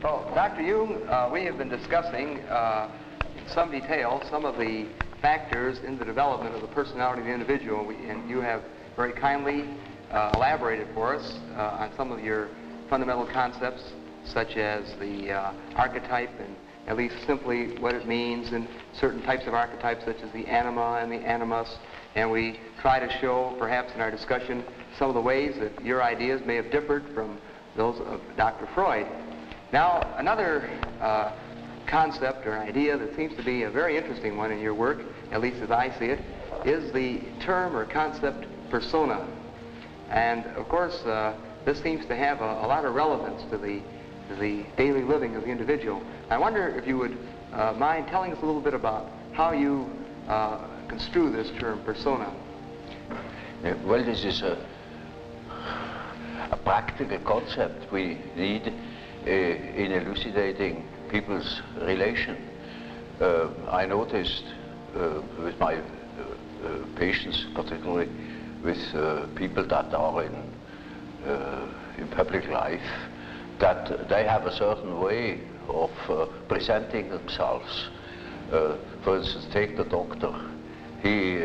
Well, Dr. Jung, we have been discussing in some detail some of the factors in the development of the personality of the individual, and you have very kindly elaborated for us on some of your fundamental concepts, such as the archetype, and at least simply what it means, and certain types of archetypes such as the anima and the animus. And we try to show, perhaps in our discussion, some of the ways that your ideas may have differed from those of Dr. Freud. Now, another concept or idea that seems to be a very interesting one in your work, at least as I see it, is the term or concept persona. And of course, this seems to have a lot of relevance to the daily living of the individual. I wonder if you would mind telling us a little bit about how you construe this term persona. Well, this is a practical concept we need in elucidating people's relation. I noticed with my patients, particularly with people that are in public life, that they have a certain way of presenting themselves. For instance, take the doctor. He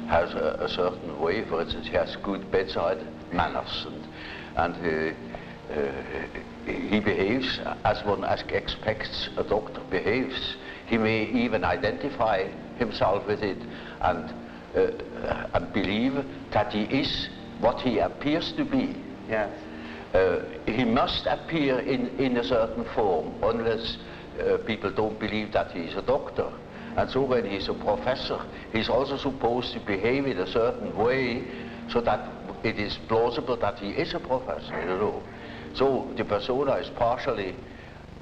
has a certain way. For instance, he has good bedside manners, and he behaves as one expects a doctor behaves. He may even identify himself with it and believe that he is what he appears to be. Yes. He must appear in a certain form, unless people don't believe that he is a doctor. And so when he's a professor, he's also supposed to behave in a certain way so that it is plausible that he is a professor, you know. So the persona is partially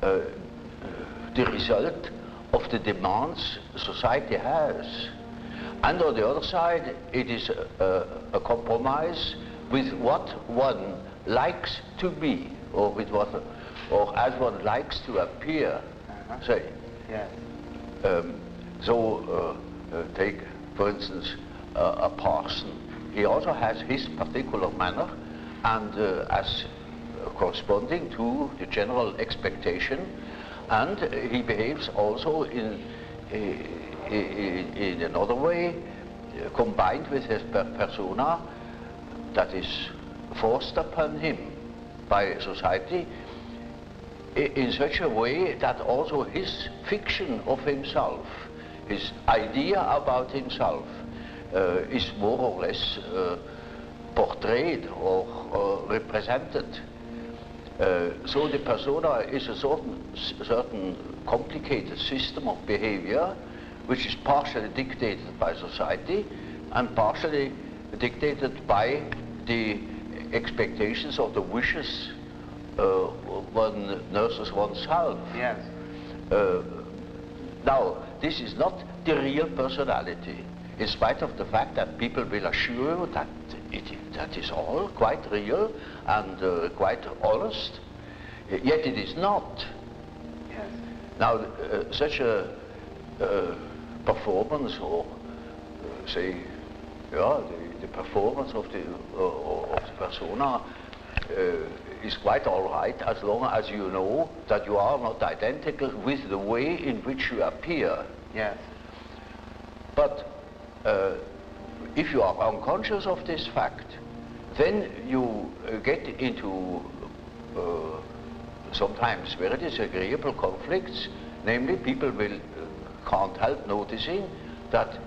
the result of the demands society has. And on the other side, it is a compromise with what one likes to be, or with what, or as one likes to appear. Say. Yes. Take, for instance, a parson. He also has his particular manner, and as corresponding to the general expectation, and he behaves also in another way, combined with his persona that is forced upon him by society in such a way that also his fiction of himself, his idea about himself, is more or less portrayed or represented. So the persona is a certain complicated system of behavior which is partially dictated by society and partially dictated by the expectations or the wishes one nurses oneself. Yes. Now, this is not the real personality, in spite of the fact that people will assure you that that is all quite real and quite honest, yet it is not. Yes. Now, such a performance, or say, yeah, the performance of the persona is quite all right, as long as you know that you are not identical with the way in which you appear. Yes. But if you are unconscious of this fact, then you get into sometimes very disagreeable conflicts. Namely, people can't help noticing that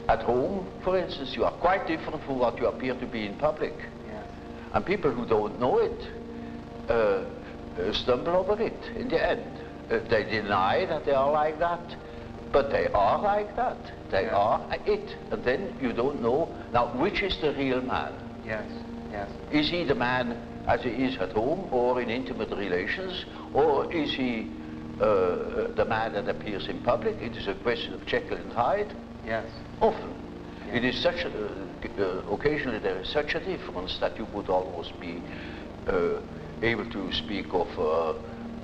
at home, for instance, you are quite different from what you appear to be in public. Yes. And people who don't know it stumble over it in the end. They deny that they are like that, but they are like that. They are it. And then you don't know, now, which is the real man? Yes, yes. Is he the man as he is at home or in intimate relations, or is he the man that appears in public? It is a question of Jekyll and Hyde. Yes. Often. Yes. It is such occasionally there is such a difference that you would almost be able to speak of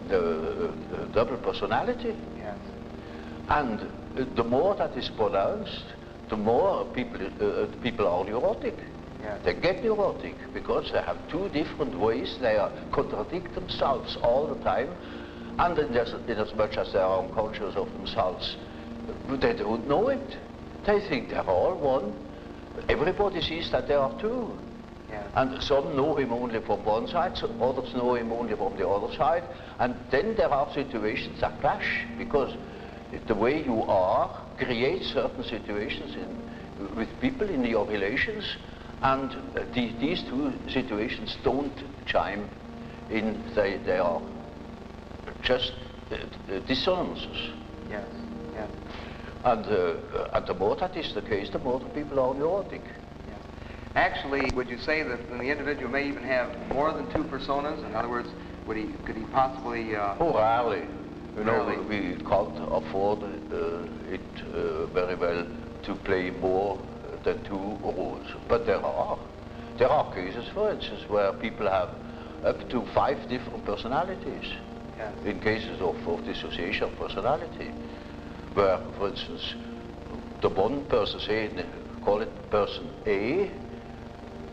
the double personality. Yes. And the more that is pronounced, the more people are neurotic. Yes. They get neurotic because they have two different ways. They contradict themselves all the time, And in as much as they are unconscious of themselves, they don't know it. They think they're all one. Everybody sees that they are two. Yeah. And some know him only from one side, so others know him only from the other side. And then there are situations that clash, because the way you are creates certain situations with people in your relations, and these two situations don't chime in. They are just dissonances. Yes. Yes. And the more that is the case, the more the people are neurotic. Yes. Actually, would you say that the individual may even have more than two personas? In other words, could he possibly? Oh, rarely. You know, rarely. we can't afford it very well to play more than two roles. But there are cases, for instance, where people have up to 5 different personalities. Yes. In cases of dissociation of personality, where, for instance, the one person, say, call it person A,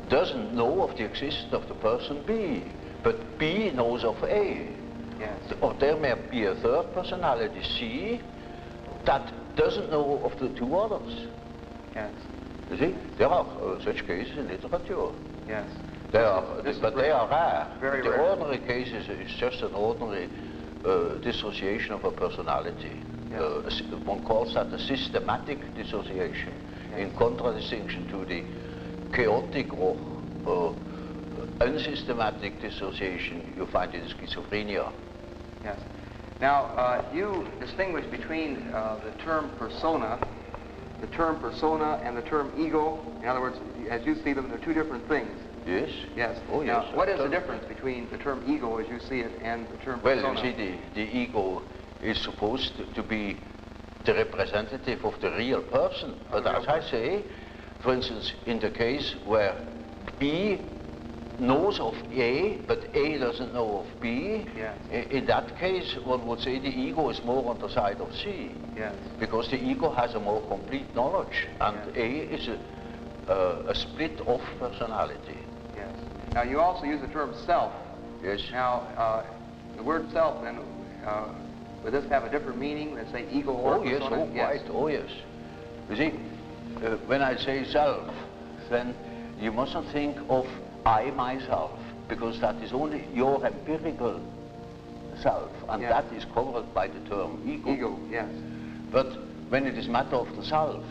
doesn't know of the existence of the person B, but B knows of A. Yes. Or there may be a third personality, C, that doesn't know of the two others. Yes. You see, there are such cases in literature. Yes. They are rare. Very the rare. ordinary case is just an ordinary dissociation of a personality. Yes. One calls that a systematic dissociation, Yes. in contradistinction to the chaotic or unsystematic dissociation you find in schizophrenia. Yes. Now, you distinguish between the term persona and the term ego. In other words, as you see them, they're two different things. Yes? Yes. Oh, now, yes. what is the difference between the term ego, as you see it, and the term Well, persona? you see, the ego is supposed to be the representative of the real person. But as I say, for instance, in the case where B knows of A, but A doesn't know of B, Yes. in that case, one would say the ego is more on the side of C. Yes. Because the ego has a more complete knowledge, and Yes. A is a split-off personality. Yes. Now, you also use the term self. Yes. Now, the word self, then, would this have a different meaning than, say, ego or Oh yes, persona? oh quite, oh yes. You see, when I say self, then you mustn't think of I myself, because that is only your empirical self, and Yes. that is covered by the term ego. Ego, yes. But when it is matter of the self,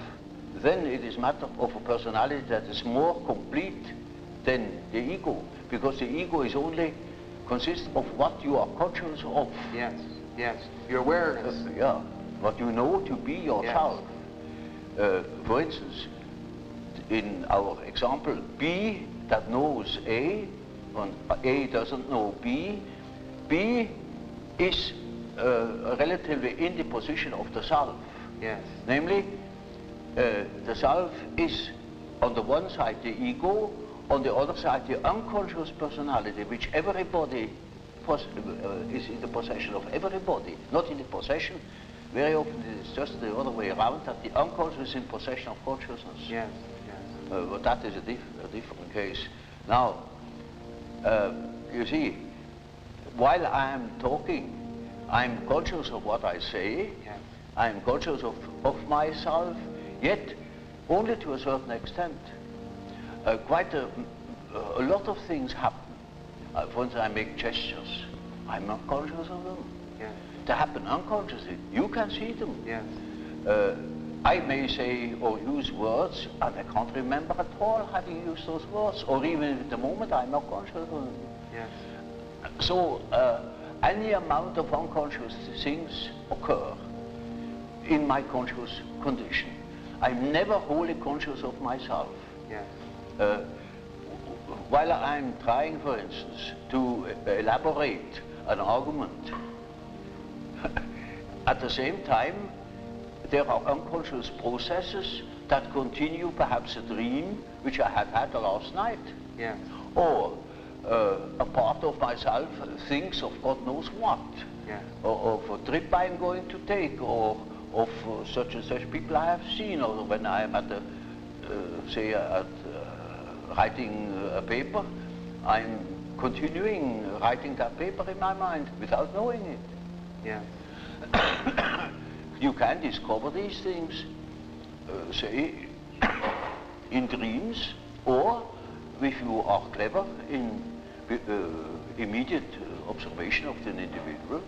then it is matter of a personality that is more complete than the ego, because the ego is only consists of what you are conscious of. Yes. Yes. Your awareness. Yeah, what you know to be yourself. For instance, in our example, B that knows A, and A doesn't know B, B is relatively in the position of the self. Yes. Namely, the self is on the one side the ego, on the other side the unconscious personality, which everybody is in the possession of everybody, not in the possession. Very often it is just the other way around, that the unconscious is in possession of consciousness. Yes. Yes. But that is a different case. Now, you see, while I am talking, I am conscious of what I say, Yes. I am conscious of myself, yet only to a certain extent. Quite a lot of things happen. For instance, I make gestures. I'm not conscious of them. Yes. They happen unconsciously. You can see them. Yes. I may say or use words, and I can't remember at all having used those words, or even at the moment I'm not conscious of them. Yes. So any amount of unconscious things occur in my conscious condition. I'm never wholly conscious of myself. Yes. While I'm trying, for instance, to elaborate an argument, at the same time, there are unconscious processes that continue, perhaps a dream which I had last night. Yes. Or a part of myself thinks of God knows what. Yes. Or of a trip I'm going to take, or of such and such people I have seen, or when I am at writing a paper, I'm continuing writing that paper in my mind without knowing it. Yeah. You can discover these things, say, in dreams, or if you are clever in immediate observation of an individual,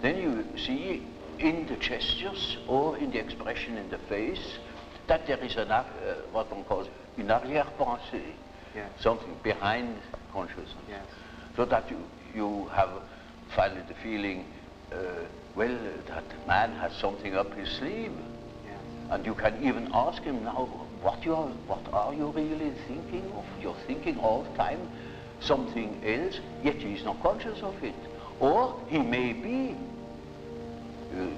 then you see in the gestures or in the expression in the face that there is what one calls une arrière-pensée, yes. something behind consciousness. Yes. So that you have finally the feeling, well, that man has something up his sleeve. Yes. And you can even ask him now, what are you really thinking of? You're thinking all the time something else, yet he's not conscious of it. Or he may be.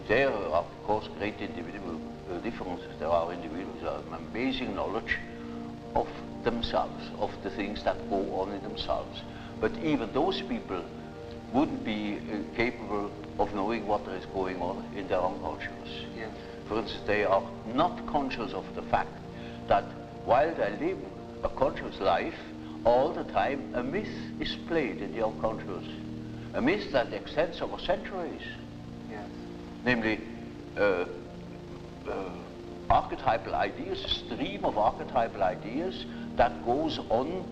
There are, of course, great individual differences. There are individuals who have amazing knowledge of themselves, of the things that go on in themselves. But even those people wouldn't be capable of knowing what is going on in their unconscious. Yes. For instance, they are not conscious of the fact that while they live a conscious life, all the time a myth is played in the unconscious. A myth that extends over centuries. Yes. Namely, archetypal ideas, a stream of archetypal ideas that goes on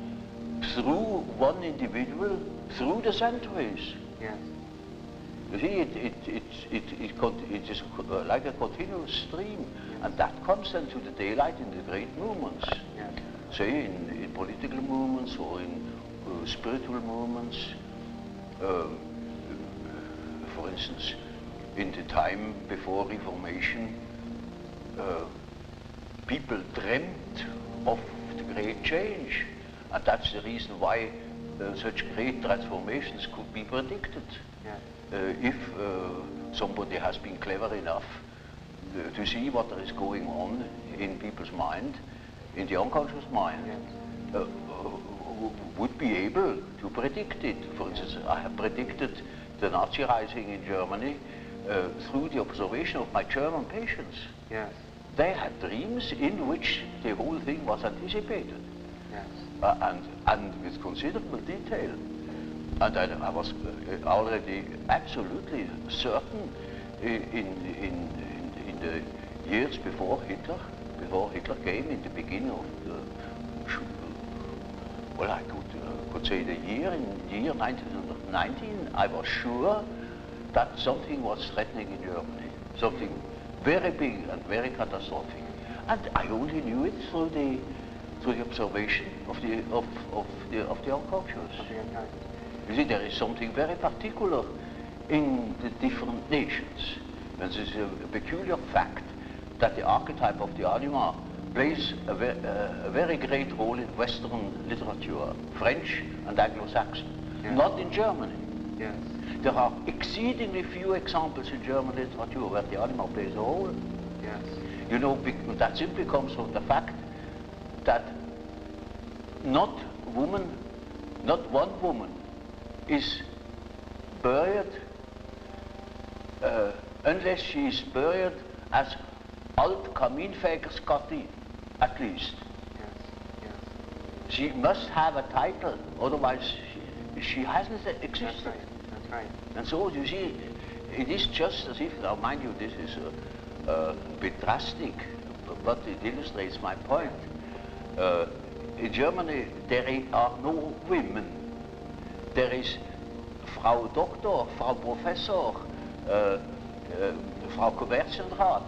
through one individual, through the centuries. Yes. You see, it is like a continuous stream, and that comes then to the daylight in the great movements. Yes. Say in political movements or in spiritual movements. For instance, in the time before Reformation, people dreamt of the great change, and that's the reason why such great transformations could be predicted. Yes. If somebody has been clever enough to see what is going on in people's mind, in the unconscious mind, yes. Would be able to predict it. For instance, I have predicted the Nazi rising in Germany through the observation of my German patients. Yes. They had dreams in which the whole thing was anticipated. Yes. And with considerable detail. And I was already absolutely certain in the years before Hitler came, in the beginning of the, well, I could say in the year 1919, I was sure that something was threatening in Germany, something very big and very catastrophic. And I only knew it through the observation of the unconscious. You see, there is something very particular in the different nations. And this is a peculiar fact that the archetype of the anima plays a very great role in Western literature, French and Anglo-Saxon, yes. Not in Germany. Yes. There are exceedingly few examples in German literature where the anima plays a role. Yes. You know, that simply comes from the fact that not one woman is buried unless she is buried as Alt-Kaminfegersgattin, at least. Yes. Yes. She must have a title, otherwise she hasn't existed. That's right. That's right. And so you see, it is just as if, now mind you, this is a bit drastic, but it illustrates my point. In Germany, there are no women. There is Frau Doktor, Frau Professor, Frau Kommerzienrat,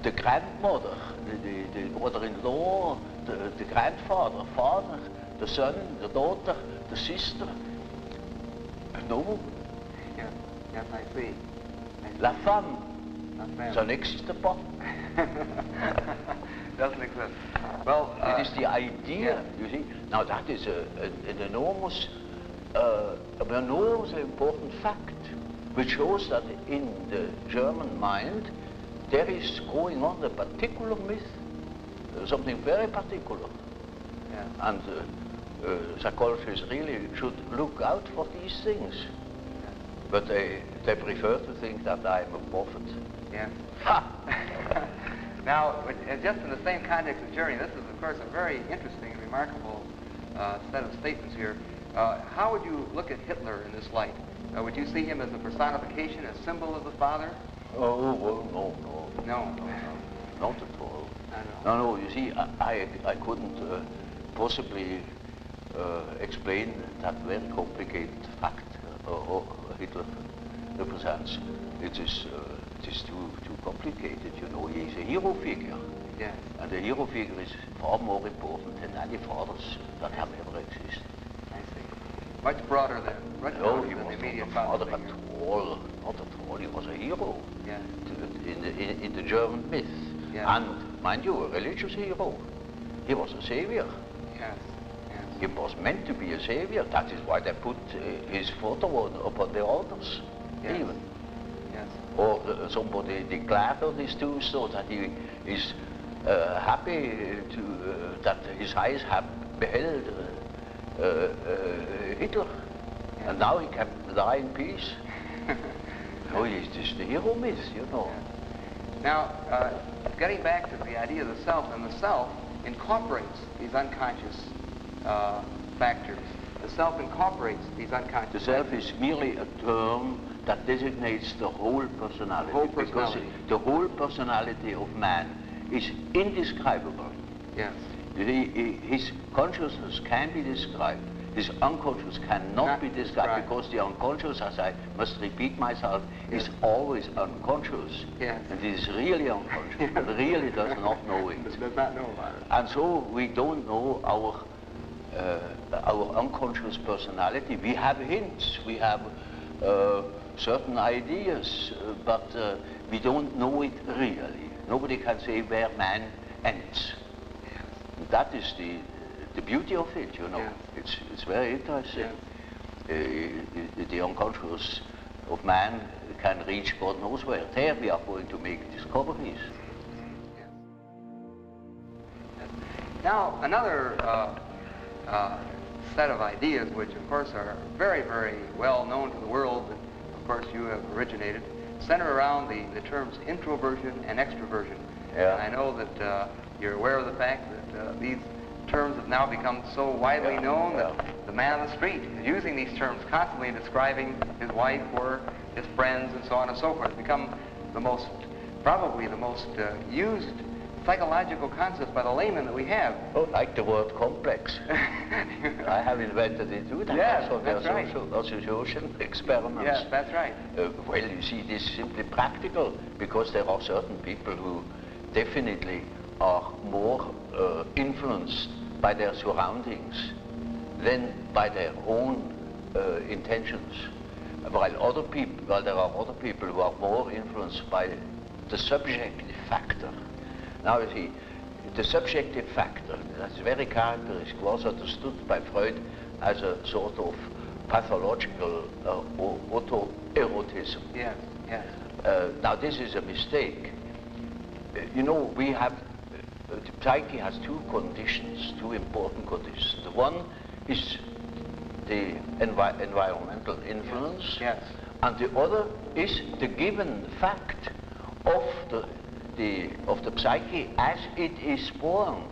the grandmother, the mother-in-law, the grandfather, father, the son, the daughter, the sister. No. Yeah. Yes, I see. La femme. Ça n'existe pas. Doesn't exist. Well, it is the idea, yeah. you see. Now that is an enormous, enormously important fact, which shows that in the German mind there is going on a particular myth, something very particular. Yeah. And psychologists really should look out for these things. Yeah. But they prefer to think that I am a prophet. Yes. Now, just in the same context of journey, this is, of course, a very interesting and remarkable set of statements here. How would you look at Hitler in this light? Would you see him as a personification, a symbol of the Father? Oh, well, no. No. Not at all. I know. No, you see, I couldn't possibly explain that very complicated fact Hitler represents. It is too complicated, you know. He is a hero figure. Yes. And the hero figure is far more important than any fathers that have ever existed. I see. Much broader than, No, he the was immediate not a father father at figure. all. Not at all. He was a hero. Yeah. In the German myth. Yeah. And, mind you, a religious hero. He was a savior. Yes. Yes. He was meant to be a savior. That is why they put his photo upon the altars, Yes. even. Yes. Or somebody declared this too, so that he is happy that his eyes have beheld Hitler. Yeah. And now he can die in peace. Oh, it's just the hero myth, you know. Now, getting back to the idea of the self, and the self incorporates these unconscious factors. The self incorporates these unconscious The self factors. is merely a term that designates the whole personality. The whole personality. Because the whole personality of man is indescribable. Yes. His consciousness can be described. His unconscious cannot Not be described, described. because the unconscious, as I must repeat myself, Yes. is always unconscious. Yes. And it is really unconscious, but really does not know it. Does not know about it. And so we don't know our unconscious personality. We have hints, we have certain ideas, but we don't know it really. Nobody can say where man ends. Yes. That is the beauty of it, you know. Yeah. It's very interesting. Yeah. The unconscious of man can reach God knows where. There we are going to make discoveries. Yes. Yes. Now, another set of ideas, which of course are very, very well known to the world, that of course you have originated, center around the terms introversion and extroversion. Yeah. And I know that you're aware of the fact that these terms have now become so widely known that the man on the street is using these terms constantly in describing his wife or his friends and so on and so forth. It's become probably the most used psychological concepts by the layman that we have. Oh, like the word complex. I have invented it too. Yes, So that's there are right. social experiments. Yes, that's right. Well, you see, this is simply practical, because there are certain people who definitely are more influenced by their surroundings than by their own intentions. While there are other people who are more influenced by the subjective factor. Now you see, the subjective factor, that's very characteristic, was understood by Freud as a sort of pathological autoerotism. Yes, yes. Now this is a mistake. You know, we have, the psyche has two conditions, two important conditions. The one is the environmental influence, Yes. and the other is the given fact of the psyche as it is born.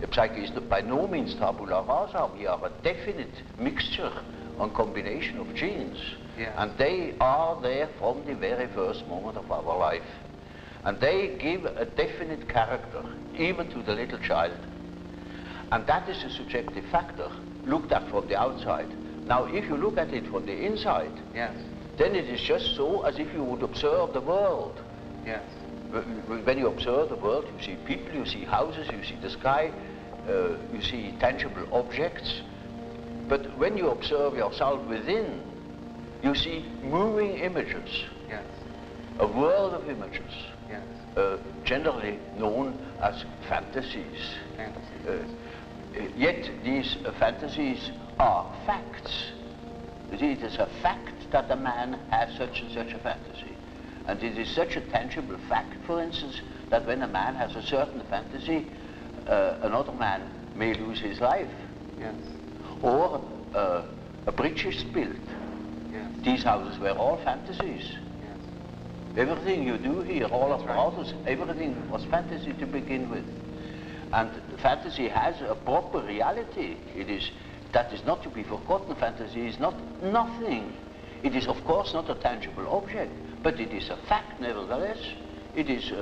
The psyche is by no means tabula rasa. We are a definite mixture and combination of genes. Yes. And they are there from the very first moment of our life. And they give a definite character, even to the little child. And that is a subjective factor, looked at from the outside. Now, if you look at it from the inside, Yes. then it is just so as if you would observe the world. Yes. When you observe the world, you see people, you see houses, you see the sky, you see tangible objects. But when you observe yourself within, you see moving images, Yes. a world of images, Yes. generally known as fantasies. Fantasy. Yet these fantasies are facts. You see, it is a fact that a man has such and such a fantasy. And it is such a tangible fact, for instance, that when a man has a certain fantasy, another man may lose his life. Yes. Or a bridge is built. Yes. These houses were all fantasies. Yes. Everything you do here, all That's of the right. houses, everything was fantasy to begin with. And fantasy has a proper reality. That is not to be forgotten. Fantasy is not nothing. It is of course not a tangible object, but it is a fact nevertheless. It is,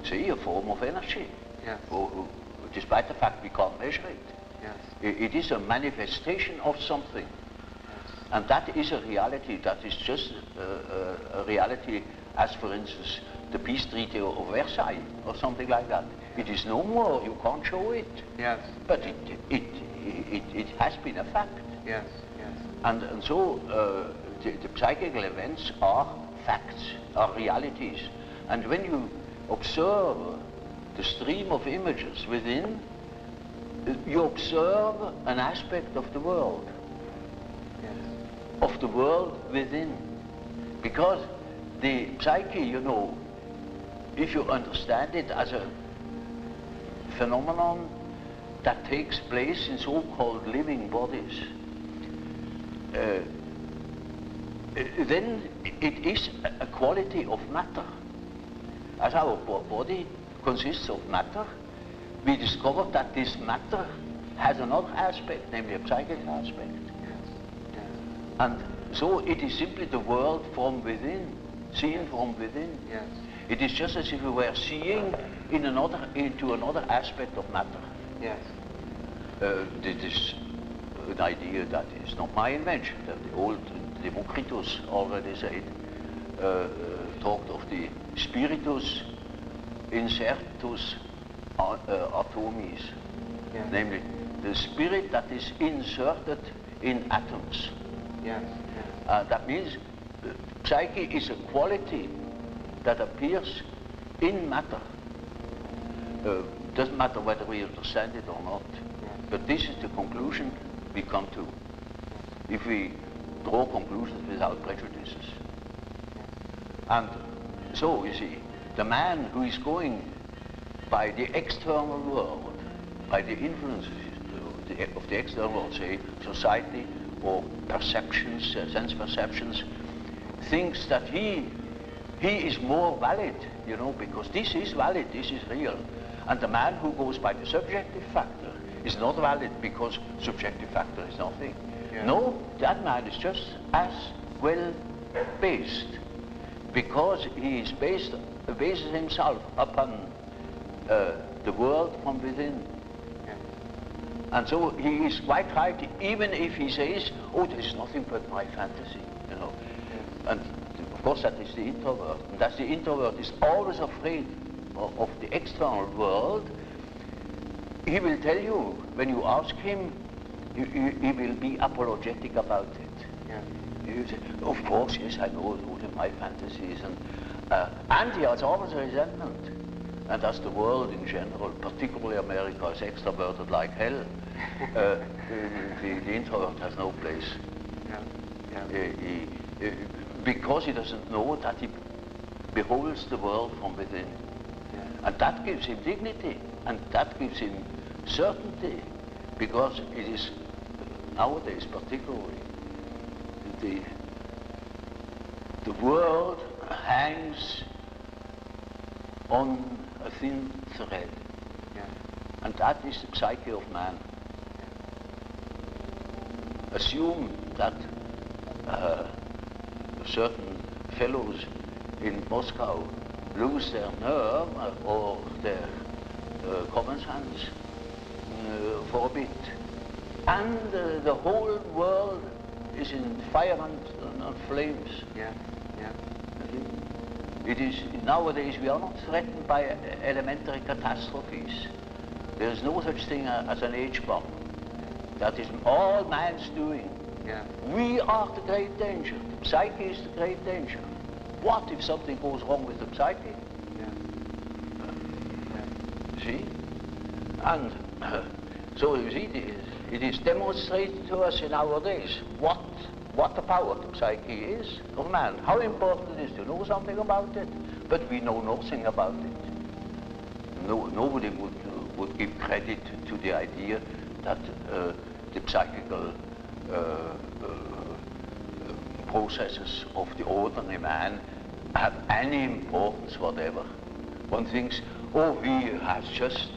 say, a form of energy. Yes. Despite the fact we can't measure it. Yes. It is a manifestation of something. Yes. And that is a reality. That is just a reality as, for instance, the peace treaty of Versailles or something like that. It is no more. You can't show it. Yes. But it has been a fact. Yes. Yes. And so the psychical events are facts, are realities. And when you observe the stream of images within, you observe an aspect of the world. Yes. Of the world within. Because the psyche, you know, if you understand it as a phenomenon that takes place in so-called living bodies, then it is a quality of matter. As our body consists of matter, we discovered that this matter has another aspect, namely a psychic aspect. Yes. Yes. And so it is simply the world from within, seen from within. Yes. It is just as if we were seeing into another aspect of matter. Yes. This is an idea that is not my invention. That the old Democritus already said, talked of the spiritus insertus atomis, Yes. namely the spirit that is inserted in atoms. Yes. Yes. That means psyche is a quality that appears in matter. Doesn't matter whether we understand it or not, Yes. but this is the conclusion we come to if we draw conclusions without prejudices. And so, you see, the man who is going by the external world, by the influences of the external world, say society or perceptions, sense perceptions, thinks that he is more valid, you know, because this is valid, this is real. And the man who goes by the subjective factor is not valid because subjective factor is nothing. Yeah. No, that man is just as well based, because he is bases himself upon the world from within. Yes. And so he is quite right, even if he says, oh, this is nothing but my fantasy, you know. Yes. And of course that is the introvert. And that's the introvert is always afraid of the external world. He will tell you, when you ask him, he will be apologetic about it. Yes. He will say, of course, yes, I know those are my fantasies. And he has always a resentment. And as the world in general, particularly America, is extroverted like hell, the introvert has no place. Yeah. Yeah. Because he doesn't know that he beholds the world from within. Yeah. And that gives him dignity, and that gives him certainty, because it is, nowadays particularly, the world hangs on a thin thread. Yeah. And that is the psyche of man. Assume that certain fellows in Moscow lose their nerve or their common sense for a bit, and the whole world is in fire and flames. Yeah. Yeah. It is, nowadays we are not threatened by elementary catastrophes. There is no such thing as an H-bomb. That is all man's doing. Yeah. We are the great danger. The psyche is the great danger. What if something goes wrong with the psyche? Yeah. Yeah. See? And so you see, it is demonstrated to us in our days what the power of the psyche is of man. How important it is to know something about it, but we know nothing about it. Nobody would give credit to the idea that the psychical processes of the ordinary man have any importance whatever. One thinks, oh, he has just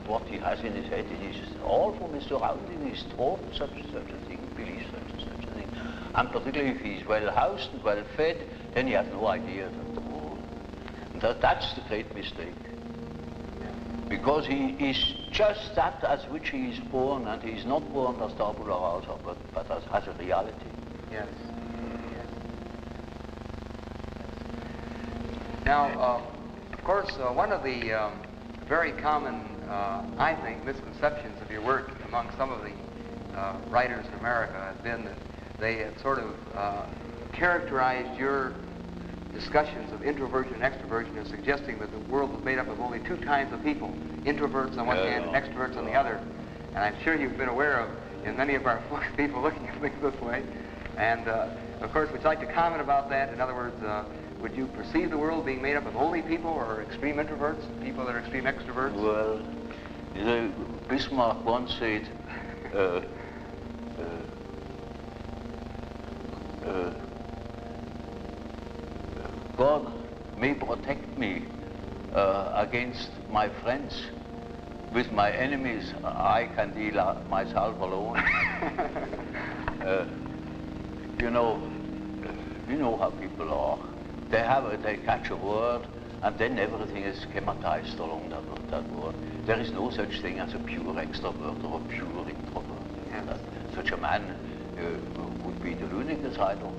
what he has in his head, it is all from his surroundings, he's taught such and such a thing, believes such and such a thing. And particularly if he's well housed and well fed, then he has no idea that the world. And that's the great mistake. Because he is just that as which he is born, and he is not born as tabula rasa, but as a reality. Yes. Yes. Now, of course, one of the very common, I think, misconceptions of your work among some of the writers in America has been that they have sort of characterized your discussions of introversion and extroversion as suggesting that the world was made up of only two kinds of people, introverts on one hand and extroverts on the other. And I'm sure you've been aware of, in many of our people looking at things this way. And of course, would you like to comment about that? In other words, would you perceive the world being made up of only people or extreme introverts, people that are extreme extroverts? Well, Bismarck once said, God may protect me against my friends. With my enemies, I can deal myself alone. You know how people are. They catch a word, and then everything is schematized along that word. There is no such thing as a pure extrovert or a pure introvert. Yes. Such a man would be the lunatic asylum.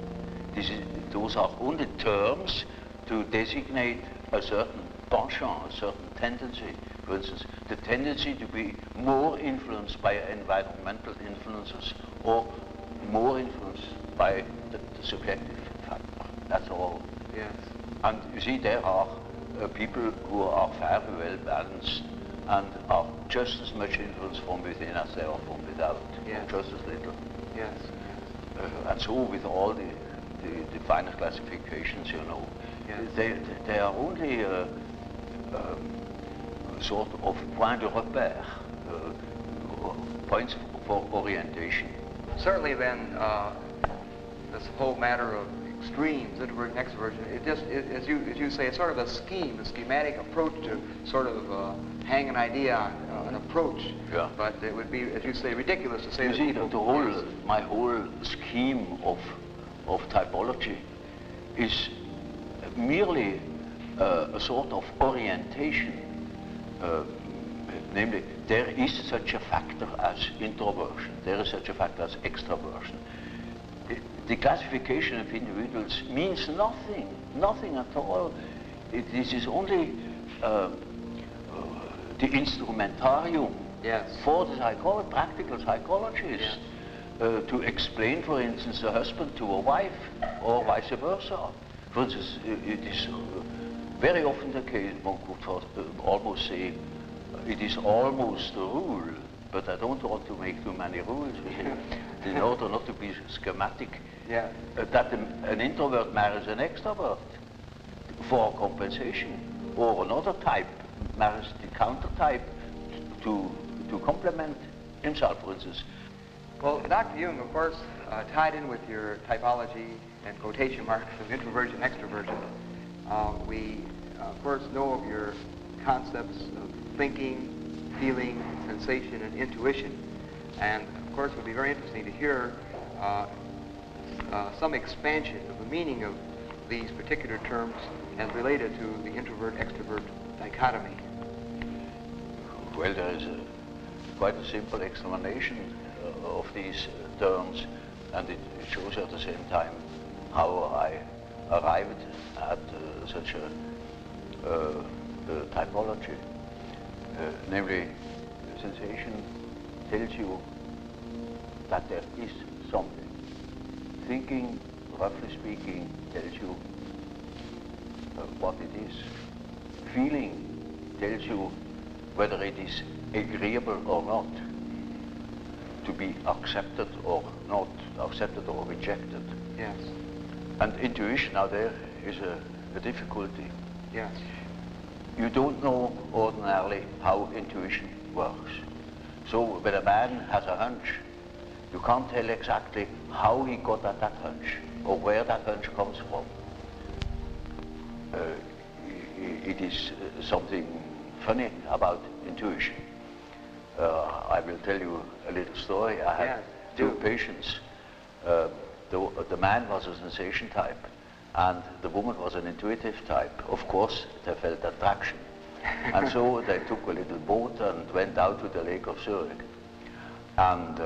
Those are only terms to designate a certain penchant, a certain tendency. For instance, the tendency to be more influenced by environmental influences or more influenced by the subjective factor. That's all. Yes. And you see, there are people who are very well balanced and are just as much influenced from within as they are from without, Yes. or just as little. Yes. And so with all the finer classifications, Yes. they are only sort of point de repère, points for orientation. Certainly then, this whole matter of extremes, introversion, extroversion, as you say, it's sort of a schematic approach to sort of hang an idea on an approach. Yeah. But it would be, as you say, ridiculous to say You that see, people... my whole scheme of typology is merely a sort of orientation. Namely, there is such a factor as introversion, there is such a factor as extroversion. The classification of individuals means nothing at all. This is only the instrumentarium Yes. for the practical psychologist to explain, for instance, a husband to a wife or vice versa. For instance, it is very often the case, one could almost say, it is almost a rule, but I don't want to make too many rules, in order not to be schematic, Yeah. that an introvert marries an extrovert for compensation, or another type marries the counter type to complement himself, for instance. Well, Dr. Jung, of course, tied in with your typology and quotation marks of introversion, extroversion, we, of course, know of your concepts of thinking, feeling, sensation, and intuition. And, of course, it would be very interesting to hear some expansion of the meaning of these particular terms as related to the introvert-extrovert dichotomy. Well, there is quite a simple explanation of these terms, and it shows at the same time how I arrived at such a typology. Namely, sensation tells you that there is something. Thinking, roughly speaking, tells you what it is. Feeling tells you whether it is agreeable or not, to be accepted or not, accepted or rejected. Yes. And intuition, now there is a difficulty. Yes. You don't know ordinarily how intuition works. So when a man has a hunch, you can't tell exactly how he got at that hunch or where that hunch comes from. It is something funny about intuition. I will tell you a little story. I had two patients the man was a sensation type, and the woman was an intuitive type. Of course, they felt attraction. And so they took a little boat and went out to the Lake of Zurich. And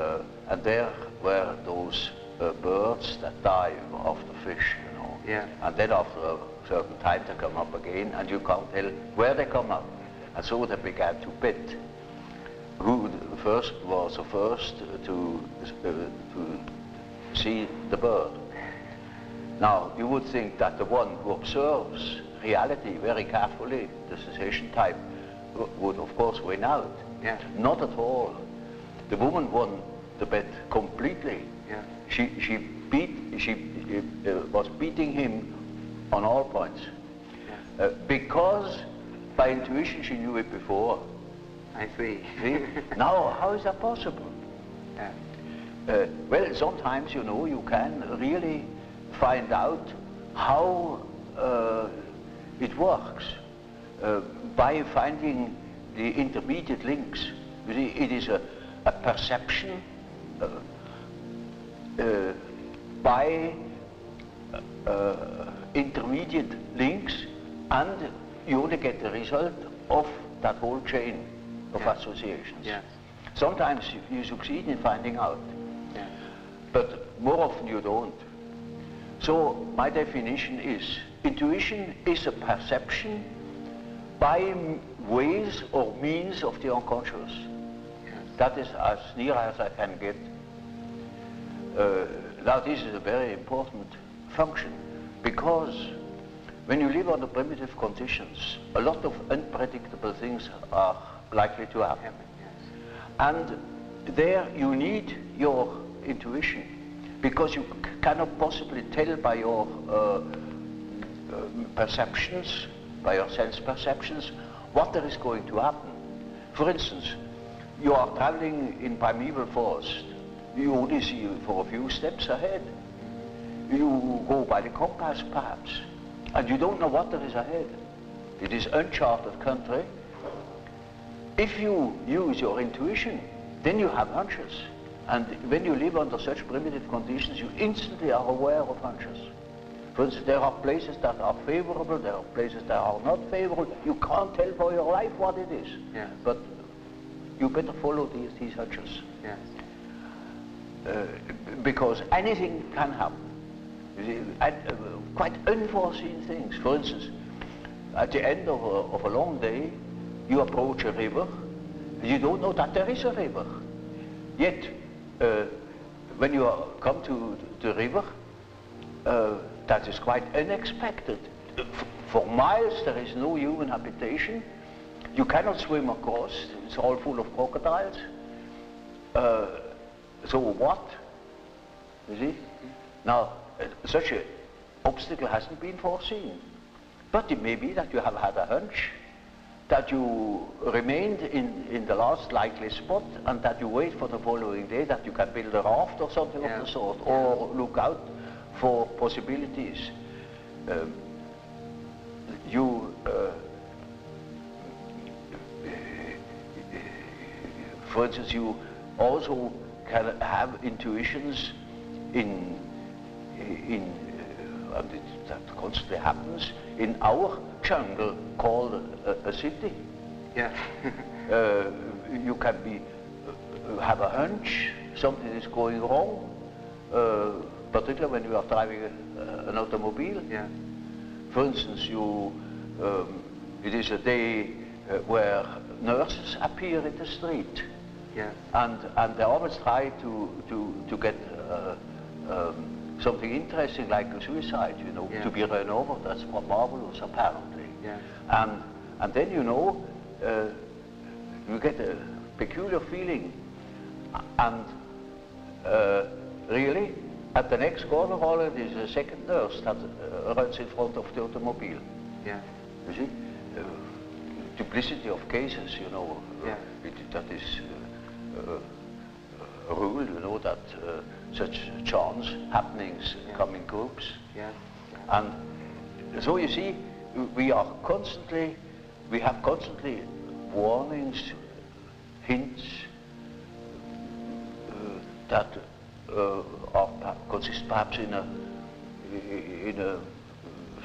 there were those birds that dive after fish, you know. Yeah. And then after a certain time they come up again, and you can't tell where they come up. And so they began to bet who was the first to see the bird. Now, you would think that the one who observes reality very carefully, the sensation type, would of course win out. Yeah. Not at all. The woman won the bet completely. Yeah. She was beating him on all points. Yeah. Because by intuition she knew it before. I see. See? Now, how is that possible? Yeah. Well, sometimes, you know, you can really find out how it works by finding the intermediate links. You see, it is a perception by intermediate links, and you only get the result of that whole chain of associations. Yes. Sometimes you succeed in finding out, Yeah. but more often you don't. So my definition is, intuition is a perception by ways or means of the unconscious. Yes. That is as near as I can get. Now this is a very important function, because when you live under primitive conditions, a lot of unpredictable things are likely to happen. Yes. And there you need your intuition, because you cannot possibly tell by your perceptions, by your sense perceptions, what there is going to happen. For instance, you are traveling in primeval forest. You only see for a few steps ahead. You go by the compass, perhaps, and you don't know what there is ahead. It is uncharted country. If you use your intuition, then you have hunches. And when you live under such primitive conditions, you instantly are aware of hunches. For instance, there are places that are favorable, there are places that are not favorable. You can't tell for your life what it is. Yes. But you better follow these hunches. Yes. Because anything can happen. You see, quite unforeseen things. For instance, at the end of a long day, you approach a river, you don't know that there is a river. Yet, when you come to the river, that is quite unexpected. For miles there is no human habitation. You cannot swim across, it's all full of crocodiles. So what? You see? Now, such an obstacle hasn't been foreseen. But it may be that you have had a hunch, that you remained in the last likely spot, and that you wait for the following day, that you can build a raft or something of the sort, or look out for possibilities. For instance, you also can have intuitions that constantly happens in our jungle called a city. Yeah. You can have a hunch something is going wrong, particularly when you are driving an automobile. Yeah. For instance, it is a day where nurses appear in the street. Yes. And they always try to get something interesting like a suicide, you know, to be run over. That's marvelous, apparently. Yeah. And then, you know, you get a peculiar feeling. And really, at the next corner already is a second nurse that runs in front of the automobile. Yeah. You see? Duplicity of cases, you know. Yeah. That is a rule, you know, that such chance happenings come in groups. Yeah. And so you see, we have constantly warnings, hints that are consists perhaps in a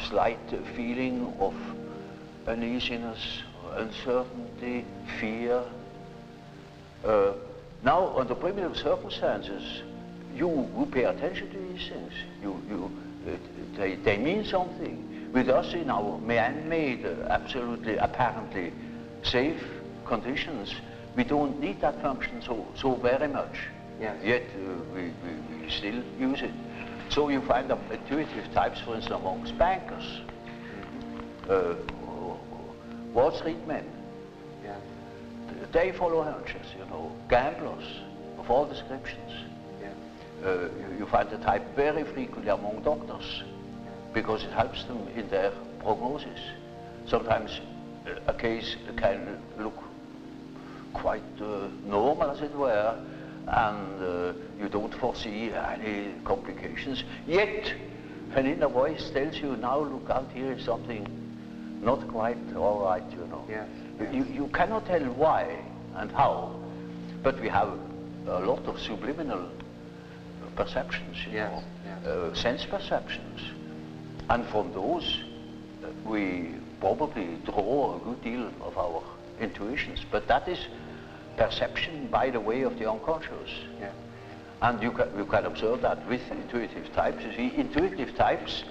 slight feeling of uneasiness, uncertainty, fear. Now, under primitive circumstances, you pay attention to these things. They mean something. With us in our man-made, absolutely, apparently safe conditions, we don't need that function so very much. Yes. Yet we still use it. So you find intuitive types, for instance, amongst bankers, Wall Street men. Yes. They follow hunches, you know, gamblers of all descriptions. Yes. You find the type very frequently among doctors because it helps them in their prognosis. Sometimes a case can look quite normal, as it were, and you don't foresee any complications. Yet, an inner voice tells you, now look out, here is something not quite all right, you know. Yes. You cannot tell why and how, but we have a lot of subliminal perceptions, you know, sense perceptions. And from those, we probably draw a good deal of our intuitions, but that is perception by the way of the unconscious. Yeah. And you can observe that with intuitive types. You see, intuitive types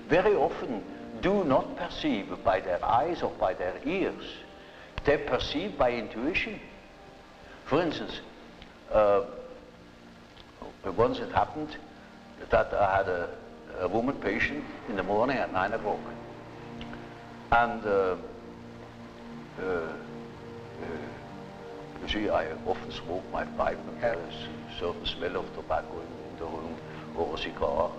very often do not perceive by their eyes or by their ears. They perceive by intuition. For instance, once it happened that I had a woman patient in the morning at 9 o'clock. And you see, I often smoke my pipe, and there is a certain smell of tobacco in the room, or a cigar.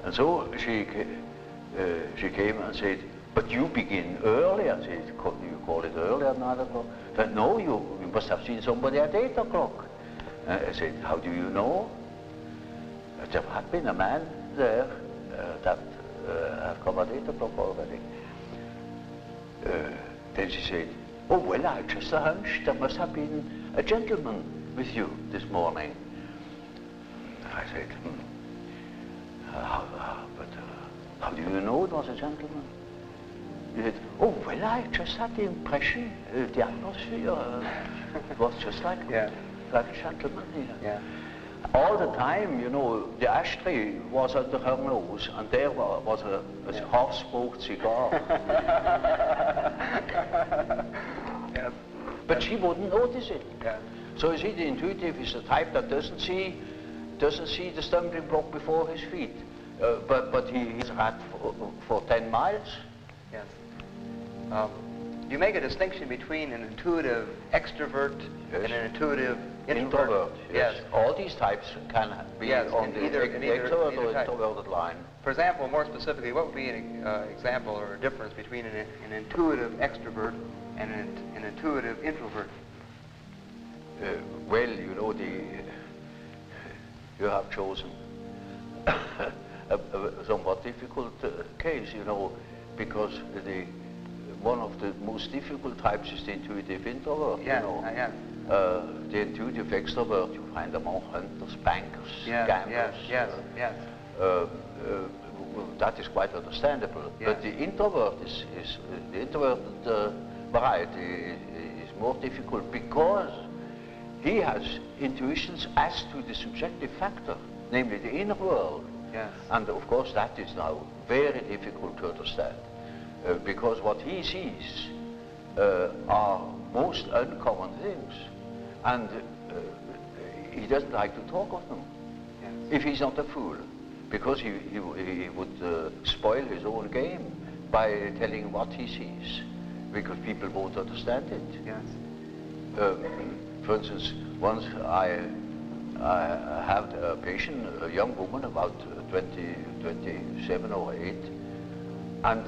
And so she came and said, but you begin early. I said, you call it early at 9 o'clock? But no, you must have seen somebody at 8 o'clock. I said, how do you know? There had been a man there that had come at 8 o'clock already. Then she said, oh, well, I just a hunch. There must have been a gentleman with you this morning. I said, but how do you know it was a gentleman? He said, oh, well, I just had the impression, the atmosphere was just like a gentleman here. Yeah. All the time, you know, the ashtray was under her nose, and there was a half-smoked cigar. Yeah. But she wouldn't notice it. Yeah. So you see, the intuitive is the type that doesn't see the stumbling block before his feet, but he's rat for 10 miles. Yes. You make a distinction between an intuitive extrovert and an intuitive introvert. Yes. All these types can be on the extrovert or introverted line. For example, more specifically, what would be an example or a difference between an intuitive extrovert and an intuitive introvert? Well, you know, you have chosen a somewhat difficult case, you know, because one of the most difficult types is the intuitive introvert. Yeah, you know. yeah. The intuitive extrovert you find among hunters, bankers, gamblers. Yes. That is quite understandable. Yes. But the introvert the introverted variety is more difficult because he has intuitions as to the subjective factor, namely the inner world. Yes. And of course that is now very difficult to understand. Because what he sees are most uncommon things, and he doesn't like to talk of them. Yes. If he's not a fool, because he would spoil his own game by telling what he sees, because people won't understand it. Yes. For instance, once I had a patient, a young woman, about 27 or 8, and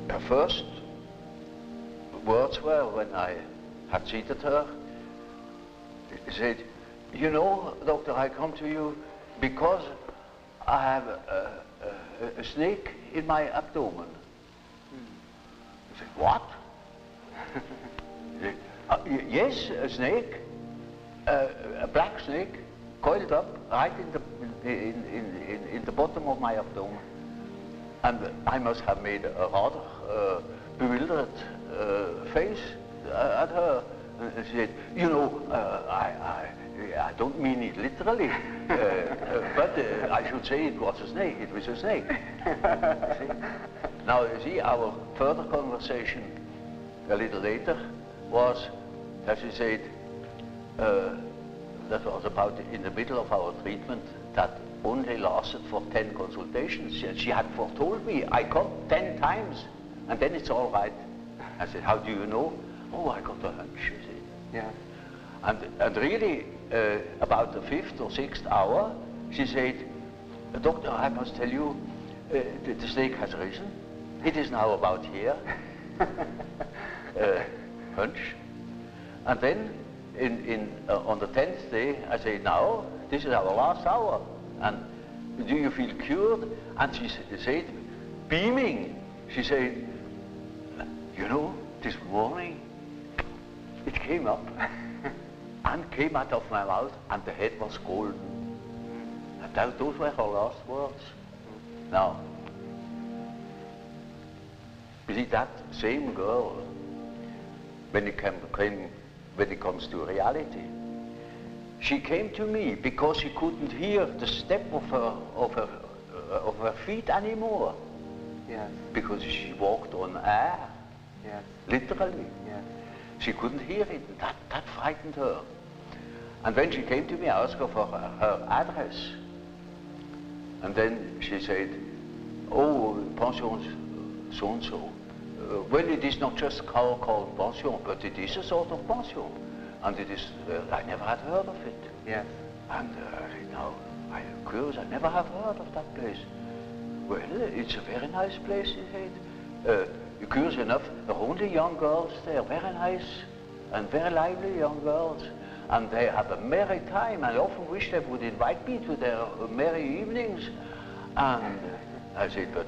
her first words were, when I had seated her, she said, you know, doctor, I come to you because I have a snake in my abdomen. I said, what? Yes, a snake, a black snake. coiled up right in the bottom of my abdomen. And I must have made a rather bewildered face at her. And she said, you know, I don't mean it literally, but I should say it was a snake. It was a snake. Now, you see, our further conversation a little later was, as she said, that was about in the middle of our treatment that only lasted for 10 consultations. She had foretold me, I come 10 times, and then it's all right. I said, how do you know? Oh, I got a hunch, she said. Yeah. And really, about the 5th or 6th hour, she said, doctor, I must tell you, the snake has risen. It is now about here. Hunch. And then, on the 10th day, I say, now, this is our last hour. And do you feel cured? And she said, beaming, she said, you know, this morning, it came up and came out of my mouth, and the head was golden. And those were her last words. Now, you see, that same girl, when it comes to reality, she came to me because she couldn't hear the step of her feet anymore. Yes. Because she walked on air. Yes. Literally. Yes. She couldn't hear it. That frightened her. And when she came to me, I asked her for her address. And then she said, oh, pension so-and-so. Well, it is not just called pension, but it is a sort of pension. And it is, I never had heard of it. Yes. And now, I am curious, I never have heard of that place. Well, it's a very nice place, she said. Curious enough, there are only young girls there, very nice and very lively young girls. And they have a merry time. I often wish they would invite me to their merry evenings. And I said, but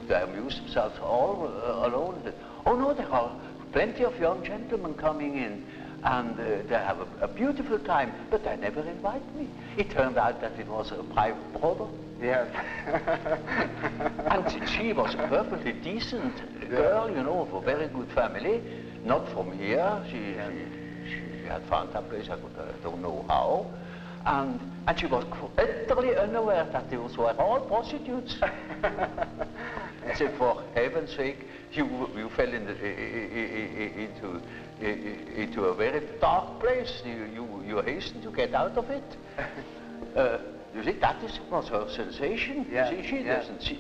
they amuse themselves all alone. Said, oh no, there are plenty of young gentlemen coming in, and they have a beautiful time, but they never invite me. It turned out that it was a private brother. Yes. And she was a perfectly decent girl, you know, of a very good family, not from here. She had found that place, I don't know how. And she was utterly unaware that those were all prostitutes. I said, for heaven's sake, you fell into a very dark place. You hastened to get out of it. You see, that was her sensation. Yeah. You see, she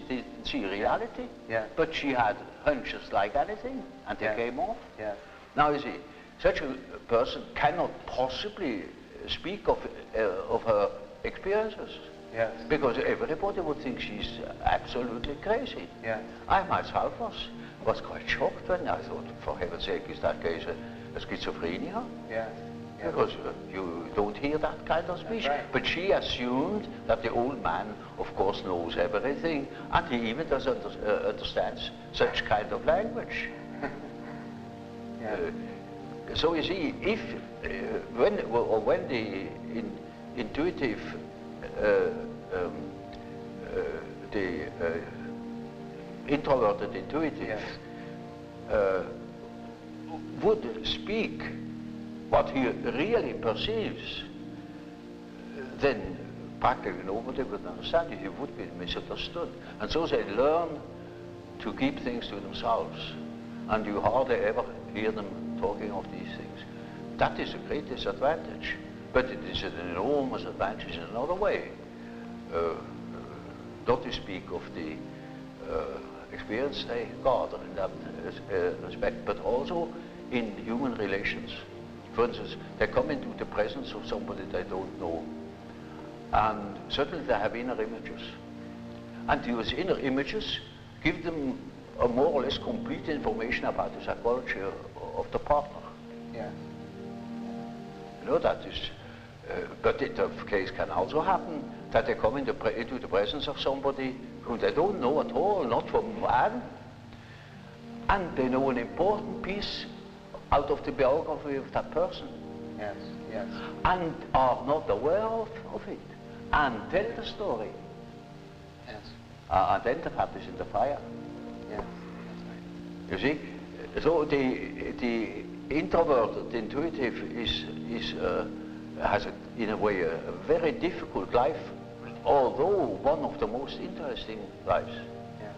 didn't see reality. Yeah. But she had hunches like anything, and they came off. Yeah. Now, you see, such a person cannot possibly speak of her experiences. Yes. Because everybody would think she's absolutely crazy. Yeah. I myself was quite shocked when I thought, for heaven's sake, is that case a schizophrenia? Yes. Yes. Because you don't hear that kind of speech. Right. But she assumed that the old man, of course, knows everything, and he even doesn't understands such kind of language. Yeah. So you see, if when the intuitive, the introverted intuitive would speak what he really perceives, then practically nobody would understand it. He would be misunderstood. And so they learn to keep things to themselves. And you hardly ever hear them talking of these things. That is a great disadvantage. But it is an enormous advantage in another way. Not to speak of the experience they gather in that respect, but also in human relations. For instance, they come into the presence of somebody they don't know, and certainly they have inner images. And those inner images give them a more or less complete information about the psychology of the partner. Yeah. You know, that is, but the case can also happen that they come into the presence of somebody whom they don't know at all, not from Adam, and they know an important piece out of the biography of that person, Yes, yes. And are not aware of it, and tell the story. Yes. And then the fat is in the fire. Yes, that's right. You see? So the introverted intuitive has in a way a very difficult life, although one of the most interesting lives. Yes.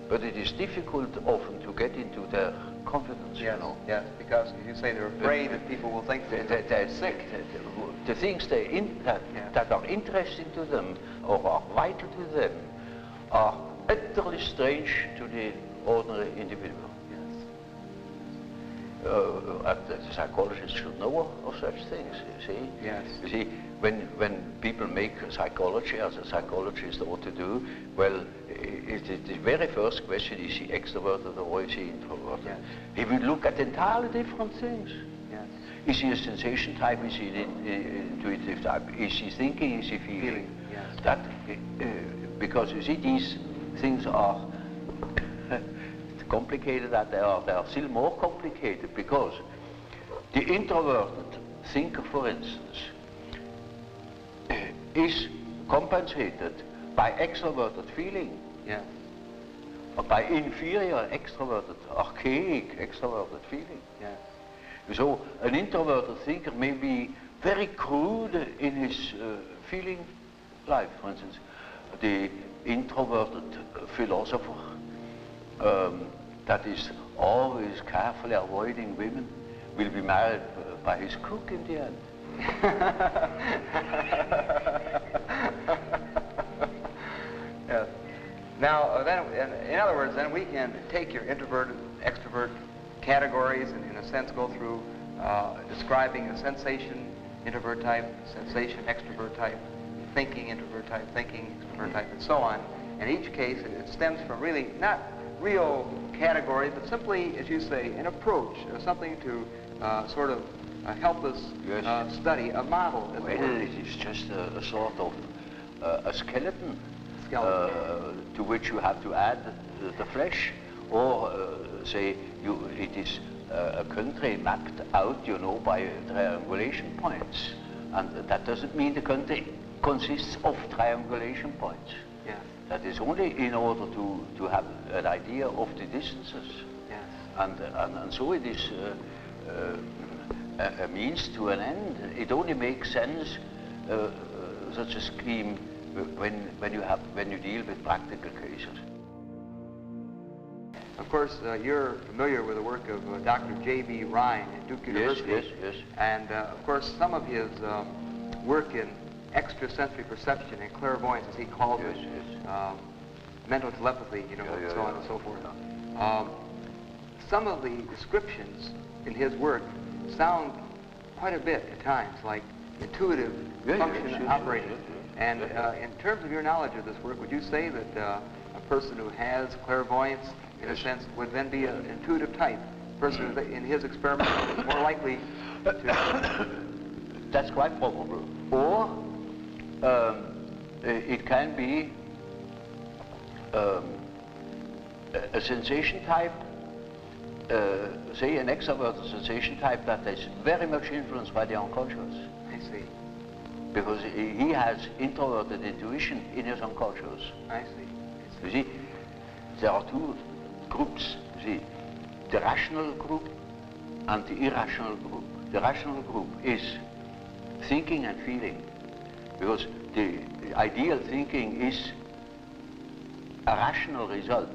But it is difficult often to get into their confidence, Yes, you know. yes, because you say they're afraid that people will think they're sick. The things that are interesting to them or are vital to them are utterly strange to the ordinary individual. The psychologist should know of such things, you see. Yes. You see, when people make psychology, as a psychologist ought to do, well, the very first question, is he extroverted or is he introverted? Yes. He will look at entirely different things. Yes. Is he a sensation type? Is he an intuitive type? Is he thinking? Is he feeling? Yes. That, because you see, these things are complicated, that they are still more complicated, because the introverted thinker, for instance, is compensated by extroverted feeling, Yes. or by inferior extroverted, archaic extroverted feeling. Yes. So an introverted thinker may be very crude in his feeling life. For instance, the introverted philosopher that is always carefully avoiding women will be married by his cook in the end. Yes. Now, then, in other words, then we can take your introvert and extrovert categories and, in a sense, go through describing a sensation introvert type, sensation extrovert type, thinking introvert type, thinking extrovert type, and so on. In each case, it stems from really not real categories, but simply, as you say, an approach, something to sort of help us study a model. Well, it is just a sort of a skeleton to which you have to add the flesh, or say it is a country mapped out, you know, by triangulation points, and that doesn't mean the country consists of triangulation points. Yeah. That is only in order to have an idea of the distances. Yes. And so it is a means to an end. It only makes sense, such a scheme, when you deal with practical cases. Of course, you're familiar with the work of Dr. J.B. Ryan at Duke University. Yes. And of course, some of his work in extrasensory perception and clairvoyance, as he calls it, mental telepathy, you know, and so on and so forth. Some of the descriptions in his work sound quite a bit at times like intuitive function operating. And in terms of your knowledge of this work, would you say that a person who has clairvoyance, in a sense, would then be an intuitive type? A person who, in his experiment, is more likely to... That's quite probable. Or it can be a sensation type, say an extroverted sensation type that is very much influenced by the unconscious. I see. Because he has introverted intuition in his unconscious. I see. You see, there are two groups. You see, the rational group and the irrational group. The rational group is thinking and feeling, because the ideal thinking is a rational result.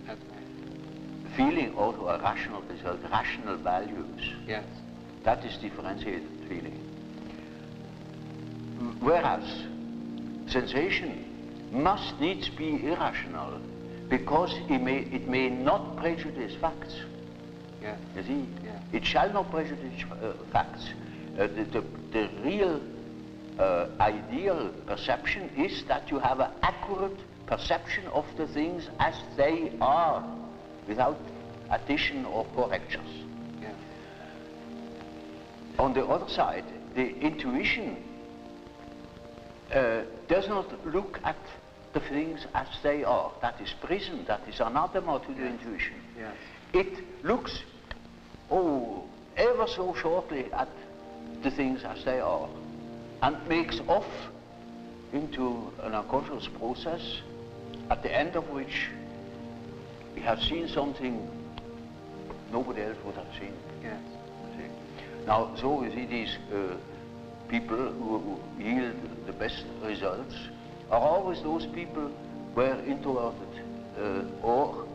That's right. Feeling also a rational result, rational values. Yes. That is differentiated feeling. Whereas sensation must needs be irrational, because it may not prejudice facts. Yes. You see, Yeah. it shall not prejudice facts. The real ideal perception is that you have an accurate perception of the things as they are, without addition or corrections. Yeah. On the other side, the intuition does not look at the things as they are. That is prison, that is anathema to the intuition. Yes. It looks, ever so shortly at the things as they are, and makes off into an unconscious process, at the end of which we have seen something nobody else would have seen. Yes. See? Now, so you see these people who yield the best results are always those people where introverted or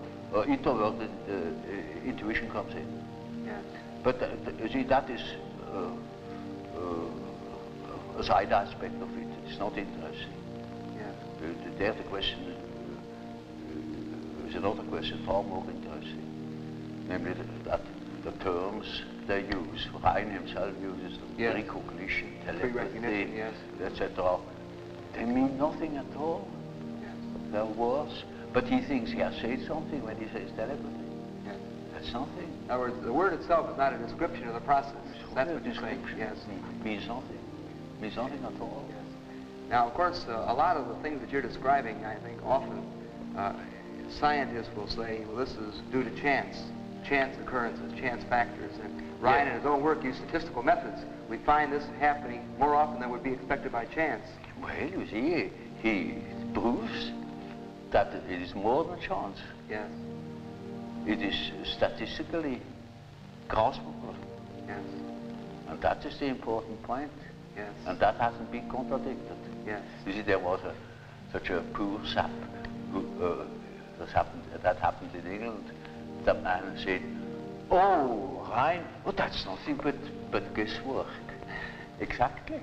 introverted intuition comes in. Yes. But you see, that is a side aspect of it. It's not interesting. Yes. There the question is another question far more interesting, namely that the terms they use, Ryan himself uses them, yes. recognition, Pre-recognition, yes. etc. They mean nothing at all. Yes. They're words. But he thinks he has said something when he says telepathy. Yes. That's nothing. In other words, the word itself is not a description of the process. That's what you're saying. Yes. Means nothing. Means nothing at all. Yes. Now, of course, a lot of the things that you're describing, I think, often scientists will say, well, this is due to chance occurrences, chance factors. And Ryan, in his own work, used statistical methods. We find this happening more often than would be expected by chance. Well, you see, he proves that it is more than chance. Yes. It is statistically graspable. Yes. And that is the important point. Yes. And that hasn't been contradicted. Yes. You see, there was such a poor sap who, that happened in England. That man said, "Oh, Ryan, well, that's nothing but guesswork." Exactly.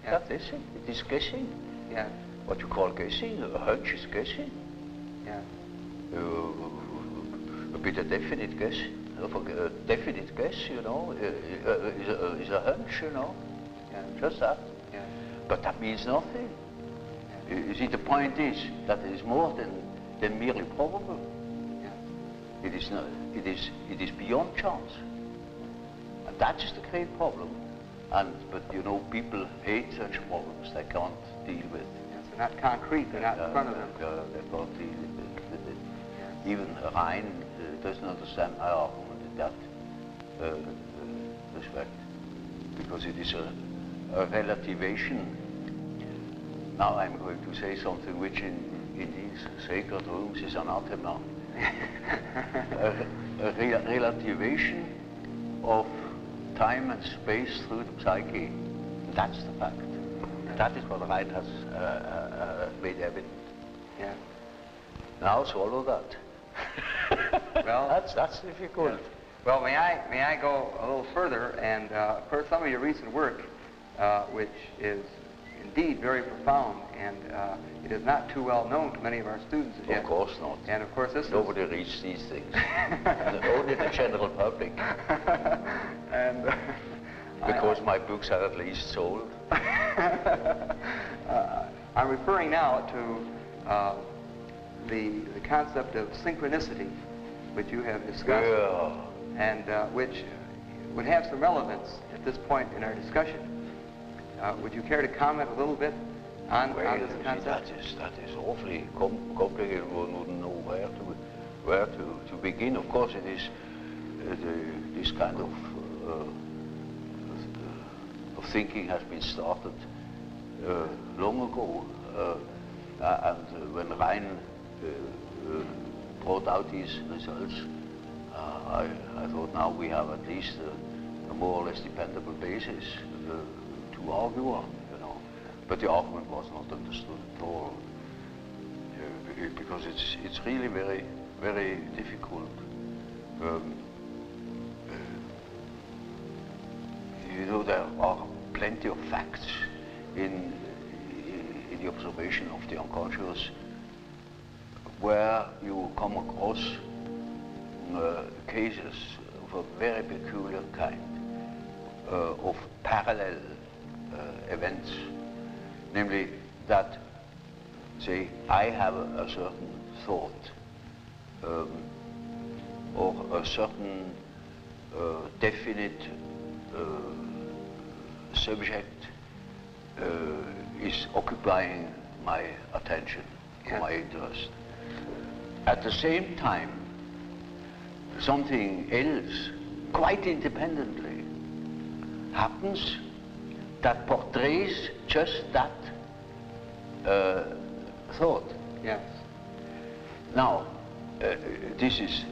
Yes. That is it. It is guessing. Yes. What you call guessing, a hunch is guessing. Yes. A bit of definite guess, a definite guess, you know, is a hunch, you know. Yes. Just that. Yes. But that means nothing. Yes. You see, the point is that it is more than merely probable. Yes. It is not. It is beyond chance, and that is the great problem. But you know, people hate such problems. They can't deal with. Yes. They're not concrete. They're not in front of them. They can't deal with it. Yes. Even Ryan doesn't understand my argument in that respect, because it is a relativation. Now I'm going to say something which in these sacred rooms is anathema. a relativation of time and space through the psyche. That's the fact. That is what Ryan has made evident. Yeah. Now swallow that. Well, that's difficult. Yes. Well, may I go a little further and for some of your recent work, which is indeed very profound, and it is not too well known to many of our students as yet. Of course not. And of course, this nobody reads these things. Only the general public. And because my books are at least sold. I'm referring now to the concept of synchronicity, which you have discussed, and which would have some relevance at this point in our discussion. Would you care to comment a little bit on this concept? That is awfully complicated. One wouldn't know where to begin. Of course, it is this kind of thinking has been started long ago, and when Ryan brought out these results, I thought now we have at least a more or less dependable basis to argue on, you know. But the argument was not understood at all, because it's really very, very difficult. You know, there are plenty of facts in the observation of the unconscious where you come across cases of a very peculiar kind of parallel events, namely that, say, I have a certain thought or a certain definite subject is occupying my attention, my interest. At the same time, something else, quite independently, happens happens that portrays just that thought. Yes. Now, this is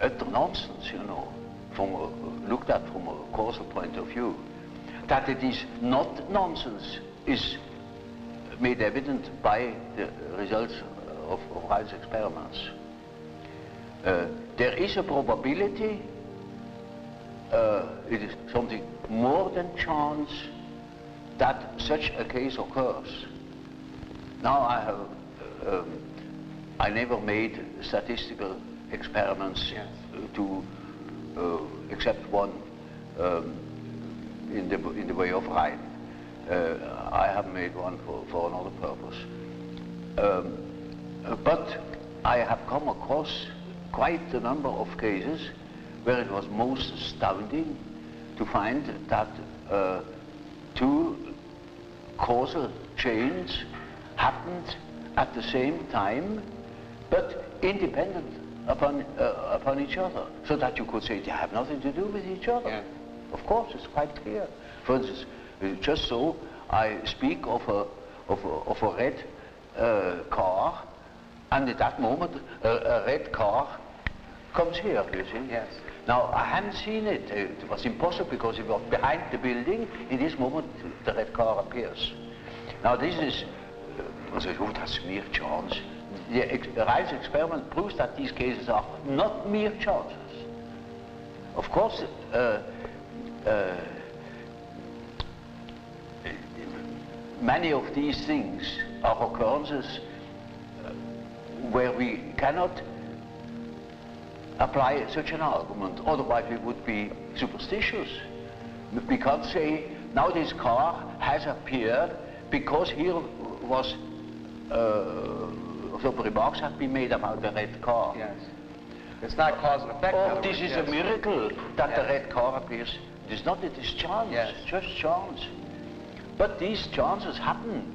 utter nonsense, you know, looked at from a causal point of view. That it is not nonsense is made evident by the results of Rein's experiments. There is a probability, it is something more than chance, that such a case occurs. Now I never made statistical experiments to except one in the way of Rein. I have made one for another purpose. But I have come across quite a number of cases where it was most astounding to find that two causal chains happened at the same time, but independent upon each other, so that you could say they have nothing to do with each other. Yeah. Of course, it's quite clear. For instance, just so I speak of a red car, and at that moment a red car comes here, you see. Yes. Now, I hadn't seen it. It was impossible because it was behind the building. In this moment, the red car appears. Now, this is, one says, oh, that's mere chance. Rein's experiment proves that these cases are not mere chances. Of course, many of these things are occurrences where we cannot apply such an argument, otherwise we would be superstitious. We can't say, now this car has appeared because here was some remarks have been made about the red car. Yes. It's not cause and effect. Oh, this is a miracle that the red car appears. It is not, it is chance, just chance. But these chances happen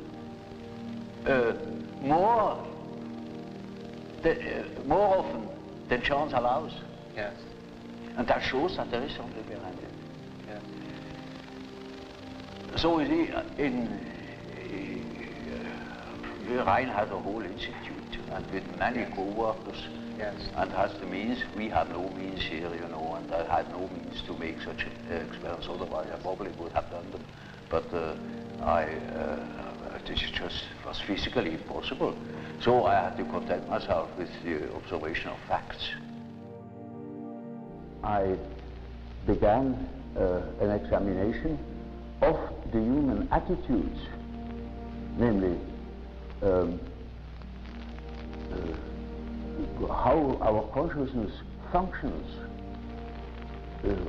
more often than chance allows. Yes. And that shows that there is something behind it. Yes. So you see, Rein has a whole institute and with many co-workers. Yes. And has the means. We have no means here, you know, and I had no means to make such experiments, otherwise I probably would have done them. But this just was physically impossible. So I had to content myself with the observation of facts. I began an examination of the human attitudes, namely how our consciousness functions.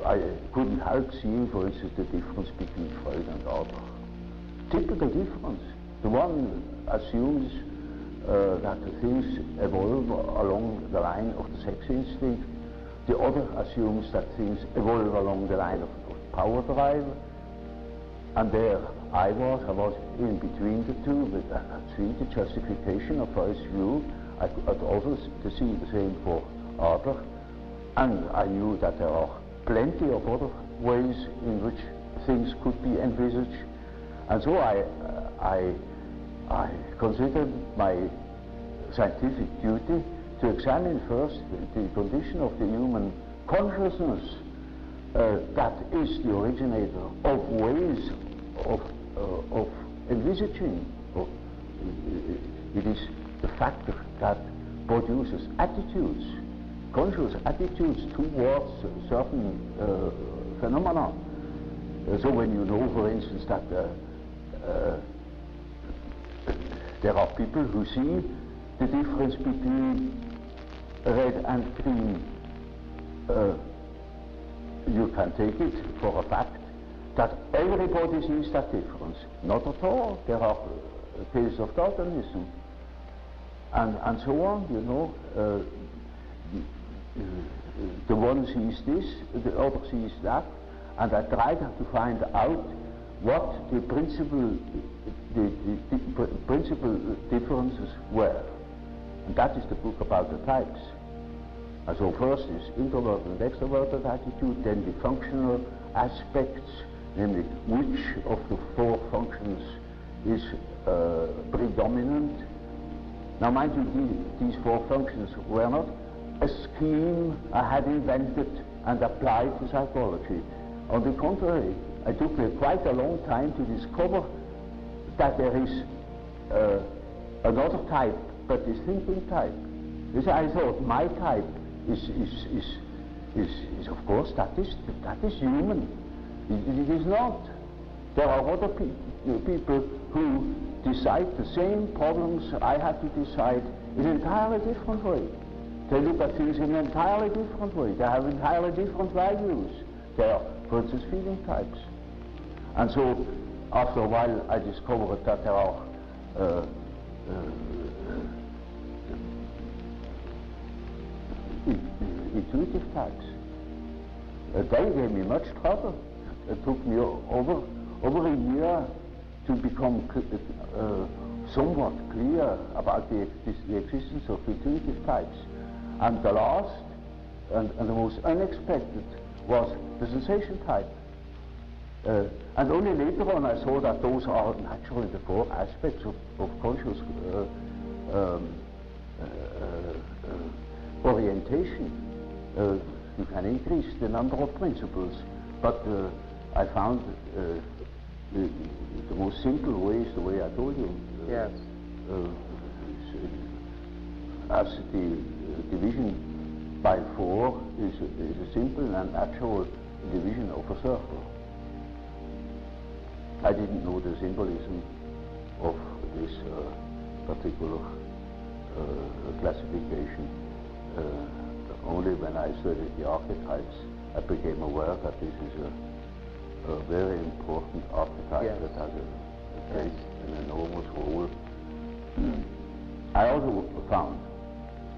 I couldn't help seeing, for instance, the difference between Freud and Adler. Typical difference. The one assumes that things evolve along the line of the sex instinct. The other assumes that things evolve along the line of power drive. And there I was in between the two, with the justification of Freud's view. I could also see the same for Adler, and I knew that there are plenty of other ways in which things could be envisaged, and so I considered my scientific duty to examine first the condition of the human consciousness that is the originator of ways of envisaging. It is the factor that produces attitudes, conscious attitudes towards certain phenomena. So when you know, for instance, that there are people who see the difference between red and green, you can take it for a fact that everybody sees that difference. Not at all. There are cases of Daltonism. And so on, you know. The one sees this, the other sees that, and I tried to find out what the principal differences were. And that is the book about the types. And so first is introverted and extroverted attitude, then the functional aspects, namely which of the four functions is predominant. Now mind you, these four functions were not a scheme I had invented and applied to psychology. On the contrary, I took quite a long time to discover that there is another type, but this thinking type. This, I thought my type is of course, that is human. It is not. There are other people who decide the same problems I had to decide in an entirely different way. They look at things in an entirely different way. They have entirely different values. They are, for instance, feeling types. And so, after a while, I discovered that there are intuitive types. They gave me much trouble. It took me over a year to become somewhat clear about the existence of intuitive types. And the last and the most unexpected was the sensation type. And only later on I saw that those are naturally the four aspects of conscious orientation. You can increase the number of principles, but I found the most simple way is the way I told you. Yes. As the division by 4 is a simple and natural division of a circle. I didn't know the symbolism of this particular classification. Only when I studied the archetypes, I became aware that this is a very important archetype. Yes. That has plays an enormous role. I also found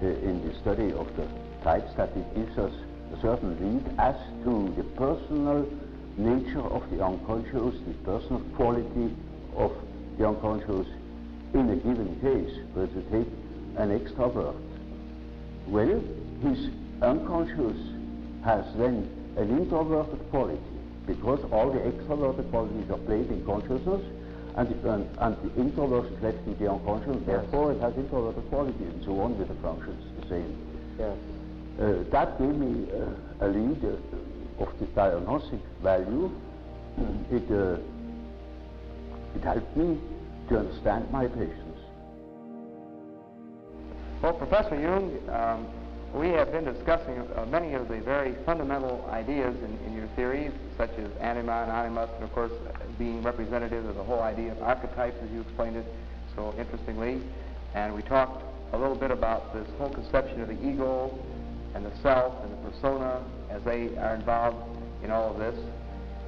in the study of the types that it gives us a certain lead as to the personal nature of the unconscious, the personal quality of the unconscious in a given case. For instance, take an extrovert. Well, his unconscious has then an introverted quality, because all the extroverted qualities are played in consciousness, and the introversion is left to the unconscious, therefore it has introverted quality, and so on with the functions the same. Yes. That gave me a lead of the diagnostic value. It helped me to understand my patients. Well, Professor Jung, we have been discussing many of the very fundamental ideas in your theories, such as anima and animus, and of course being representative of the whole idea of archetypes, as you explained it so interestingly. And we talked a little bit about this whole conception of the ego and the self and the persona as they are involved in all of this.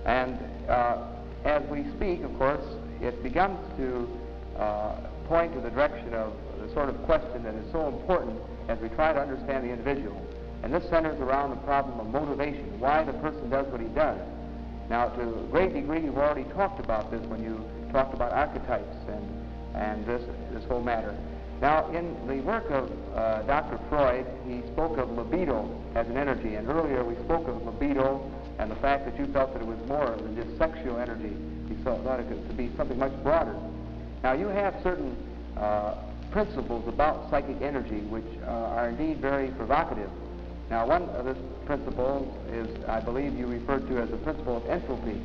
And as we speak, of course, it begins to point to the direction of the sort of question that is so important as we try to understand the individual. And this centers around the problem of motivation, why the person does what he does. Now, to a great degree, you've already talked about this when you talked about archetypes and this whole matter. Now, in the work of Dr. Freud, he spoke of libido as an energy, and earlier we spoke of libido and the fact that you felt that it was more than just sexual energy. You thought it could be something much broader. Now, you have certain principles about psychic energy which are indeed very provocative. Now, one of this principle is, I believe you referred to as the principle of entropy.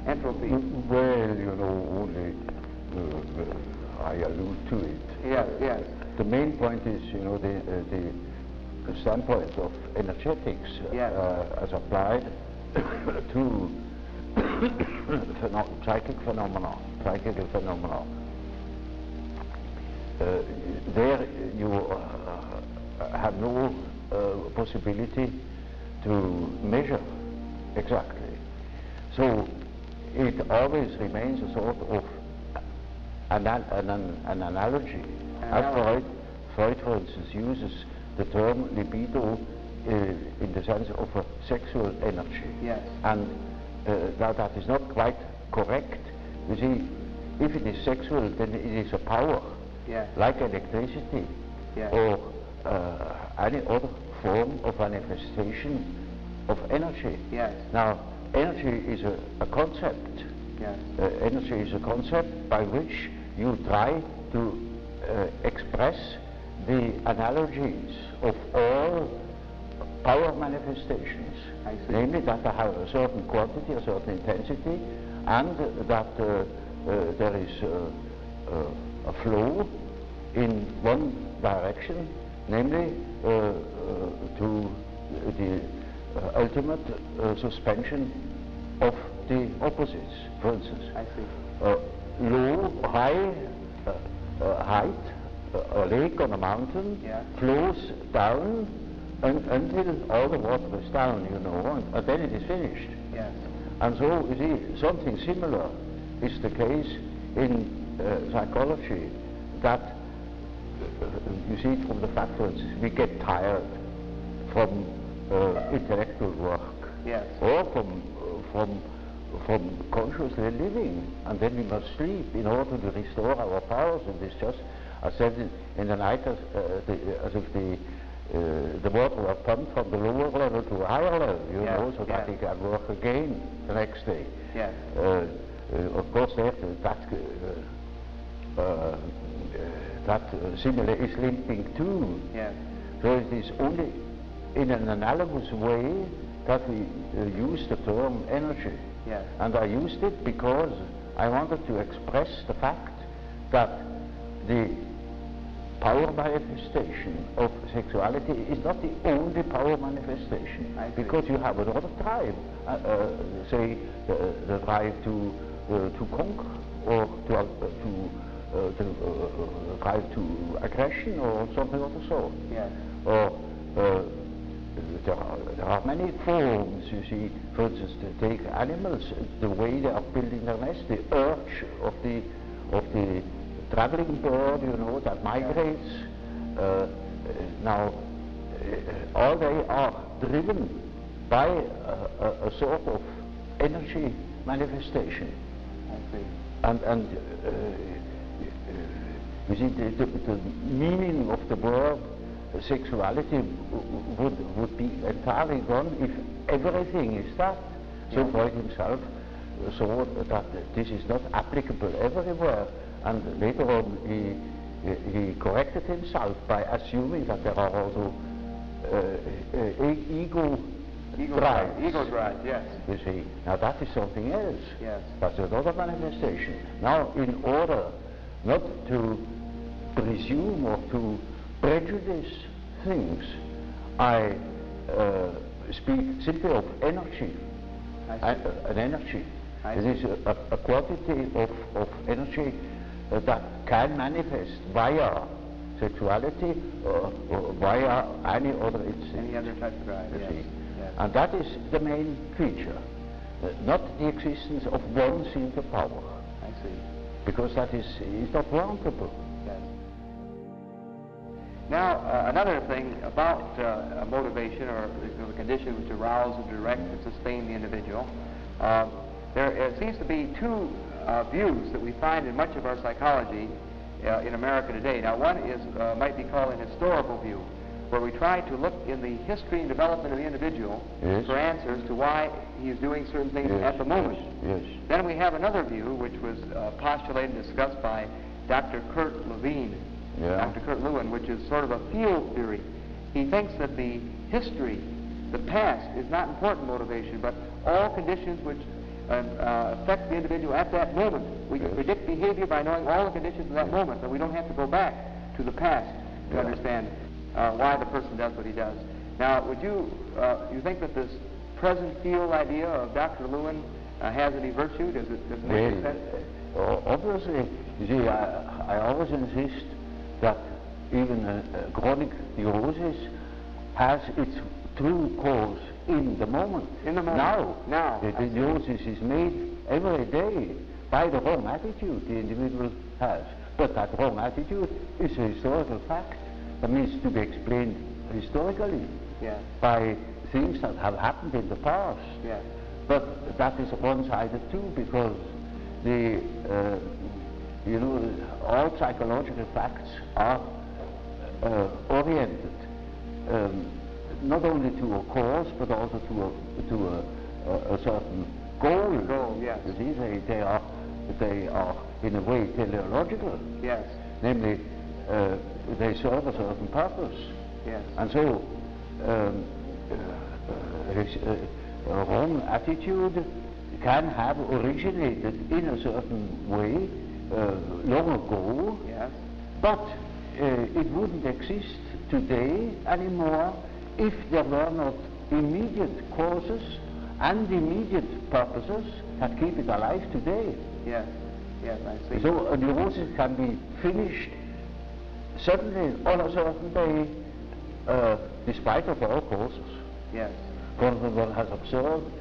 Entropy. Well, you know, only I allude to it. Yes, yes. The main point is, you know, the standpoint of energetics, yes, as applied to psychical phenomena. There you have no possibility to measure exactly. So it always remains a sort of an analogy. As Freud, for instance, uses the term libido in the sense of a sexual energy. Yes. And now that is not quite correct. You see, if it is sexual, then it is a power. Yes. Like electricity, yes, or any other form of manifestation of energy. Yes. Now, energy is a concept. Yes. Energy is a concept by which you try to express the analogies of all power manifestations, namely that they have a certain quantity, a certain intensity, and that there is a flow in one direction, namely to the ultimate suspension of the opposites. For instance, low, high height, a lake on a mountain flows down until all the water is down, you know, and then it is finished. Yes. And so, you see, something similar is the case in psychology, that you see it from the fact that we get tired from intellectual work, yes, or from consciously living, and then we must sleep in order to restore our powers. And it's just, I said in the night, as if the water was pumped from the lower level to a higher level, you know, so that he can work again the next day. Yes. Of course, that simile is limping too. Yes. So it is only in an analogous way that we use the term energy. Yes. And I used it because I wanted to express the fact that the power manifestation of sexuality is not the only power manifestation, because you have another drive, say the drive to conquer, or to drive to aggression, or something of the sort. Yes. Or there are many forms, you see. For instance, to take animals, the way they are building their nest, the urge of the traveling bird, you know, that migrates. Now, all they are driven by a sort of energy manifestation. I see. And you see, the meaning of the word sexuality would be entirely gone if everything is that. So Freud himself saw that this is not applicable everywhere, and later on he corrected himself by assuming that there are also ego drives. Ego drive, yes. You see, now that is something else. Yes. That's another manifestation. Now, in order not to presume or to prejudice things, I speak simply of energy. An energy. It is a quantity of energy that can manifest via sexuality or via any other instinct. Any other type of drive, yes. Yes. And that is the main feature, not the existence of one single power. I see. Because that is not warrantable. Yes. Now, another thing about motivation, or the condition which arouse and direct and sustain the individual, there seems to be two views that we find in much of our psychology in America today. Now, one is might be called an historical view, where we try to look in the history and development of the individual for answers to why he is doing certain things at the moment. Yes. Then we have another view, which was postulated and discussed by Dr. Kurt Lewin, Dr. Kurt Lewin, which is sort of a field theory. He thinks that the history, the past, is not important motivation, but all conditions which affect the individual at that moment. We can predict behavior by knowing all the conditions of that moment, but we don't have to go back to the past to understand why the person does what he does. Now, would you think that this present field idea of Dr. Lewin has any virtue? Does it make sense? Obviously, you see, I always insist that even chronic neurosis has its true cause in the moment. In the moment. Now. The neurosis is made every day by the wrong attitude the individual has. But that wrong attitude is a historical fact that needs to be explained historically by things that have happened in the past. Yes. But that is one-sided too, because the all psychological facts are oriented not only to a cause, but also to a certain goal. Goal, yes. You see, they are in a way teleological. Yes. Namely, they serve a certain purpose. Yes. And so, a wrong attitude can have originated in a certain way long ago, Yes. but it wouldn't exist today anymore if there were not immediate causes and immediate purposes that keep it alive today. Yes. Yes, I see. So a neurosis can be finished suddenly on a certain day, despite of all causes. Yes. For instance, one has observed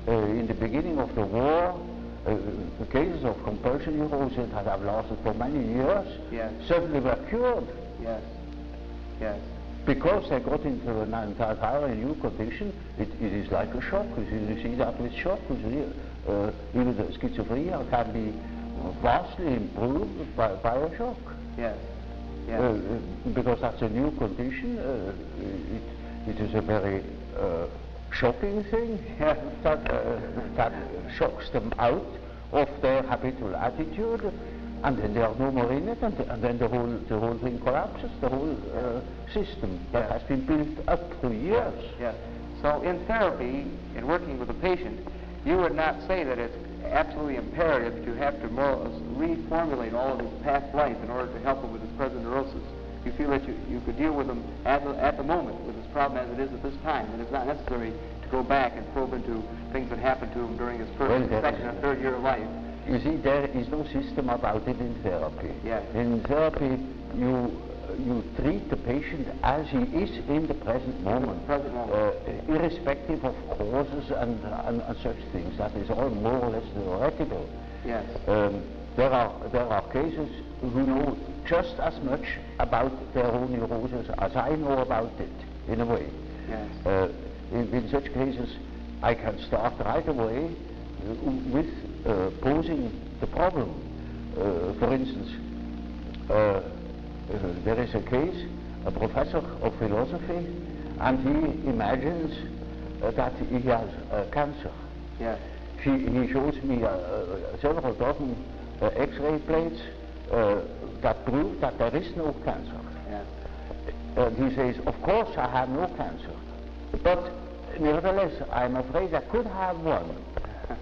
in the beginning of the war, the cases of compulsion neurosis that have lasted for many years Yes. suddenly were cured. Yes. Yes. Because they got into an entirely new condition. It is like a shock. You see that with shock. Even the schizophrenia can be vastly improved by a shock. Yes. Yes. Because that's a new condition. It is a very shocking thing that shocks them out of their habitual attitude, and then they are no more in it, and then the whole thing collapses, the whole system that has been built up for years. Yes. So in therapy, in working with a patient, you would not say that it's absolutely imperative to have to more or less reformulate all of his past life in order to help him with his present neurosis. You feel that you could deal with him at the moment with his problem as it is at this time, and it's not necessary to go back and probe into things that happened to him during his first, second, and third year of life. You see, there is no system about it in therapy. Yes. In therapy, you treat the patient as he is in the present moment, irrespective of causes and such things. That is all more or less theoretical. Yes. There are cases who know just as much about their own neurosis as I know about it, in a way. Yes. In such cases, I can start right away with posing the problem. For instance, there is a case, a professor of philosophy, and he imagines that he has cancer. Yes. He shows me several dozen X-ray plates that prove that there is no cancer. Yes. He says, of course I have no cancer, but nevertheless I'm afraid I could have one.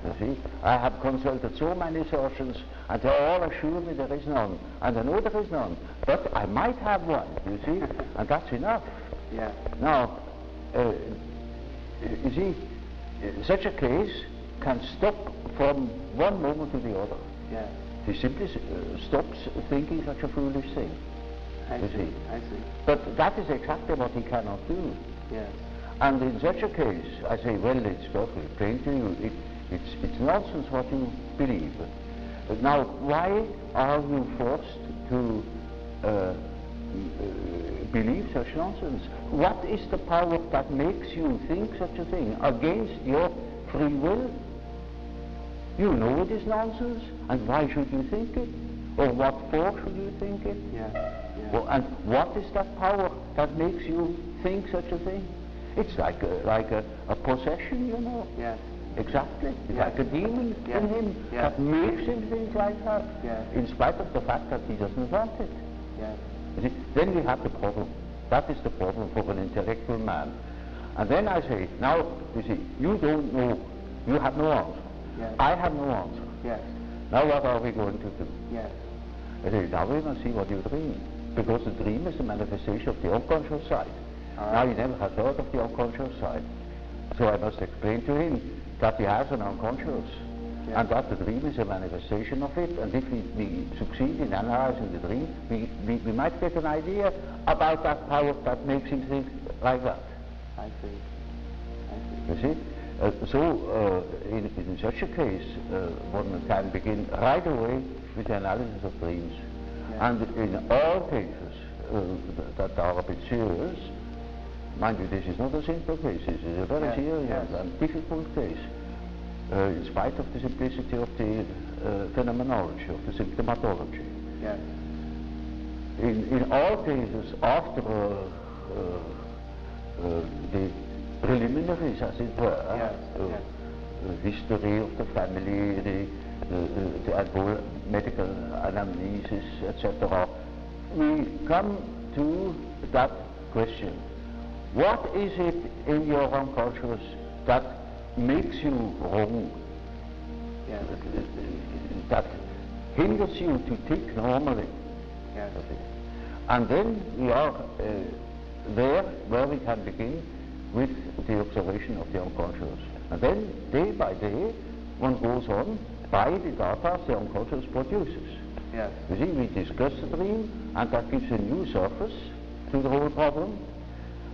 You see, I have consulted so many surgeons, and they all assure me there is none, and I know there is none, but I might have one, you see, and that's enough. Yeah. Now, you see, such a case can stop from one moment to the other. Yeah. He simply stops thinking such a foolish thing. I see. I see. But that is exactly what he cannot do. Yes. And in such a case, I say, well, it's perfectly plain to you. It's nonsense what you believe. Now, why are you forced to believe such nonsense? What is the power that makes you think such a thing against your free will? You know it is nonsense, and why should you think it? Or what for should you think it? Yeah. Yeah. Well, and what is that power that makes you think such a thing? It's like a possession, you know. Yes. Exactly. It's Yes. like a demon Yes. in him Yes. that makes him think like that, Yes. in spite of the fact that he doesn't want it. Yes. You see, then we have the problem. That is the problem for an intellectual man. And then I say, now, you see, you don't know, you have no answer. Yes. I have no answer. Yes. Now what are we going to do? Yes. I say, now we must see what you dream. Because the dream is a manifestation of the unconscious side. Now he never has heard of the unconscious side. So I must explain to him that he has an unconscious, and that the dream is a manifestation of it, and if we succeed in analyzing the dream, we might get an idea about that power that makes him think like that. I see. You see? In such a case, one can begin right away with the analysis of dreams. Yeah. And in all cases that are a bit serious, mind you, this is not a simple case, this is a very serious and difficult case, in spite of the simplicity of the phenomenology, of the symptomatology. Yes. In all cases, after the preliminaries, as it were, history of the family, the medical anamnesis, etc., we come to that question. What is it in your unconscious that makes you wrong? Yes. That hinders you to think normally? Yes. And then we are there where we can begin with the observation of the unconscious. And then, day by day, one goes on by the data the unconscious produces. Yes. You see, we discuss the dream, and that gives a new surface to the whole problem.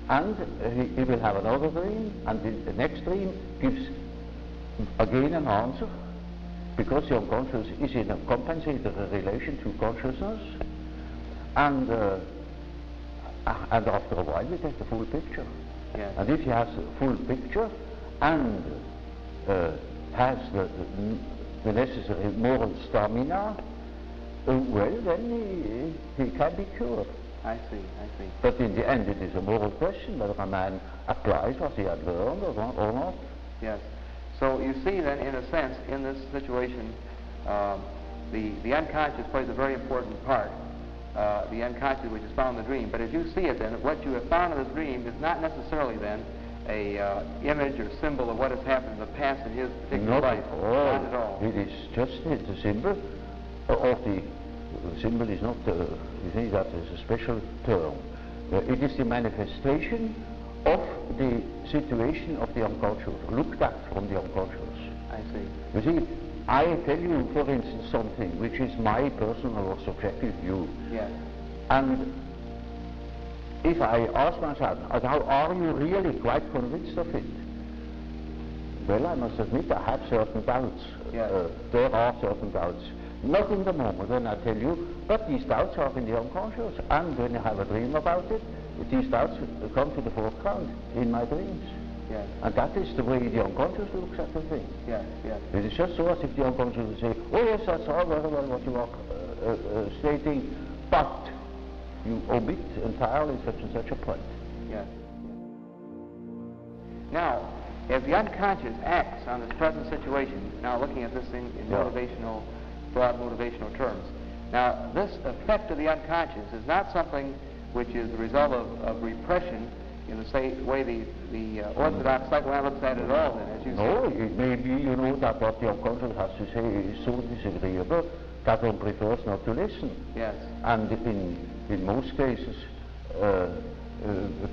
And he will have another dream, and the next dream gives again an answer, because the unconscious is in a compensated relation to consciousness. And after a while, we get the full picture. Yes. And if he has the full picture and has the necessary moral stamina, well, then he can be cured. I see, I see. But in the end, it is a moral question whether a man applies what he had learned or not. Yes. So you see then, in a sense, in this situation, the unconscious plays a very important part. The unconscious, which is found in the dream. But as you see it then, what you have found in the dream is not necessarily then a image or symbol of what has happened in the past in his particular life. Not at all. It is just the symbol of the symbol is not, you see, that is a special term. It is the manifestation of the situation of the unconscious, looked at from the unconscious. I see. You see, I tell you, for instance, something which is my personal or subjective view. Yes. And if I ask myself, now, are you really quite convinced of it? Well, I must admit I have certain doubts. Yes. There are certain doubts. Not in the moment when I tell you, but these doubts are in the unconscious. And when you have a dream about it, these doubts come to the foreground in my dreams. Yes. And that is the way the unconscious looks at the thing. Yes, yes. It is just so as if the unconscious would say, oh yes, that's all very well what you are stating, but you omit entirely such and such a point. Yes. Now, if the unconscious acts on this present situation, now looking at this thing in motivational, broad motivational terms, now this effect of the unconscious is not something which is the result of repression in the same way the orthodox psychoanalyst looks at it all, then, as you No, say. it may be, you know, that what the unconscious has to say is so disagreeable that one prefers not to listen. Yes. And in most cases,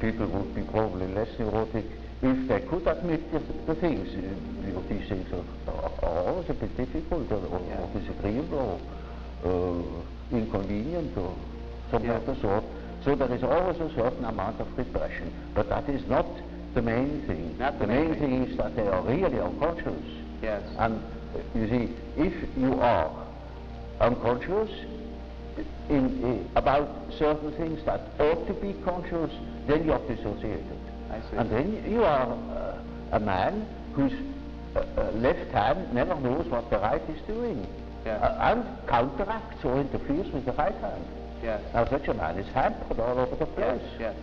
people would be probably less neurotic if they could admit the things. You know, these things are always a bit difficult or disagreeable or inconvenient or something of the sort. So there is always a certain amount of repression, but that is not the main thing. Not the main thing is that they are really unconscious. Yes. And you see, if you are unconscious about certain things that ought to be conscious, then you are dissociated. I see. And then you are a man whose left hand never knows what the right is doing, and counteracts or interferes with the right hand. Yes. Now such a man is hampered all over the place. Yes, yes.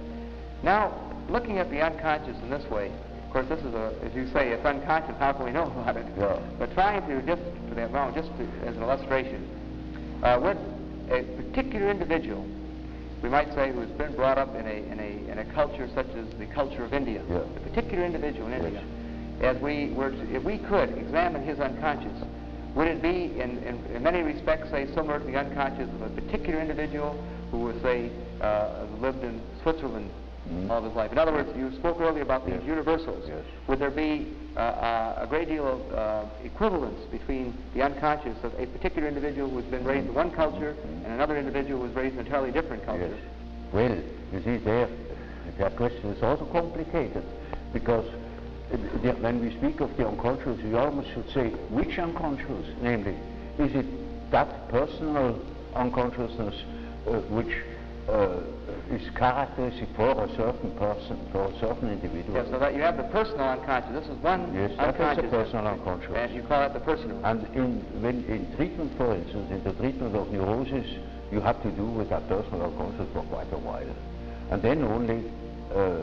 Now, looking at the unconscious in this way, of course this is as you say, it's unconscious, how can we know about it? Yeah. But trying to, just as an illustration, with a particular individual, we might say, who's been brought up in a culture such as the culture of India, a particular individual in India, if we could examine his unconscious, would it be, in many respects, say, similar to the unconscious of a particular individual who was, say, lived in Switzerland all of his life? In other words, you spoke earlier about these universals. Yes. Would there be a great deal of equivalence between the unconscious of a particular individual who has been raised in one culture and another individual who was raised in an entirely different culture? Yes. Well, you see, that question is also complicated, because when we speak of the unconscious, we almost should say which unconscious, namely, is it that personal unconsciousness which is characteristic for a certain person, for a certain individual. Yes, so that you have the personal unconscious. This is one yes, unconscious. that is a personal unconscious. And you call it the personal. And in treatment, for instance, in the treatment of neurosis, you have to do with that personal unconscious for quite a while. And then only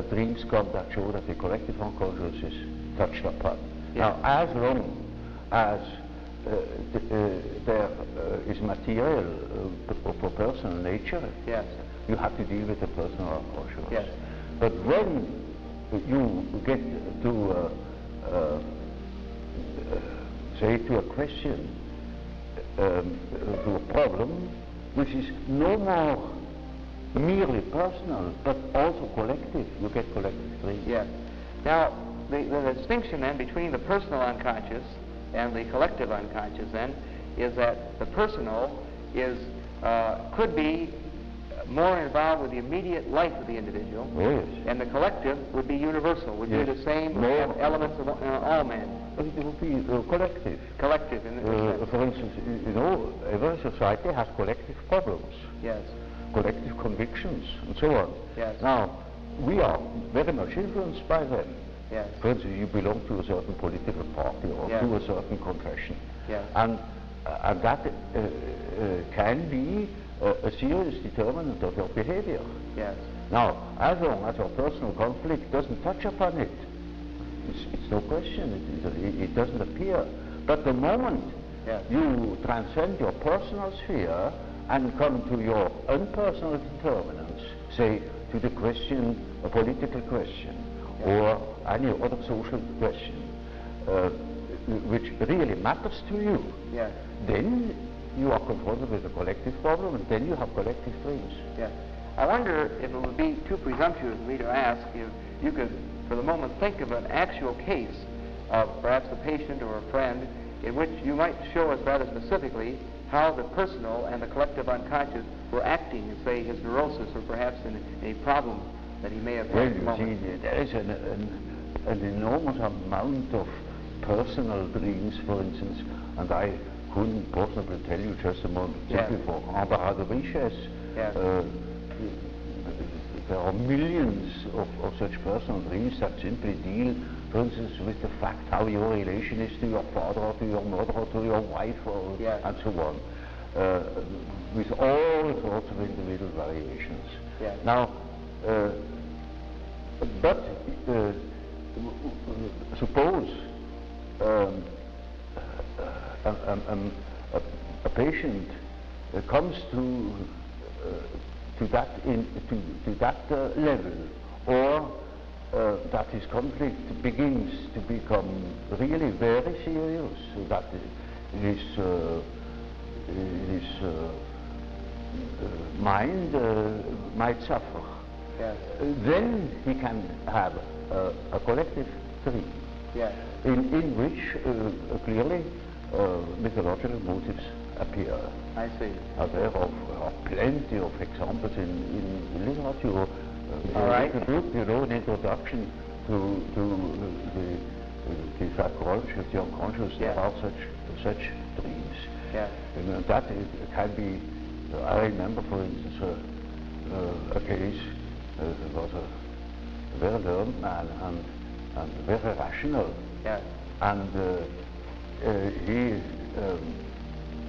dreams come that show that the collective unconscious is touched upon. Now, as long as there is material for personal nature, yes, you have to deal with the personal unconscious. yes, But when you get to, say, to a question, to a problem, which is no more merely personal, but also collective, you get collective dreams. yes. Now, the distinction then between the personal unconscious and the collective unconscious then is that the personal is could be more involved with the immediate life of the individual, Yes. and the collective would be universal, would be Yes. the same, would More- have elements of all men. But it would be collective. Collective in the sense. For instance, you know, every society has collective problems, Yes, collective convictions, and so on. yes, Now, we are very much influenced by them. yes, For instance, you belong to a certain political party or Yes. to a certain confession. yes, And that can be a serious determinant of your behavior. yes, Now, as long as your personal conflict doesn't touch upon it, it's no question, it doesn't appear. But the moment yes, you transcend your personal sphere and come to your unpersonal determinants, say to the question, a political question, or any other social question, which really matters to you, yes, then you are confronted with a collective problem, and then you have collective dreams. yes. I wonder if it would be too presumptuous of me to ask if you could, for the moment, think of an actual case of perhaps a patient or a friend in which you might show us rather specifically how the personal and the collective unconscious were acting in, say, his neurosis or perhaps in a problem that he may have Well, had at the you moment. see, there is an enormous amount of personal dreams, for instance, and I couldn't possibly tell you just a moment Yes. before. Hunches, Yes. there are millions of such personal dreams that simply deal, for instance, with the fact how your relation is to your father or to your mother or to your wife or Yes. and so on, with all sorts of individual variations. Yes. Now, but suppose a patient comes to that level, or that his conflict begins to become really very serious, so that his mind might suffer. Yes. Then he can have a collective dream, Yes. in which clearly mythological motives appear. I see. There are plenty of examples in literature. All right. The book, you know, an introduction to the psychology of the unconscious, Yeah. there are such dreams. Yes. And that can be, I remember, for instance, a case, there was a very learned man and very rational, Yes. and he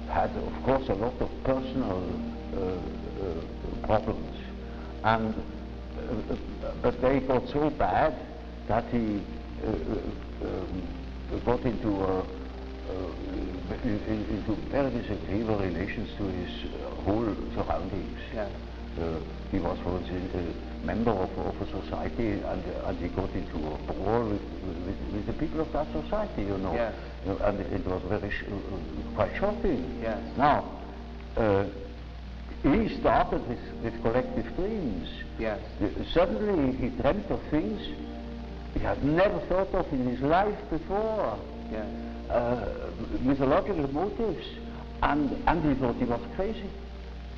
had, of course, a lot of personal problems, and but they got so bad that he got into very disagreeable relations to his whole surroundings. Yes. He was, for instance, a member of a society, and he got into a war with the people of that society, you know. Yes. And it was very quite shocking. Yes. Now, he started with collective dreams. Yes. Suddenly he dreamt of things he had never thought of in his life before. Yes. Mythological motives, and he thought he was crazy,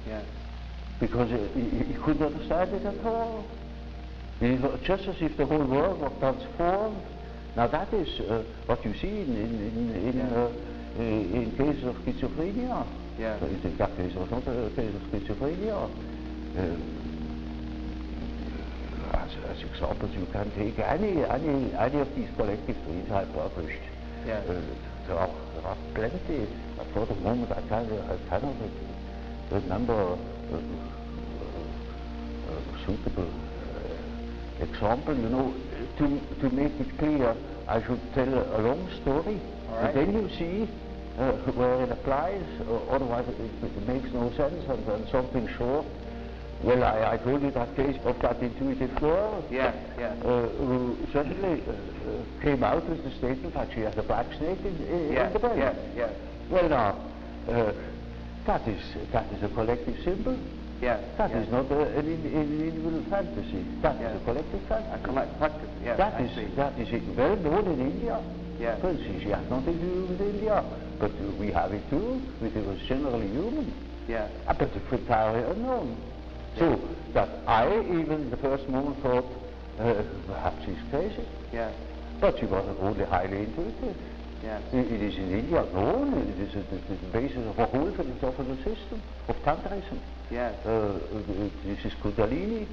Yes. because he couldn't understand it at all. It was just as if the whole world was transformed. Now that is what you see in cases of schizophrenia. Yes. In that case, it was not a case of schizophrenia. As examples, you can take any of these collective dreams I published. Yes. There are plenty. For the moment, I cannot remember a suitable example. You know, to make it clear I should tell a long story. All right. And then you see where it applies, otherwise it makes no sense, and then something short. Well, I told you that case of that intuitive girl. Yes, yes. Who suddenly came out with the statement that she has a black snake in Yes, the brain. yes, yes. Well, now, that is a collective symbol. Yes. That yes. is not an individual fantasy. That Yes. is a collective fantasy. A collective, yes, That I is see. that is well known in India. Yes. For instance, she has nothing to do with India, but we have it too. It was generally human. Yes. But it's entirely unknown. So that I, even in the first moment, thought perhaps she's crazy. Yes. But she was only highly intuitive. Yes. It is in India known. It is the basis of a whole philosophical system of Tantrism. Yes. This is Kundalini.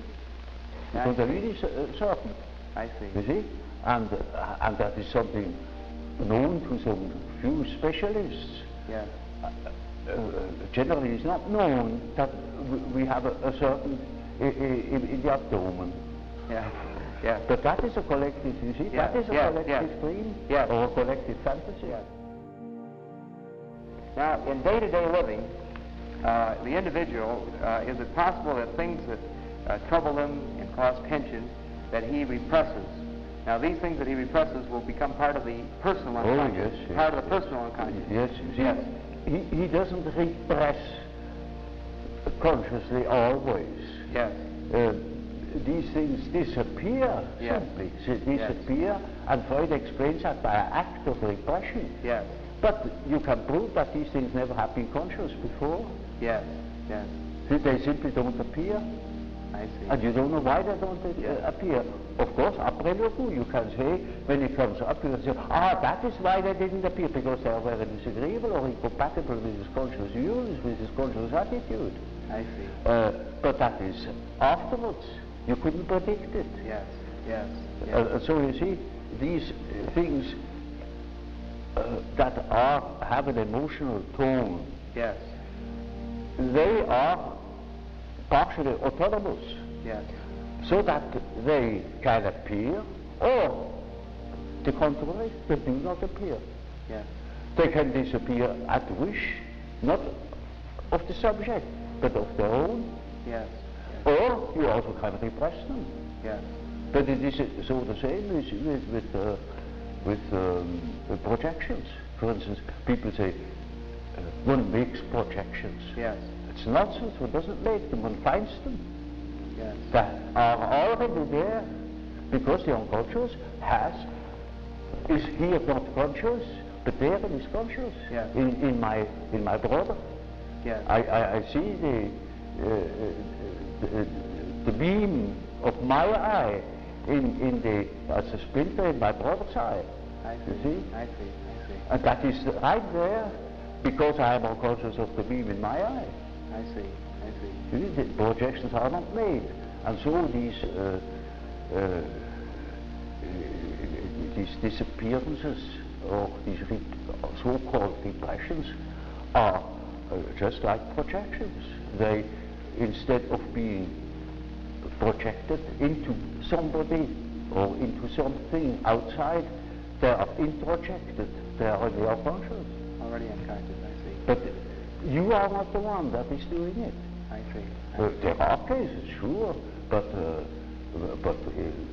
The Kundalini serpent. I see. You see, and that is something known to some few specialists. Yes. Generally, it's not known that we have a certain in the abdomen. Yes. Yes. But that is a collective, you see, Yes, that is a yes, collective yes. dream Yes. or a collective fantasy. Yes. Now, in day-to-day living, the individual, is it possible that things that trouble him and cause tension that he represses? Now, these things that he represses will become part of the personal unconscious. Yes, yes, part of the personal unconscious. Yes, you see, Yes. he doesn't repress consciously always. Yes. These things disappear Yes. simply. They disappear, and Freud explains that by an act of repression. Yes. But you can prove that these things never have been conscious before. Yes. Yes. They simply don't appear. I see. And you don't know why they don't appear. Of course, après le coup, you can say, when it comes up, you can say, that is why they didn't appear, because they were disagreeable or incompatible with his conscious views, with his conscious attitude. I see. But that is afterwards. You couldn't predict it. Yes. Yes. Yes. So you see, these things that have an emotional tone, Yes. they are partially autonomous, Yes. so that they can appear, or the contrary, they do not appear. Yes. They can disappear at wish, not of the subject, but of their own. Yes. Or you also can repress them. Yes. But it is so the same with projections. For instance, people say one makes projections. Yes. It's nonsense. One doesn't make them. One finds them. Yes. That are already there, because the unconscious is here not conscious, but there it is conscious. Yes. In my brother. Yes. I see the beam of my eye as a splinter in my brother's eye. I see. You see? I see. I see. And that is right there because I am unconscious of the beam in my eye. I see. I see. You see, the projections are not made. And so these disappearances or these so-called repressions are just like projections. They, instead of being projected into somebody or into something outside, they are introjected. They are in the unconscious. Already unconscious. I see. But you are not the one that is doing it. I see. There are cases, sure, but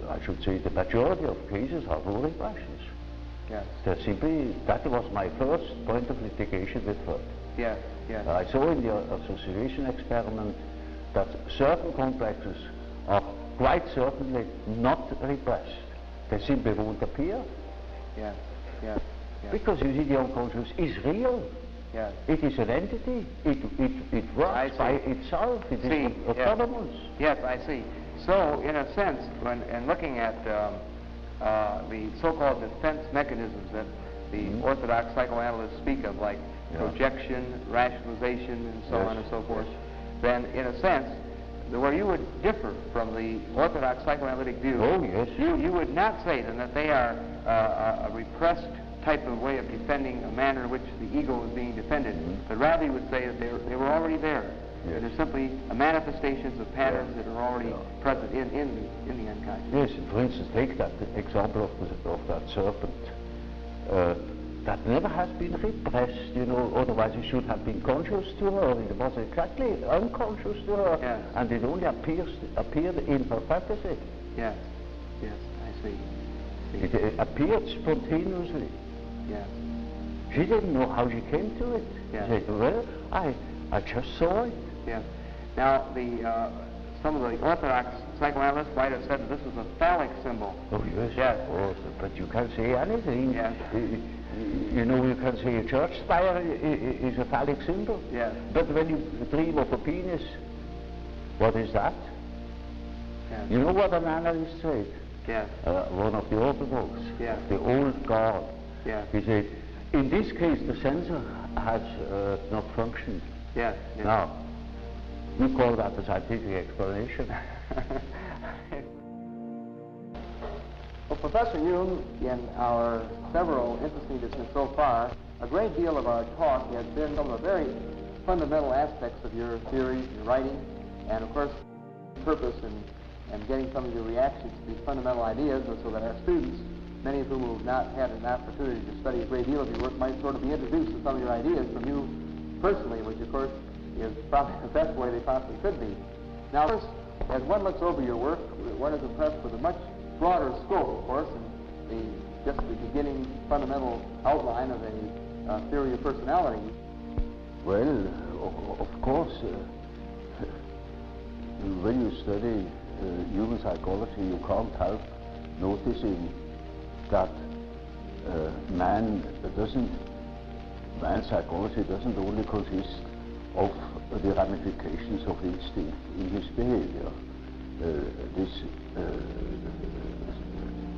I should say the majority of cases are no repressions. Yes. That was my first point of litigation with Freud. Yes. Yes. I saw in the association experiment that certain complexes are quite certainly not repressed. They simply won't appear. Yes. Yes. Yes. Because you see, the unconscious is real. Yes. It is an entity. It works by itself. It is autonomous. Yes, I see. So, in a sense, when looking at the so-called defense mechanisms that the orthodox psychoanalysts speak of, like projection, rationalization, and so on and so forth, then, in a sense, where you would differ from the orthodox psychoanalytic view, you would not say then that they are a repressed type of way of defending a manner in which the ego is being defended, but rather you would say that they were already there. Yes. They're simply manifestations of patterns that are already present in the unconscious. Yes, for instance, take that example of that serpent. That never has been repressed, you know, otherwise it should have been conscious to her. It was exactly unconscious to her, yes. And it only appeared in her fantasy. Yes, yes, I see. It appeared spontaneously. Yes. She didn't know how she came to it. Yes. She said, well, I just saw it. Yes. Now, some of the orthodox psychoanalysts might have said that this was a phallic symbol. Oh, yes, yes. of course, but you can say anything. Yes. You know, you can say a church spire is a phallic symbol. Yes. But when you dream of a penis, what is that? Yes. You know what an analyst said? Yes. One of the orthodox, yes. the old guard. Yes. He said, in this case, the sensor has not functioned. Yes. Yes. Now, you call that a scientific explanation. Well, Professor Jung, in our several interesting discussions so far, a great deal of our talk has been some of the very fundamental aspects of your theories, your writing, and of course, purpose and getting some of your reactions to these fundamental ideas, so that our students, many of whom have not had an opportunity to study a great deal of your work, might sort of be introduced to some of your ideas from you personally, which of course is probably the best way they possibly could be. Now, first, as one looks over your work, one is impressed with a much broader scope, of course, and just the beginning fundamental outline of a theory of personality. Well, of course, when you study human psychology, you can't help noticing that man's psychology doesn't only consist of the ramifications of instinct in his behavior.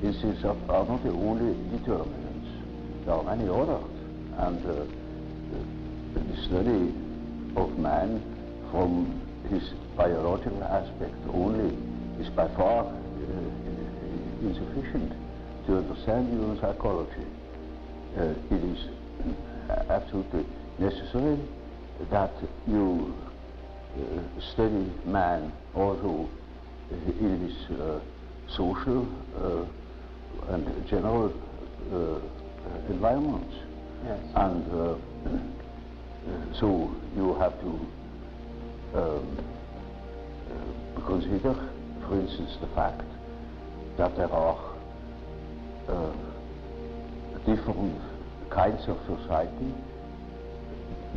Instincts are not the only determinants. There are many others, and the study of man from his biological aspect only is by far insufficient to understand human psychology. It is absolutely necessary that you study man also in his social and general environments. Yes. And so you have to consider, for instance, the fact that there are different kinds of society,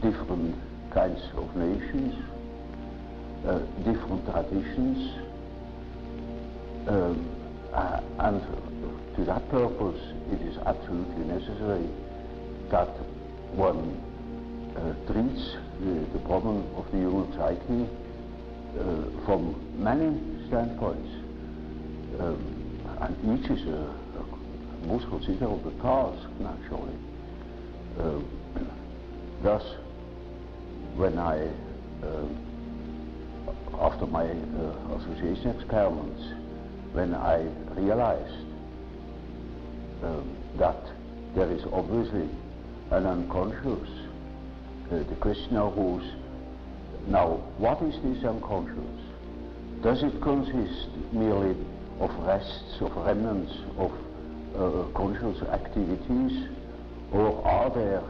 different kinds of nations, different traditions, and to that purpose it is absolutely necessary that one treats the problem of the human psyche from many standpoints, and each is a most considerable task, naturally. Thus, when I, after my association experiments, when I realized that there is obviously an unconscious, the question arose, now what is this unconscious? Does it consist merely of rests, of remnants of conscious activities, or are there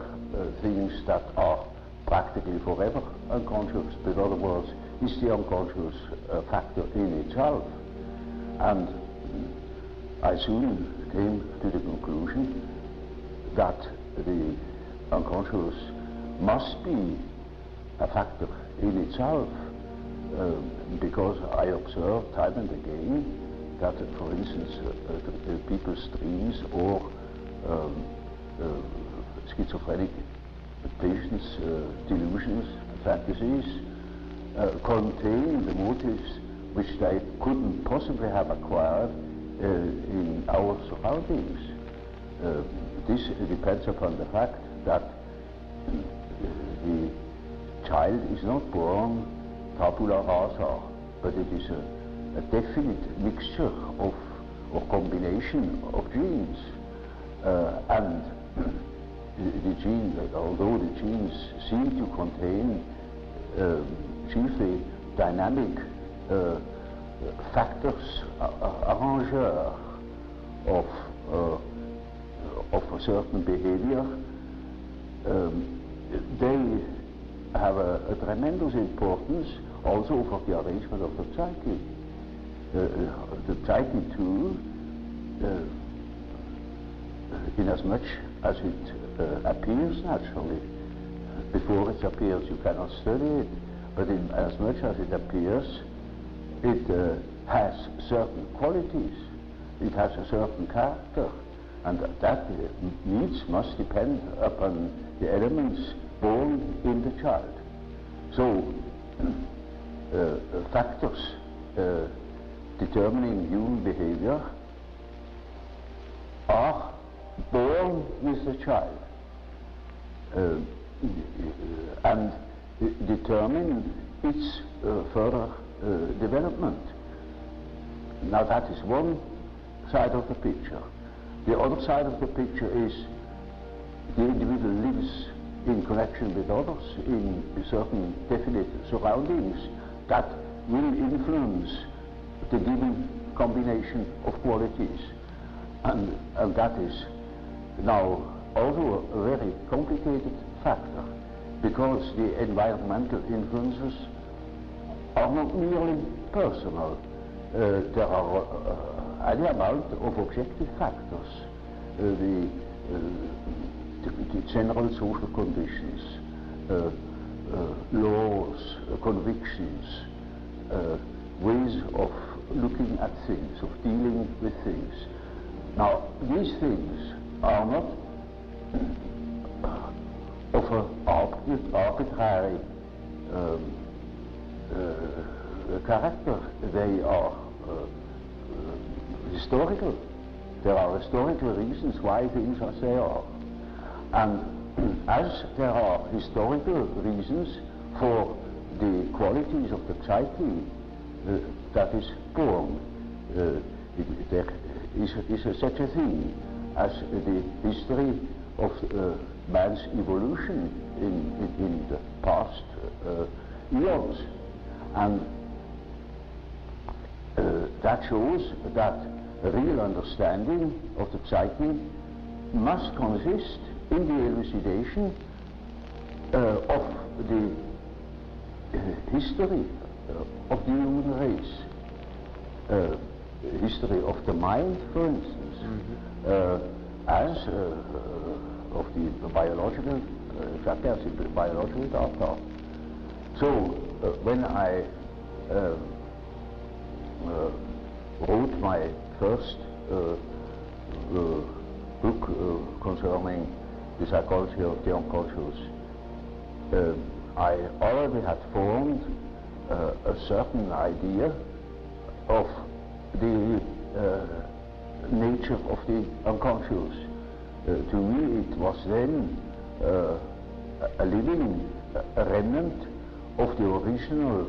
things that are practically forever unconscious? In other words, is the unconscious a factor in itself? And I soon came to the conclusion that the unconscious must be a factor in itself, because I observe time and again that, for instance, people's dreams or schizophrenic patients' delusions, fantasies, contain the motives which they couldn't possibly have acquired in our surroundings. This depends upon the fact that the child is not born tabula rasa, but it is a definite mixture of or combination of genes, and the gene, although the genes seem to contain chiefly dynamic factors, arrangeurs of a certain behavior, they have a tremendous importance also for the arrangement of the psyche. The psyche too, inasmuch as it appears naturally. Before it appears you cannot study it, but as much as it appears, it has certain qualities, it has a certain character, and that must depend upon the elements born in the child. So factors determining human behavior are born with the child and determine its further development. Now that is one side of the picture. The other side of the picture is the individual lives in connection with others in certain definite surroundings that will influence the given combination of qualities. And that is now also a very complicated factor, because the environmental influences are not merely personal. There are any amount of objective factors, the general social conditions, laws, convictions, ways of looking at things, of dealing with things. Now, these things are not of an arbitrary character. They are historical. There are historical reasons why things are as they are. And as there are historical reasons for the qualities of the psyche that is born, there is such a thing as the history of man's evolution in the past eons. And that shows that a real understanding of the psyche must consist in the elucidation of the history of the human race, history of the mind, for instance, as of the biological, exactly as the biological data. So when I wrote my first book concerning the psychology of the unconscious, I already had formed a certain idea of the nature of the unconscious. To me it was then a living remnant of the original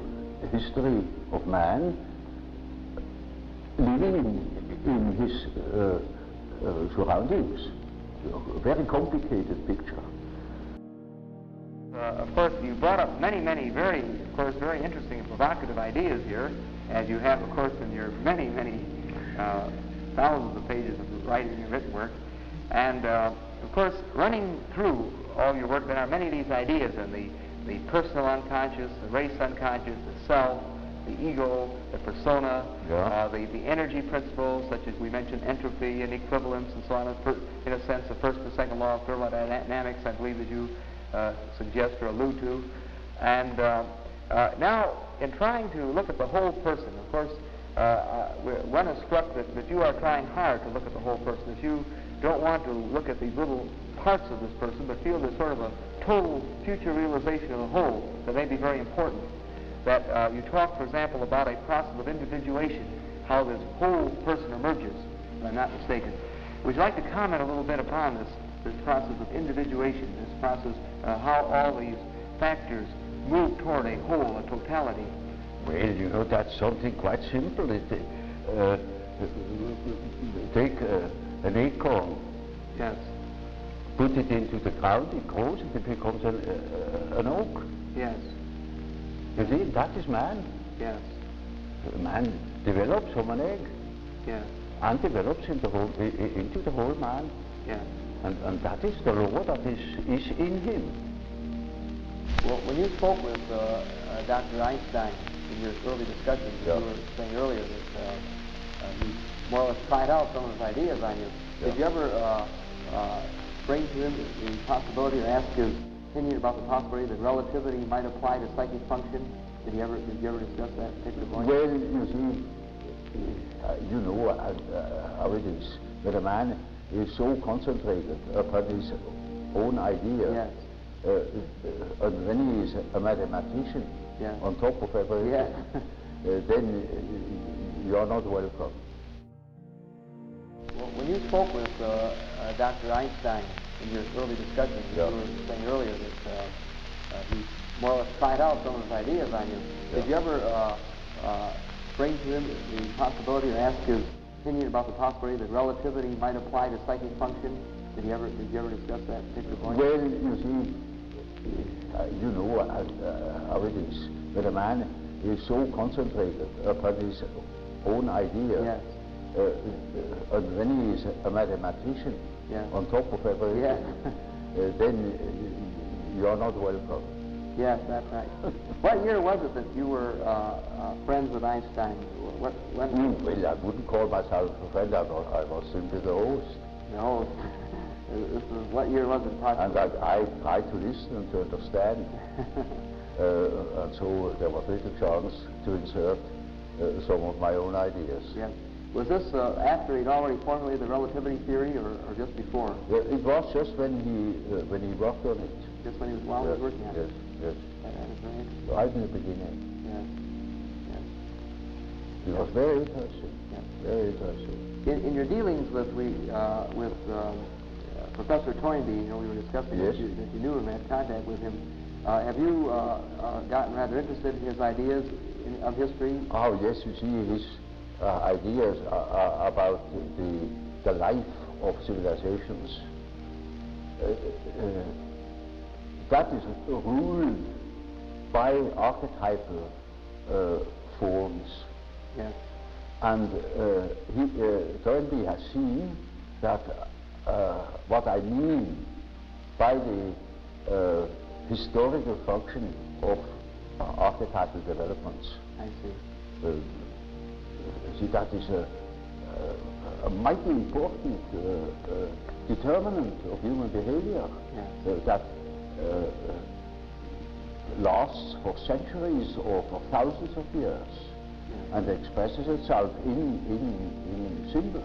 history of man, living in his surroundings. A very complicated picture. Of course, you brought up many very interesting and provocative ideas here, as you have, of course, in your many thousands of pages of writing and written work. And, of course, running through all your work, there are many of these ideas, and the personal unconscious, the race unconscious, the self, the ego, the persona, the energy principles, such as we mentioned entropy and equivalence and so on, in a sense, the first and second law of thermodynamics, I believe that you suggest or allude to. And now, in trying to look at the whole person, of course, one is struck that you are trying hard to look at the whole person, that you don't want to look at these little parts of this person, but feel there's sort of a total future realization of the whole that may be very important. That you talk, for example, about a process of individuation, how this whole person emerges, if I'm not mistaken. Would you like to comment a little bit upon this process of individuation, this process, how all these factors move toward a whole, a totality? Well, you know, that's something quite simple. Take an acorn, yes, put it into the ground, it grows, and it becomes an oak. Yes. You see, that is man. Yes. Man develops from an egg. Yes. And develops into the whole man. Yes. And that is the law that is in him. Well, when you spoke with Dr. Einstein in your early discussions, Yeah. you were saying earlier that you more or less tried out some of his ideas on you. Yeah. Did you ever bring to him the possibility or ask his opinion about the possibility that relativity might apply to psychic function? Did you ever discuss that particular point? Well, you see, you know how it is. When a man is so concentrated upon his own idea, Yes. And when he is a mathematician, Yeah. on top of everything, Yeah. then you are not welcome. Well, when you spoke with Dr. Einstein in your early discussions, Yeah. you were saying earlier that he more or less tried out some of his ideas on you. Yeah. Did you ever bring to him the possibility or ask his opinion about the possibility that relativity might apply to psychic function? Did you ever discuss that particular point? Well, you see, you know how it is. When a man is so concentrated upon his own idea, Yes. And when he is a mathematician, Yeah. on top of everything, Yeah. then you are not welcome. Yes, that's right. What year was it that you were friends with Einstein? When? Well, I wouldn't call myself a friend. I was simply the host. No. This was, what year was it? And I tried to listen and to understand. And so there was little chance to insert some of my own ideas. Yes. Was this after he'd already formulated the relativity theory, or just before? It was just when he worked on it. Just when he was while he was working on it. Yes, yes. That is very interesting. Right in the beginning. Yes. Yes. It was very interesting. Yes. Very interesting. In your dealings with Professor Toynbee, you know, we were discussing Yes. that you knew him, had contact with him. Have you gotten rather interested in his ideas of history? Oh yes, you see his ideas about the life of civilizations. That is ruled by archetypal forms. Yes. And Toynbee has seen that what I mean by the historical functioning of archetypal developments. I see. See, that is a mighty important determinant of human behavior. Yes. That lasts for centuries or for thousands of years, Yes. and expresses itself in symbols.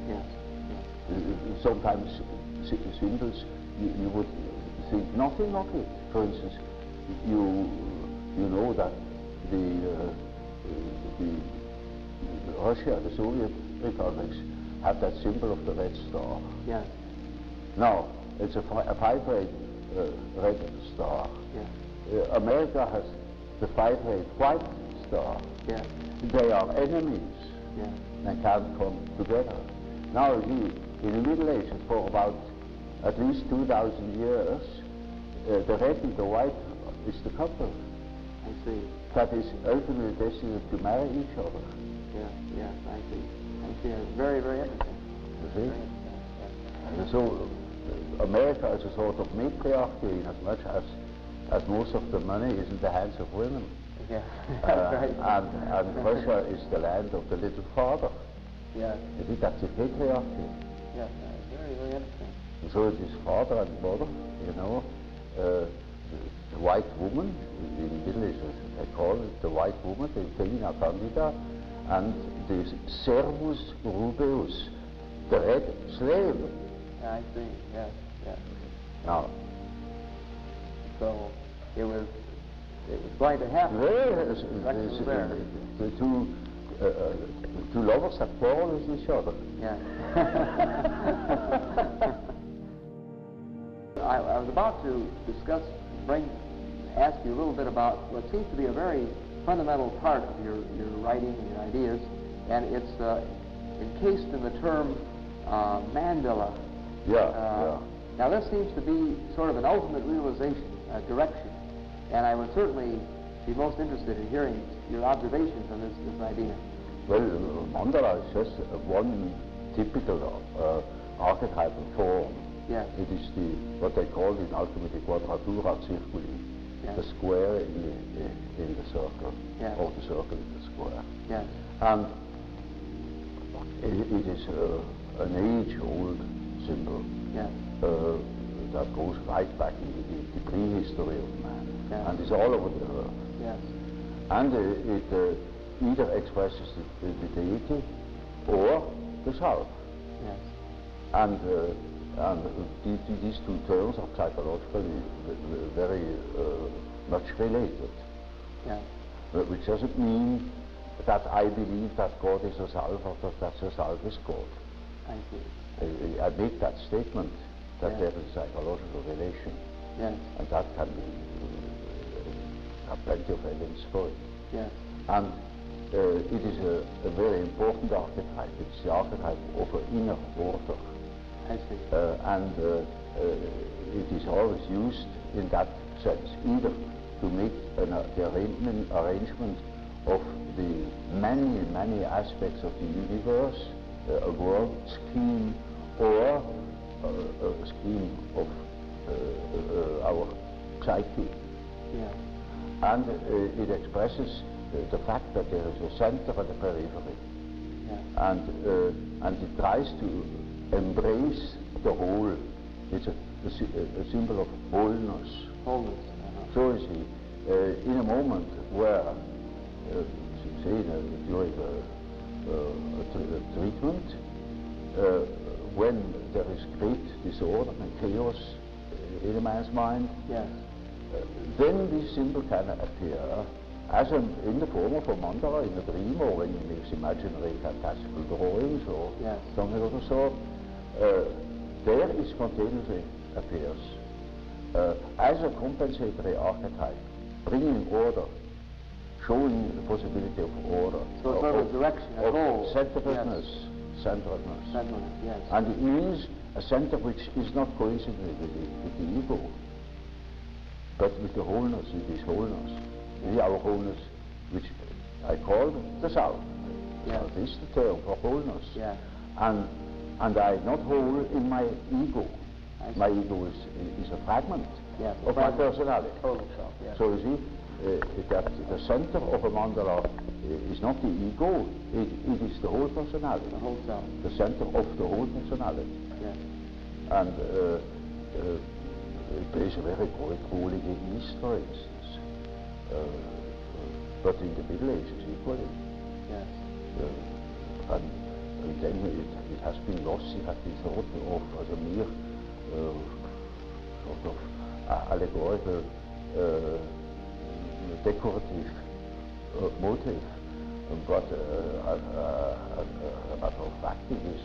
Yes. Yes. Sometimes symbols you would think nothing of it. For instance, you know that the Russia, the Soviet republics, have that symbol of the red star. Yes. Now, it's a five-ray red star. Yes. America has the five-ray white star. Yes. They are enemies Yes. and can't come together. Now, in the Middle Ages, for about at least 2,000 years, the red and the white is the couple. I see. That is ultimately destined to marry each other. Yes. Yes. I see. I see. It's very, very interesting. You see? Very interesting. Yes. And so America is a sort of matriarchy in as much as most of the money is in the hands of women. Yeah. Right. And Russia is the land of the little father. Yes. You see, that's a patriarchy. Yes. Very, very interesting. And so it is father and mother, you know. The white woman, in the Middle Ages they call it the white woman, the Femina Candida, and the Servus Rubeus, the red slave. I see. Yes. Yes. Now, So it was going to happen. the two lovers that quarrel with each other. Yeah. I was about to ask you a little bit about what seems to be a very fundamental part of your writing and your ideas, and it's encased in the term Mandala. Yeah. Now this seems to be sort of an ultimate realization, a direction, and I would certainly be most interested in hearing your observations on this idea. Well, Mandala is just one typical archetypal form. Yes. It is what they call in alchemy the quadratura circuli, yes. the square in the circle, yes. or the circle in the square. Yes. And it is an age-old symbol. Yes. That goes right back into the prehistory of man, yes. and is all over the earth. Yes. And it either expresses the deity or the self. Yes. And these two terms are psychologically very much related. Yes. Which doesn't mean that I believe that God is a self or that the self is God. I see. I make that statement that yes. there is a psychological relation. Yes. And that can be, have plenty of evidence for it. Yes. And it is a very important archetype. It's the archetype of an inner order. I see. And it is always used in that sense, either to make the arrangement of the many, many aspects of the universe, a world scheme, or a scheme of our psyche. Yeah. And it expresses the fact that there is a center and a periphery. Yeah. And it tries to embrace the whole. It's a symbol of wholeness. Wholeness. So you see, in a moment where, say, during a treatment, when there is great disorder and chaos in a man's mind, yes. Then this symbol can appear as in the form of a mandala in a dream, or when he makes imaginary fantastical drawings or yes. something of the sort. There it spontaneously appears as a compensatory archetype, bringing order, showing the possibility of order. So it's sort of direction, a goal. Centeredness. Yes. Centeredness. Centeredness, yes. And it means a center which is not coincident with the ego, but with the wholeness. It is wholeness. It is our wholeness, which I call the self. Yes. This is the term for wholeness. Yes. And I'm not whole in my ego. My ego is a fragment of my personality. Total self, yes. So you see, that the center of a mandala is not the ego, it is the whole personality. The whole self. The center of the whole personality. Yes. And it plays a very great role in the East, for instance. But in the Middle Ages equally. Yes. And then it has been lost, it has been thought of as a mere sort of allegorical, decorative motive. But as a matter of fact, it is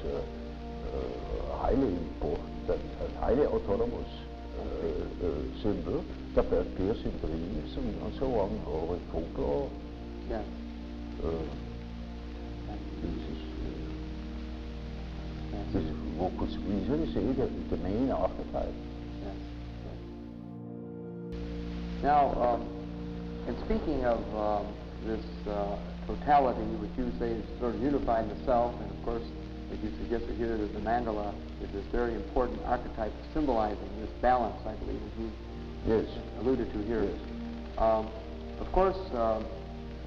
highly important and highly autonomous symbol that appears in dreams and so on, or in folklore. Yes. This is, one could easily say that the main archetype. Yes. Now, in speaking of this totality, which you say is sort of unified in the self, and of course, as you suggested here, that the mandala is this very important archetype symbolizing this balance, I believe, as you yes. alluded to here. Yes. Of course,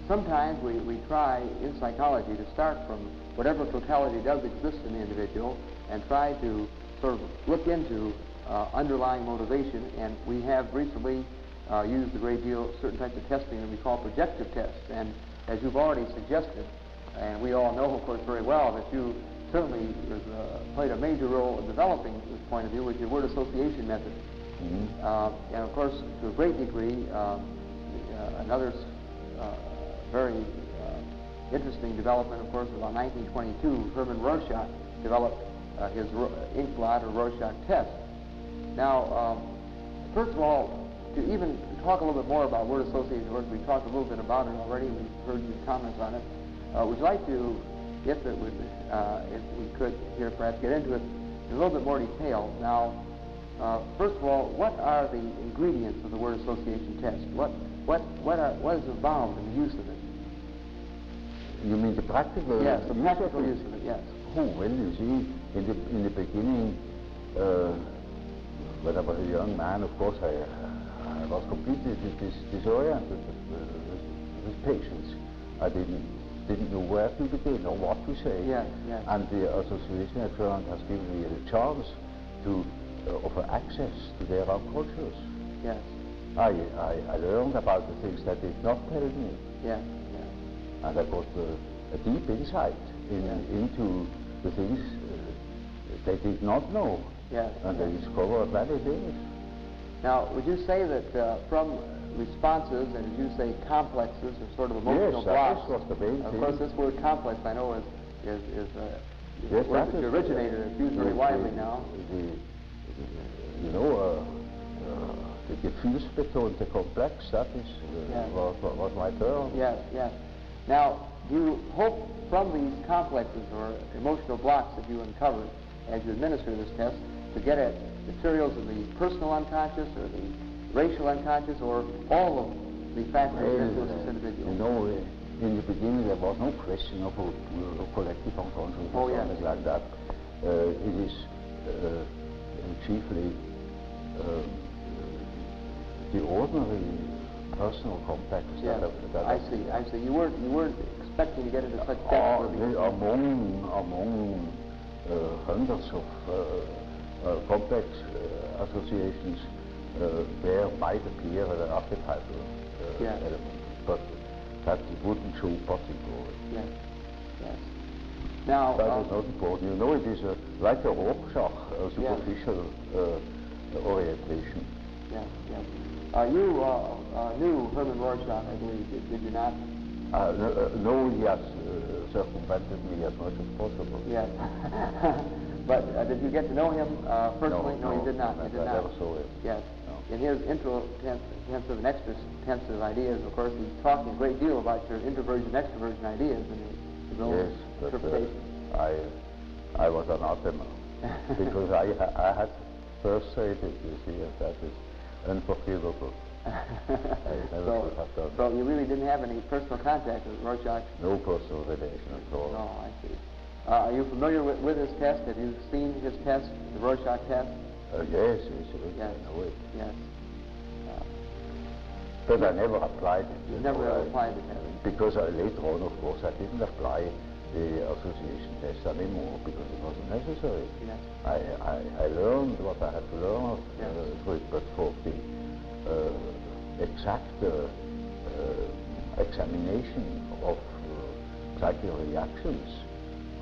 sometimes we try in psychology to start from whatever totality does exist in the individual and try to sort of look into underlying motivation, and we have recently used a great deal of certain types of testing that we call projective tests. And as you've already suggested, and we all know, of course, very well, that you certainly played a major role in developing this point of view with your word association method. Mm-hmm. And of course, to a great degree, another very interesting development, of course, about 1922, Hermann Rorschach developed his ink blot or Rorschach test. Now, first of all, to even talk a little bit more about word association, we talked a little bit about it already. We've heard your comments on it. Would you like to, if we could here perhaps get into it in a little bit more detail? Now, first of all, what are the ingredients of the word association test? What what is involved in the use of it? You mean the practical? Yes, the practical use of it. Yes. Oh well, you see, in the beginning, when I was a young man, of course, I was completely disoriented with patients. I didn't know where to begin or what to say. Yes, yes. And the association at Jung has given me the chance to offer access to their unconscious. Yes. I learned about the things that did not tell me. Yes, yes. And I got a deep insight into the things they did not know. Yes. And they discovered many things. Now, would you say that from responses, and as you say, complexes, or sort of emotional blocks? Yes, that was the main thing. Of course, this word complex, I know, is yes, a word that you originated. It's used very widely now. You know, the gefühlsbetonte complex, that is was my term. Yes, yes. Now, do you hope from these complexes or emotional blocks that you uncovered as you administer this test to get at materials of the personal unconscious or the racial unconscious or all of the factors that influence this individual? You know, in the beginning there was no question of a collective unconscious or something like that. It is chiefly the ordinary personal complex. Yes, I see. You weren't expecting to get into such depth. Among hundreds of complex associations, there might appear an archetypal element, but that wouldn't show particularly. Yes, yes. Now, that is not important. You know, it is like a Rorschach, a superficial orientation. Yes, yes. You knew Herman Rorschach, I believe, did you not? No, he has circumvented me as much as possible. Yes. But did you get to know him personally? No, you did not. I never saw him. Yes. No. In his introtensive and extrasensitive ideas, of course, he's talking a great deal about your introversion and extroversion ideas and his own interpretation. I was anathema because I had first said it, you see, and that is unforgivable. So you really didn't have any personal contact with Rorschach? No personal relation at all. No, I see. Are you familiar with his test? Have you seen his test, the Rorschach test? Yes, I know it. Yes. But I never applied it. You never applied the test? Because later on, of course, I didn't apply the association test anymore because it wasn't necessary. Yes. I learned what I had to learn through it, but for the exact examination of psychical reactions,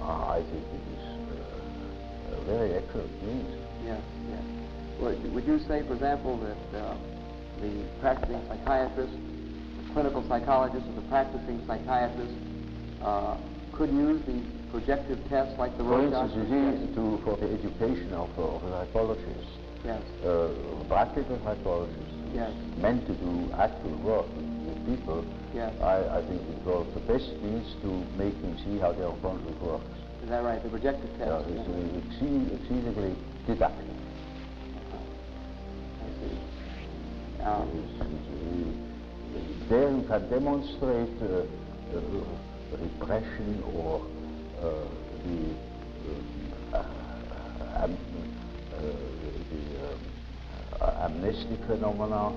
I think it is a very excellent means. Yes, yes. Would you say, for example, that the practicing psychiatrist, the clinical psychologist, or the practicing psychiatrist could use the projective tests like the Rorschach? For instance, for the education of a psychologist, practical psychologists, meant to do actual work with people, I think it was the best means to make him see how the unconscious works. Is that right? The projective test? Yeah, it's exceedingly didactic. I see. There you can demonstrate repression or the amnestic phenomena,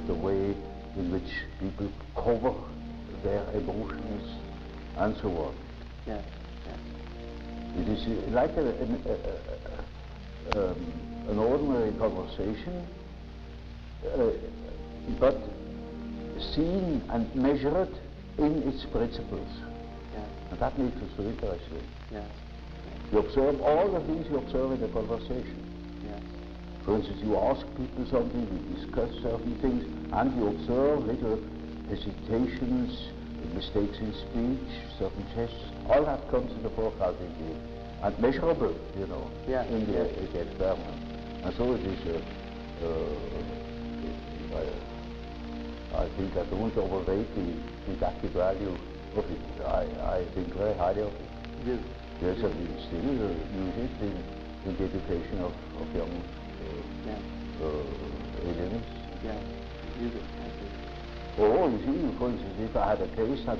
the way in which people cover their emotions and so on. Yes, yes. It is like an ordinary conversation, but seen and measured in its principles. Yes. And that makes it so interesting. Yes. You observe all the things you observe in a conversation. Yes. For instance, you ask people something, you discuss certain things, and you observe little hesitations, mistakes in speech, certain gestures. All that comes to the foreground and measurable, you know, in the experiment. And so it is, I think I don't overrate the didactic value of it. I think very highly of it. Yes. Yes, and we still use it in the education of young alienists. Yeah. Use it. I see. Or, you see, for instance, if I had a case that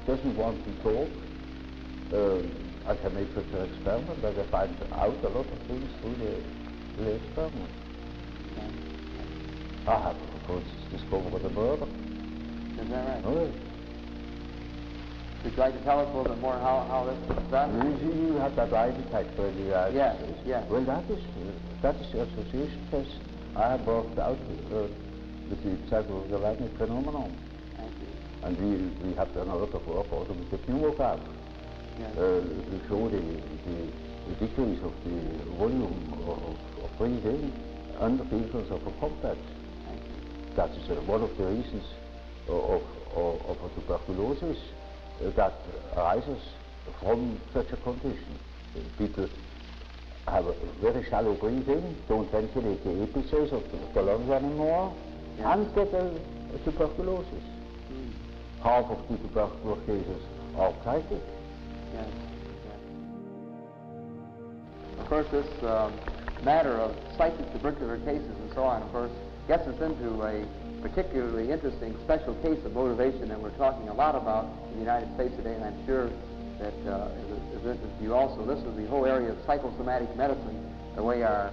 doesn't want to talk, I can make such an experiment that I find out a lot of things through the experiment. Yeah. I have, for instance, discovered a murder. Is that right? Oh, yes. Would you like to tell us a little bit more how this is done? You have that lie detector in the United Yes, States. yes. Well, that is the association test I have worked out with the psychosomatic phenomenon. I see. And we have done a lot of work also with the pneumograph Yes. to show the decrease of the volume of breathing under the influence of a complex. I see. That is one of the reasons of a tuberculosis that arises from such a condition. People have a very shallow breathing, don't ventilate the apices of the lungs anymore, yes. and get a tuberculosis. Half of the tuberculosis cases are psychic. Yes. Yes. Of course, this matter of psychic tubercular cases and so on, of course, gets us into a particularly interesting special case of motivation that we're talking a lot about in the United States today, and I'm sure that is interesting to you also. This is the whole area of psychosomatic medicine, the way our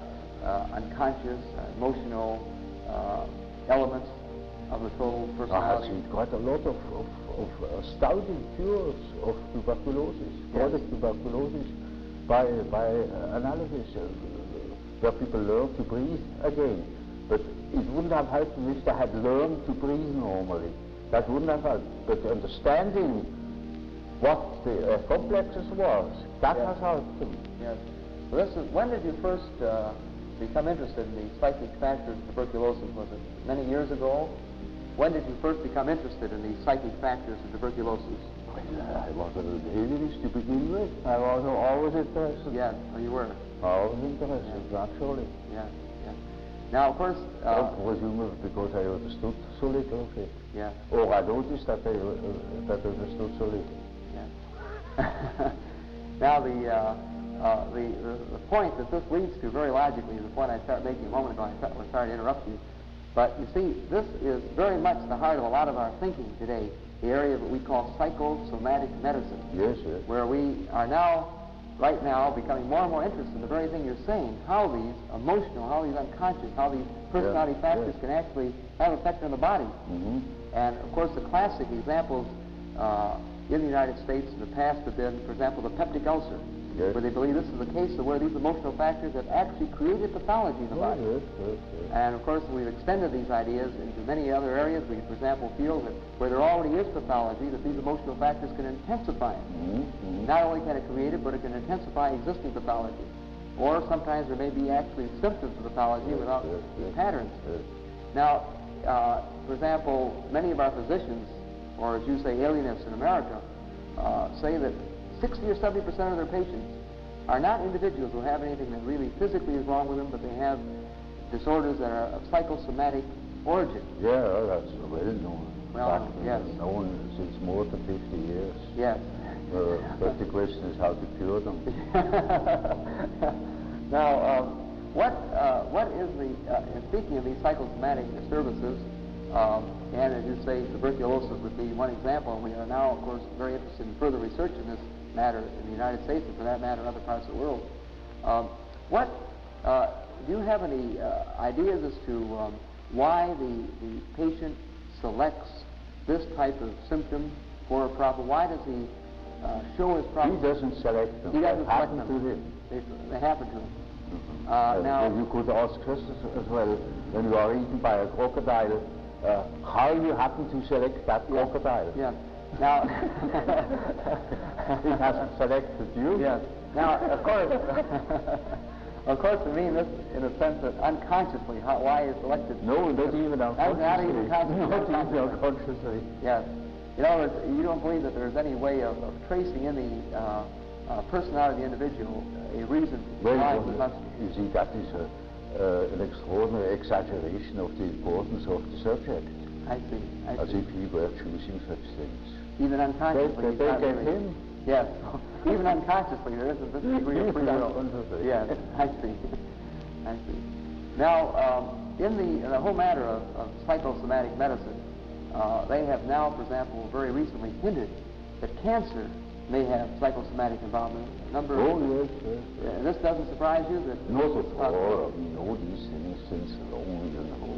unconscious, emotional elements of the soul, personality. I have seen quite a lot of astounding cures of tuberculosis, chronic tuberculosis, by analysis, where people learn to breathe again. But it wouldn't have helped them if they had learned to breathe normally. That wouldn't have helped. But understanding what the complexes was, that has helped them. Yes. Well, when did you first become interested in the psychic factors of tuberculosis? Was it many years ago? When did you first become interested in the psychic factors of tuberculosis? I was an alienist to begin with. I was always interested. Yes, oh, you were. Always interested, naturally. Yes, yes. Now, of course... presumably because I understood so little of it. Yes. Or I noticed that I understood so little. Yes. Now, the point that this leads to very logically is the point I started making a moment ago. I'm sorry to interrupt you. But you see, this is very much the heart of a lot of our thinking today, the area that we call psychosomatic medicine. Yes, yes. Where we are now, right now, becoming more and more interested in the very thing you're saying, how these emotional, how these unconscious, how these personality factors can actually have an effect on the body. Mm-hmm. And of course, the classic examples in the United States in the past have been, for example, the peptic ulcer, where they believe this is the case of where these emotional factors have actually created pathology in the body. Yes. And of course, we've extended these ideas into many other areas. We, for example, feel that where there already is pathology, that these emotional factors can intensify it. Mm-hmm. Not only can it create it, but it can intensify existing pathology. Or sometimes there may be actually symptoms of pathology without these patterns. Now, for example, many of our physicians, or as you say, alienists in America, say that 60 or 70% of their patients are not individuals who have anything that really physically is wrong with them, but they have disorders that are of psychosomatic origin. Yeah, that's well known. Well, yes. Known since more than 50 years. Yes. But the question is how to cure them. Now, what is in speaking of these psychosomatic disturbances, and as you say, tuberculosis would be one example, and we are now, of course, very interested in further research in this matter in the United States, and for that matter, in other parts of the world. Do you have any ideas as to why the patient selects this type of symptom for a problem? Why does he show his problem? He doesn't select them. He doesn't select them. them. To him. They happen to him. Mm-hmm. Now, you could ask us as well, when you are eaten by a crocodile, how you happen to select that crocodile. Yeah. Now, it hasn't selected you. Yes. Now, of course, we mean this in a sense that unconsciously, why is selected? No, not even unconsciously. Not even consciously. Not even unconsciously. Yes. In other words, you don't believe that there's any way of tracing in the personality of the individual a reason why he must. You see, that is an extraordinary exaggeration of the importance of the subject. I see. As if he were choosing such things. Even unconsciously. They get him. Yes. Even unconsciously, there isn't this degree of free will. Yes, I see. I see. Now, in the whole matter of psychosomatic medicine, they have now, for example, very recently hinted that cancer may have psychosomatic involvement. Yes, yes. This doesn't surprise you? That Not at all. We know these things since long, you know.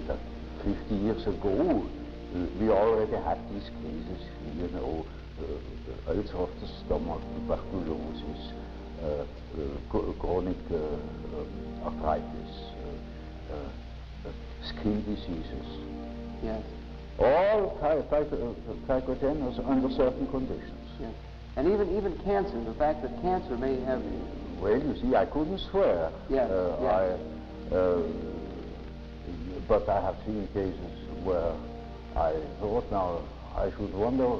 That 50 years ago, we already had these cases, you know, ulcer of the stomach, tuberculosis, chronic arthritis, skin diseases. Yes. All psychogenous under certain conditions. Yes. And even cancer, the fact that cancer may have... Well, you see, I couldn't swear. Yes. But I have seen cases where I thought now I should wonder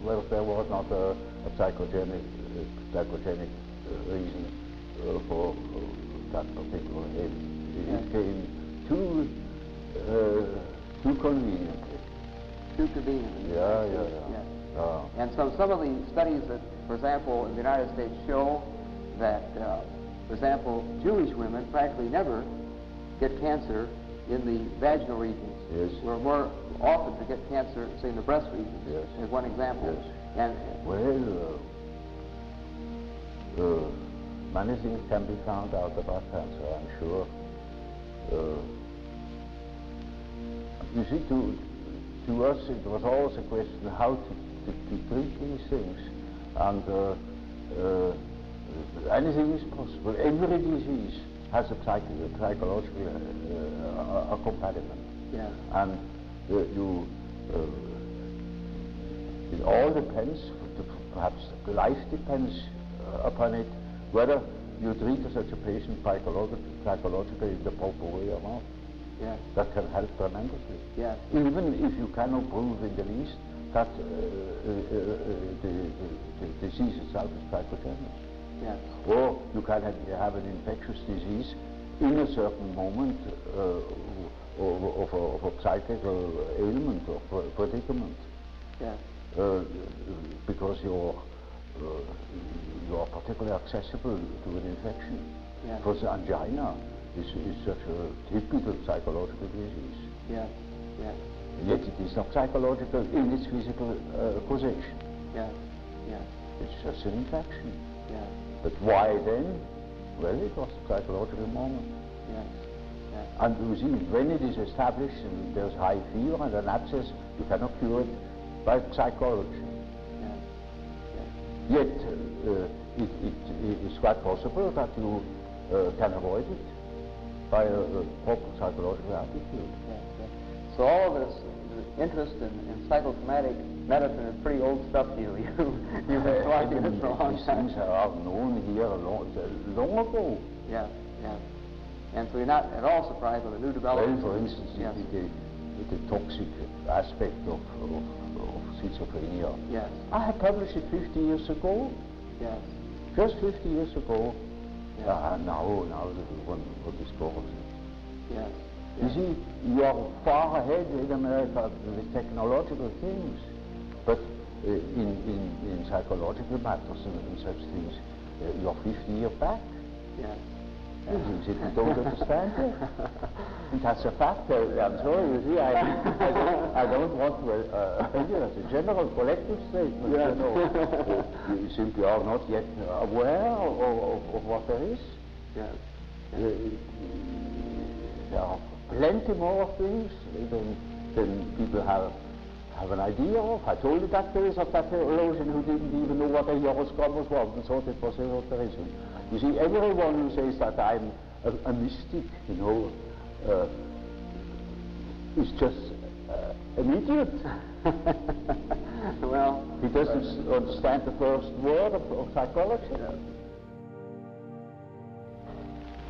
whether there was not a psychogenic reason for that particular ailment. It came too conveniently. Too conveniently. Yeah. And some of the studies that, for example, in the United States show that, for example, Jewish women practically never get cancer in the vaginal regions. Yes. We're more often to get cancer, say, in the breast regions. Yes. As one example. Yes. And many things can be found out about cancer, I'm sure. You see, to us it was always a question how to treat these things, and anything is possible. Every disease has a psychological accompaniment. Yeah. And it all depends, perhaps life depends upon it, whether you treat such a patient psychologically in the proper way or not. Yeah. That can help tremendously. Yeah. Even if you cannot prove in the least that the disease itself is psychogenous. Yeah. Or you can have an infectious disease in a certain moment of a psychical ailment or predicament. Yeah. Because you are particularly accessible to an infection. Yeah. Because angina is such a typical psychological disease. Yeah. Yeah. Yet it is not psychological in its physical causation. Yeah. Yeah. It's just an infection. Yeah. But why then? Well, it was a psychological moment. Yes. Yes. And you see, when it is established and there's high fever and an abscess, you cannot cure it by psychology. Yes. Yes. Yet it is quite possible that you can avoid it by a proper psychological attitude. Yes. Yes. So all of this interest in psychosomatic medicine is pretty old stuff to you. You've been watching this for a long These time. things are known here long ago. Yeah. Yeah. And so you're not at all surprised by the new developments. Well, for instance, yes. the toxic aspect of schizophrenia. Yes. I had published it 50 years ago. Yes. Just 50 years ago. Yes. Now one discovers it. Yes. You see, you are far ahead in America with technological things, but in psychological matters and such things, you are 50 years back. Yes. You don't understand it. And that's a fact. I'm sorry, you see, I don't want to offend you as a general collective statement. Yes. You know, you simply are not yet aware of what there is. Yes. There are plenty more things than people have an idea of. I told you that case of that theologian who didn't even know what a horoscope was and thought it was esotericism. You see, everyone who says that I'm a mystic, you know, is just an idiot. Well, he doesn't understand the first word of psychology. Yes.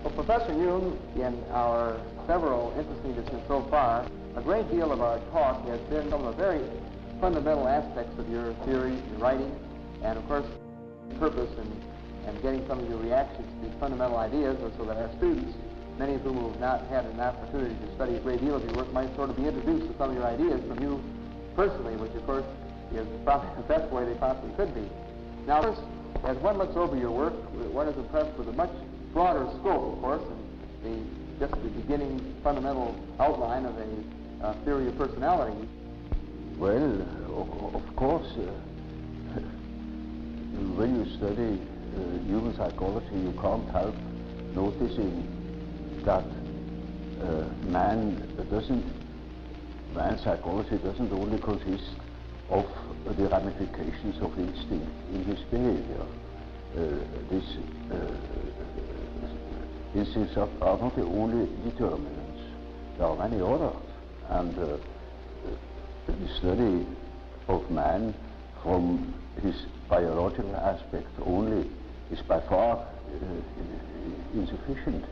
Well, Professor Jung, in our several interesting discussions so far, a great deal of our talk has been some of the very fundamental aspects of your theory, your writing, and of course, purpose and getting some of your reactions to these fundamental ideas so that our students, many of whom have not had an opportunity to study a great deal of your work, might sort of be introduced to some of your ideas from you personally, which of course is probably the best way they possibly could be. Now, first, as one looks over your work, one is impressed with a much broader scope, of course, and just the beginning fundamental outline of a theory of personality. Well, of course, when you study human psychology, you can't help noticing that man's psychology doesn't only consist of the ramifications of instinct in his behavior. These instincts are not the only determinants. There are many others, and the study of man from his biological aspect only is by far insufficient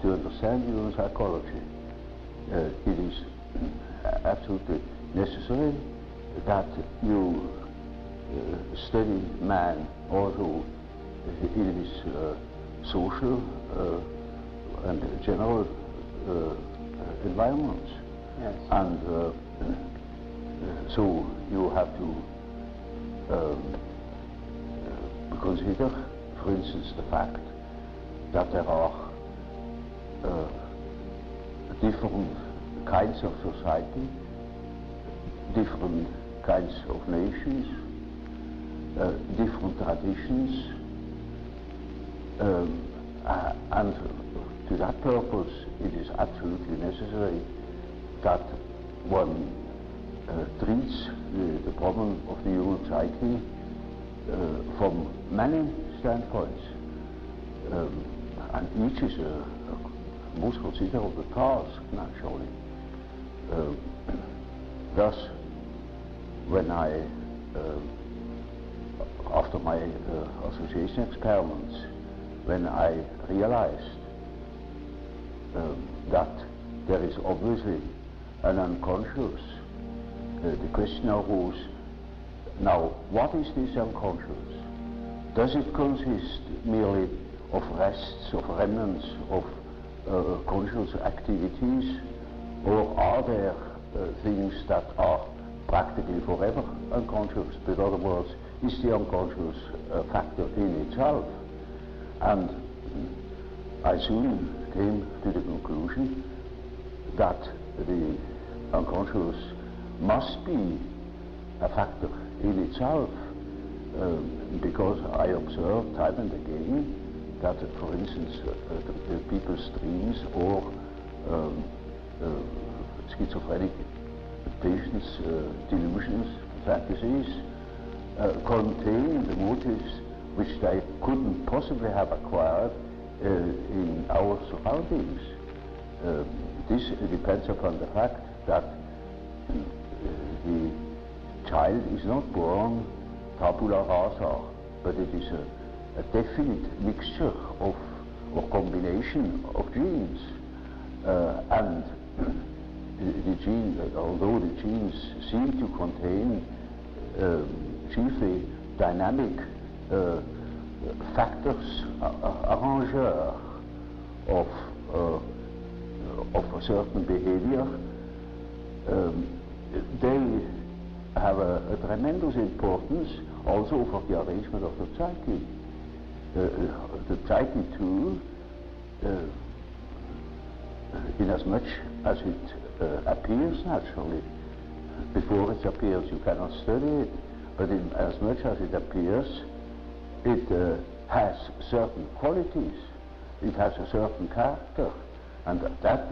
to understand human psychology. It is absolutely necessary that you study man also in his social and general environments. Yes. And so you have to consider, for instance, the fact that there are different kinds of society, different kinds of nations, different traditions, and to that purpose it is absolutely necessary that one treats the problem of the human psyche from many standpoints, and each is a most considerable task, naturally. Thus, when I, after my association experiments, when I realized that there is obviously an unconscious, the question arose, now what is this unconscious? Does it consist merely of rests, of remnants, of conscious activities, or are there things that are practically forever unconscious? In other words, is the unconscious a factor in itself? And I soon came to the conclusion that the unconscious must be a factor in itself, because I observed time and again that, for instance, people's dreams or schizophrenic patients' delusions, fantasies, contain the motives which they couldn't possibly have acquired in our surroundings. This depends upon the fact that the child is not born tabula rasa, but it is a definite mixture of or combination of genes, and the gene, although the genes seem to contain chiefly dynamic factors, arrangeurs of a certain behavior, they have a tremendous importance also for the arrangement of the psyche. The psyche too, inasmuch as it appears naturally. Before it appears you cannot study it, but as much as it appears, it has certain qualities, it has a certain character, and that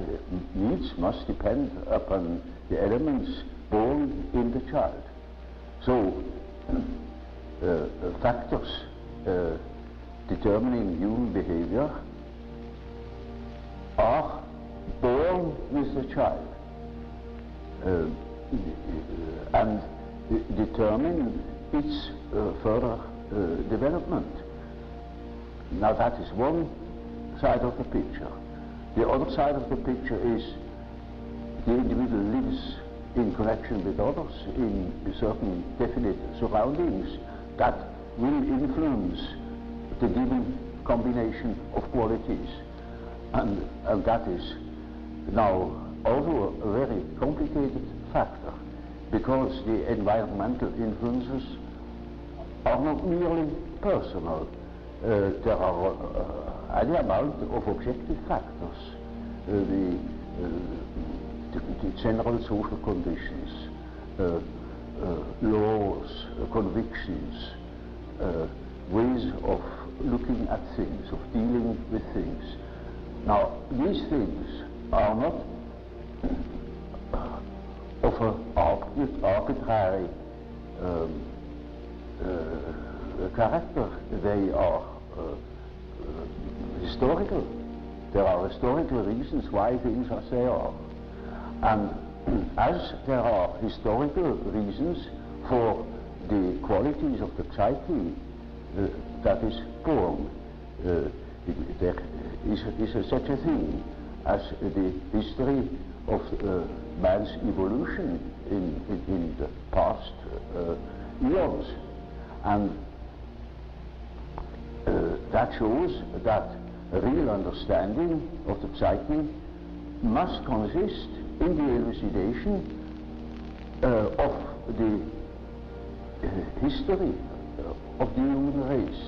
must depend upon the elements born in the child. So factors determining human behavior are born with the child and determine its further development. Now that is one side of the picture. The other side of the picture is the individual lives in connection with others in certain definite surroundings that will influence the given combination of qualities, and that is now also a very complicated factor, because the environmental influences are not merely personal. There are any amount of objective factors, the general social conditions, laws, convictions, ways of looking at things, of dealing with things. Now, these things are not of an arbitrary character. They are historical. There are historical reasons why things are as they are. And as there are historical reasons for the qualities of the psyche that is born, there is such a thing as the history of man's evolution in the past eons. And that shows that a real understanding of the psyche must consist in the elucidation of the history of the human race,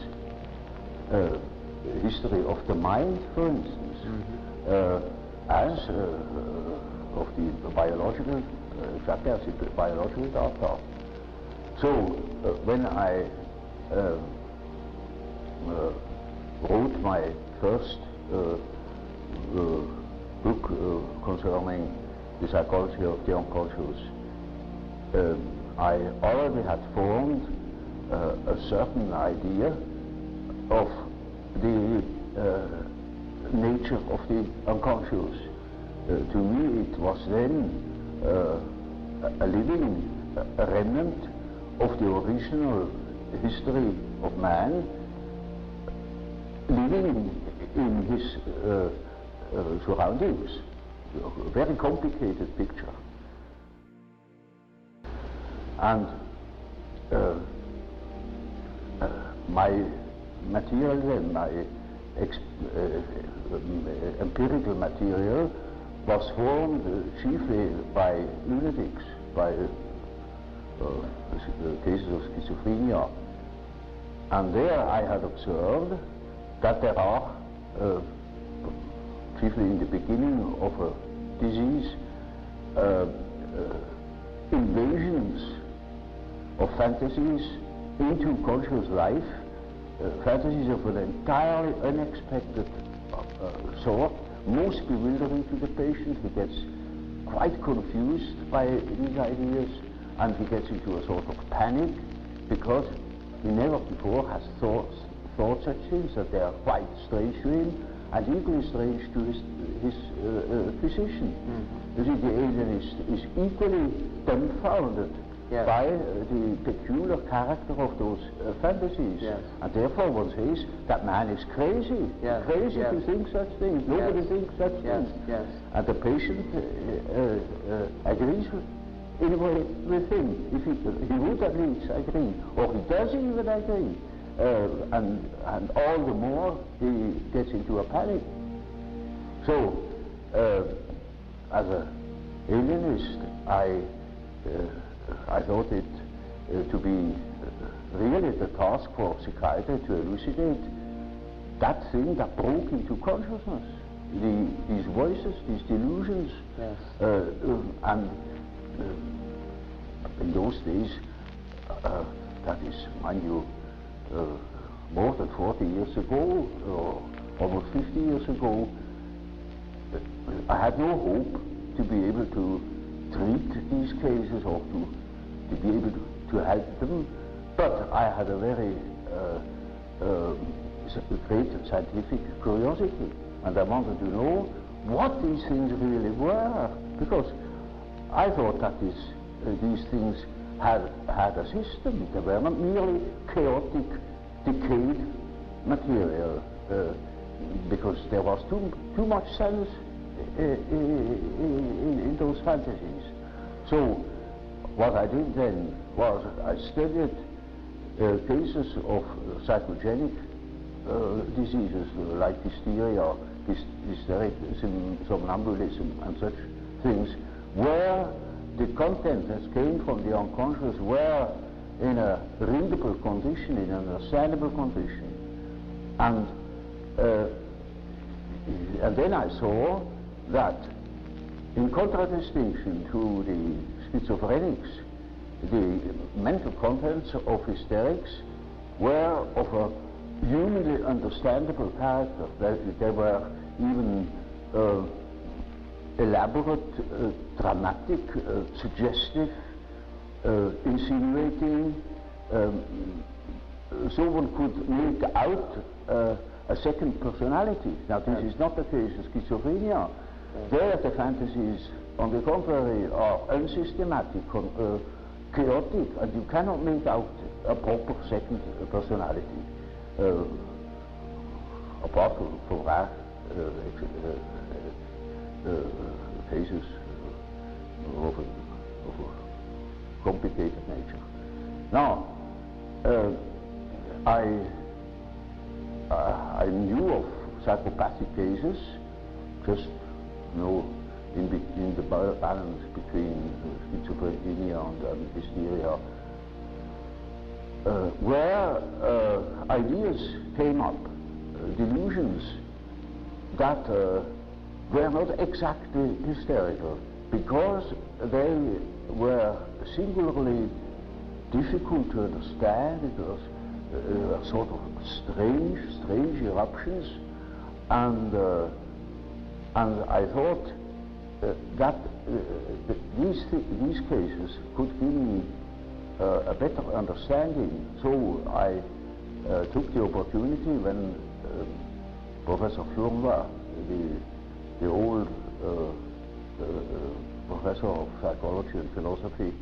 history of the mind, for instance, as of the biological, exactly as the biological data. So when I wrote my first book concerning the psychology of the unconscious, I already had formed a certain idea of the nature of the unconscious. To me, it was then a living remnant of the original history of man, living in his surroundings. A very complicated picture. And my material then, my empirical material, was formed chiefly by lunatics, by cases of schizophrenia. And there I had observed that there are, chiefly in the beginning of a disease, invasions of fantasies into conscious life, fantasies of an entirely unexpected sort, most bewildering to the patient. He gets quite confused by these ideas, and he gets into a sort of panic because he never before has thought such things, that they are quite strange to him and equally strange to his physician. You see, the alien is equally dumbfounded by the peculiar character of those fantasies. And therefore one says that man is crazy, crazy to think such things. Nobody thinks such things. And the patient agrees in a way with him. If he would at least agree, or he doesn't even agree. And all the more he gets into a panic. So, as an alienist, I thought it to be really the task for psychiatry to elucidate that thing that broke into consciousness, these voices, these delusions, and in those days, that is, mind you, more than 40 years ago, or almost 50 years ago, I had no hope to be able to treat these cases or to be able to help them, but I had a very great scientific curiosity, and I wanted to know what these things really were, because I thought that these things had a system. They were not merely chaotic, decayed material, because there was too much sense in those fantasies. So what I did then was I studied cases of psychogenic diseases like hysteria, hystericism, somnambulism, and such things, where the content that came from the unconscious were in a readable condition, in an understandable condition. And then I saw that, in contradistinction to the schizophrenics, the mental contents of hysterics were of a humanly understandable character. They were even elaborate, dramatic, suggestive, insinuating, so one could make out a second personality. Now this is not the case in schizophrenia. There the fantasies, on the contrary, are unsystematic, chaotic, and you cannot make out a proper second personality, apart from rare cases of a complicated nature. Now, I knew of psychopathic cases, just in the balance between schizophrenia and hysteria, where ideas came up, delusions that were not exactly hysterical, because they were singularly difficult to understand. It was sort of strange eruptions, and I thought that these cases could give me a better understanding. So I took the opportunity when Professor Furwa, the old professor of psychology and philosophy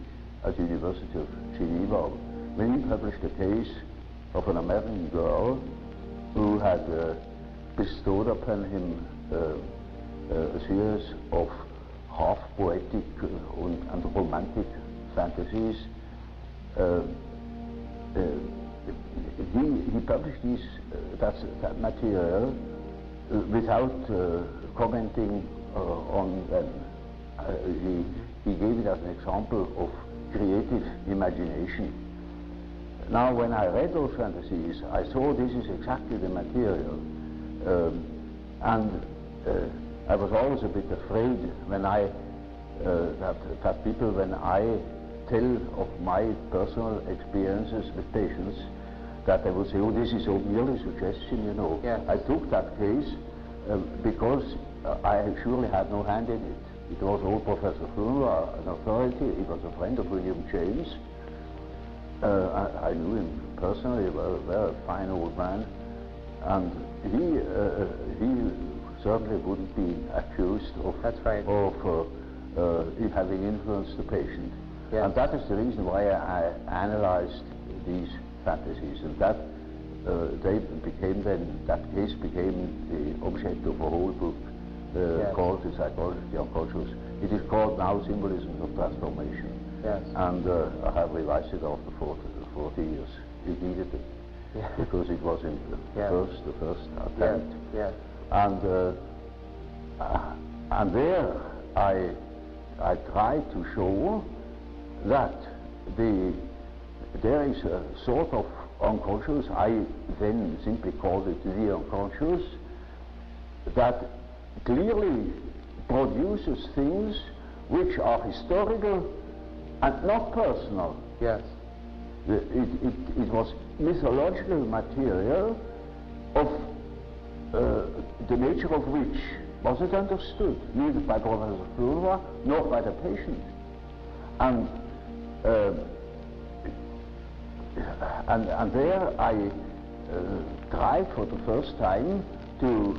at the University of Geneva, when he published a case of an American girl who had bestowed upon him a series of half-poetic and romantic fantasies. He published that material without commenting on them. He gave it as an example of creative imagination. Now, when I read those fantasies, I saw this is exactly the material, and I was always a bit afraid when that people, when I tell of my personal experiences with patients, that they would say, oh, this is so merely suggestion, you know. Yes. I took that case because I surely had no hand in it. It was old Professor Furwa, an authority. He was a friend of William James. I knew him personally, a very fine old man, and he certainly wouldn't be accused of having influenced the patient. Yes. And that is the reason why I analyzed these fantasies, and that that case became the object of a whole book called The Psychology of the Unconscious. It is called now Symbolisms of Transformation. Yes. And I have revised it after 40 years. It needed it, because it was in the first attempt. Yes. And there I tried to show that there is a sort of unconscious, I then simply called it the unconscious, that clearly produces things which are historical and not personal. Yes. It was mythological material of the nature of which wasn't understood, neither by Professor Furwa nor by the patient. And there I tried for the first time to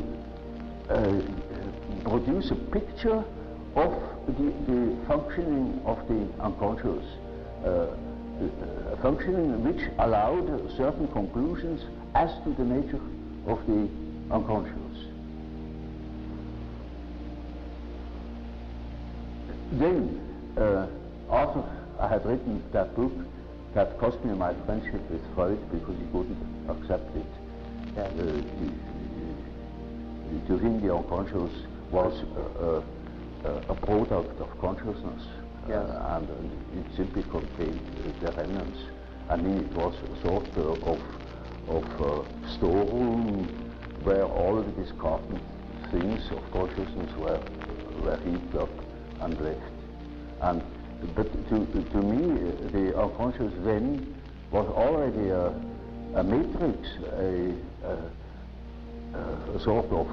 produce a picture of the functioning of the unconscious, a functioning which allowed certain conclusions as to the nature of the unconscious. Then, after I had written that book, that cost me my friendship with Freud, because he couldn't accept it. To him, the unconscious was a product of consciousness, and it simply contained the remnants. I mean, it was a sort of storeroom where all the discarded things of consciousness were heaped up and left. But to me, the unconscious then was already a matrix, a sort of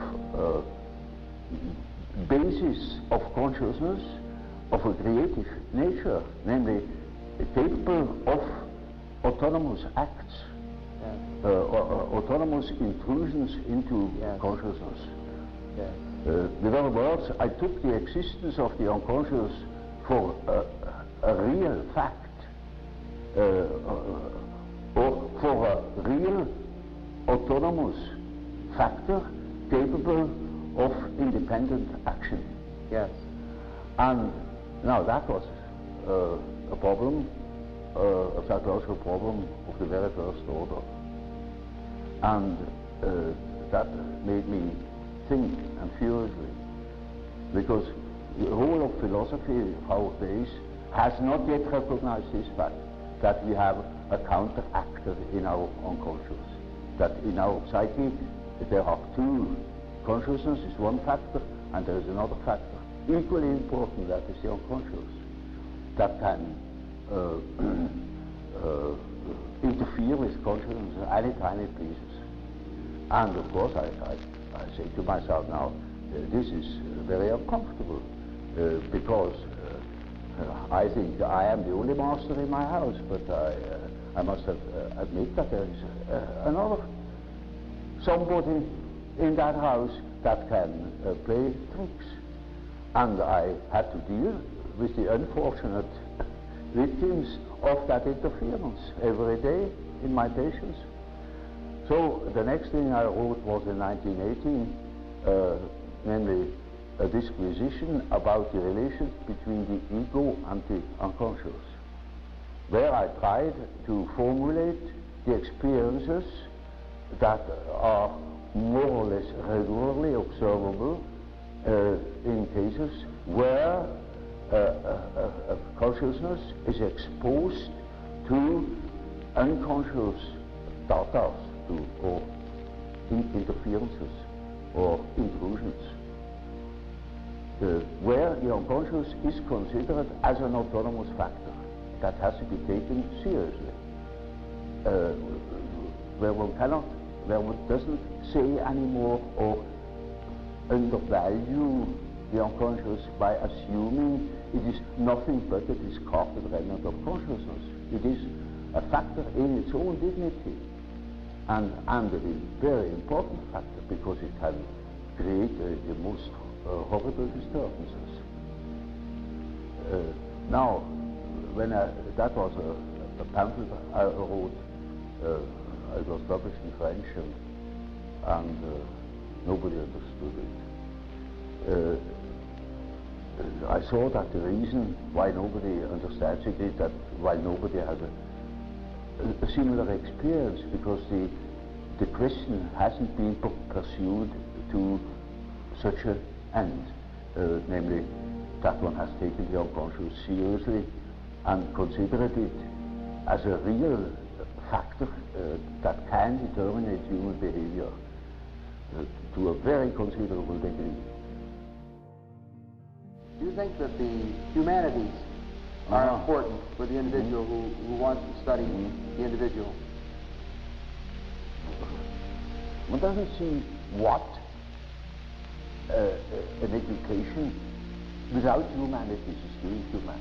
basis of consciousness of a creative nature, namely capable of autonomous acts, autonomous intrusions into consciousness. With other words, I took the existence of the unconscious for a real fact, or for a real autonomous factor capable of independent action. Yes. And now that was a problem, a psychological problem of the very first order. And that made me think and furiously, because the whole of philosophy of our days has not yet recognized this fact, that we have a counter-actor in our unconscious, that in our psyche there are two. Consciousness is one factor, and there is another factor, equally important, that is the unconscious, that can interfere with consciousness anytime it pleases. And of course, I say to myself now, this is very uncomfortable, because I think I am the only master in my house, but I must admit that there is another somebody in that house that can play tricks. And I had to deal with the unfortunate victims of that interference every day in my patients. So the next thing I wrote was in 1918, namely a disquisition about the relation between the ego and the unconscious, where I tried to formulate the experiences that are more or less regularly observable in cases where consciousness is exposed to unconscious datas, or interferences or intrusions, where the unconscious is considered as an autonomous factor that has to be taken seriously, where one doesn't say anymore or undervalue the unconscious by assuming it is nothing but a discarded remnant of consciousness. It is a factor in its own dignity, and a very important factor, because it can create the most horrible disturbances. Now, when that was a pamphlet I wrote, it was published in French, and nobody understood it. I saw that the reason why nobody understands it is that while nobody has a similar experience, because the question hasn't been pursued to such an end, namely that one has taken the unconscious seriously and considered it as a real factor that can determine human behavior to a very considerable degree. Do you think that the humanities are important for the individual who wants to study the individual? One doesn't see what an education without humanities is doing to man.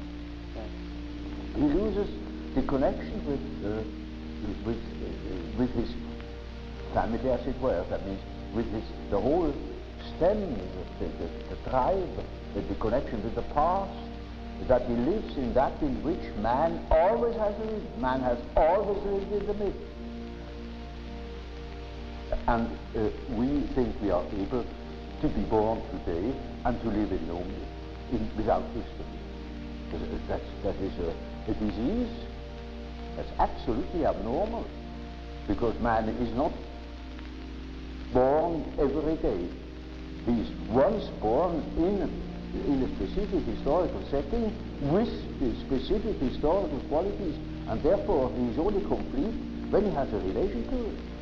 He loses the connection with his family, as it were. That means with the whole stem, the tribe, the connection with the past, that he lives in that in which man always has lived. Man has always lived in the myth. And we think we are able to be born today and to live in no myth, without history. That is a disease. That's absolutely abnormal, because man is not born every day. He is once born in in a specific historical setting with specific historical qualities, and therefore he is only complete when he has a relation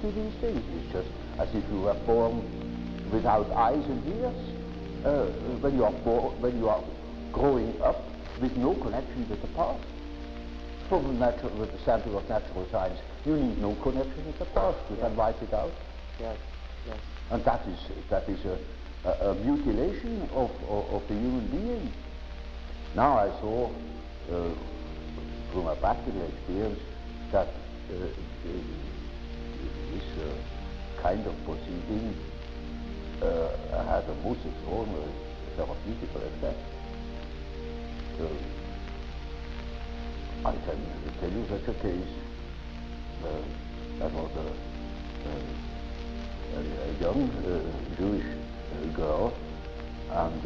to these things. It's just as if you were born without eyes and ears. When you are growing up with no connection with the past. From with the standpoint of natural science, you need no connection with the past. You can wipe it out. Yes, yes. And that is a mutilation of the human being. Now I saw from a practical experience that this kind of proceeding had a most extraordinary therapeutical effect. I can tell you such a case. That was a young Jewish girl, and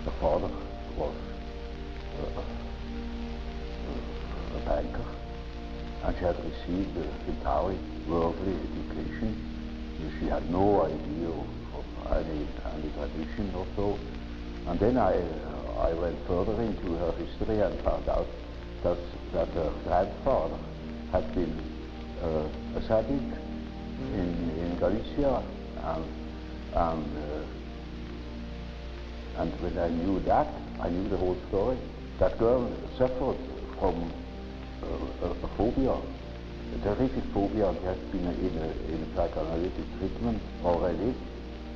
her father was a banker, and she had received an entirely worldly education. She had no idea of any tradition or so. And then I went further into her history and found out that her grandfather had been a Sadiq in Galicia, and when I knew that, I knew the whole story. That girl suffered from a phobia, a terrific phobia, and had been in a psychoanalytic treatment already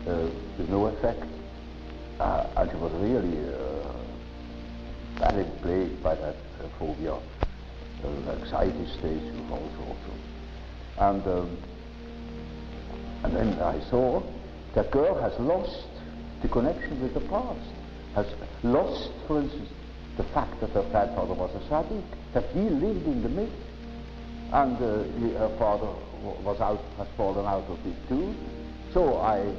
with no effect. And she was really badly plagued by that phobia, anxiety states and all sorts of. And then I saw that girl has lost the connection with the past, has lost, for instance, the fact that her grandfather was a Sadiq, that he lived in the myth, and her father has fallen out of it too. So I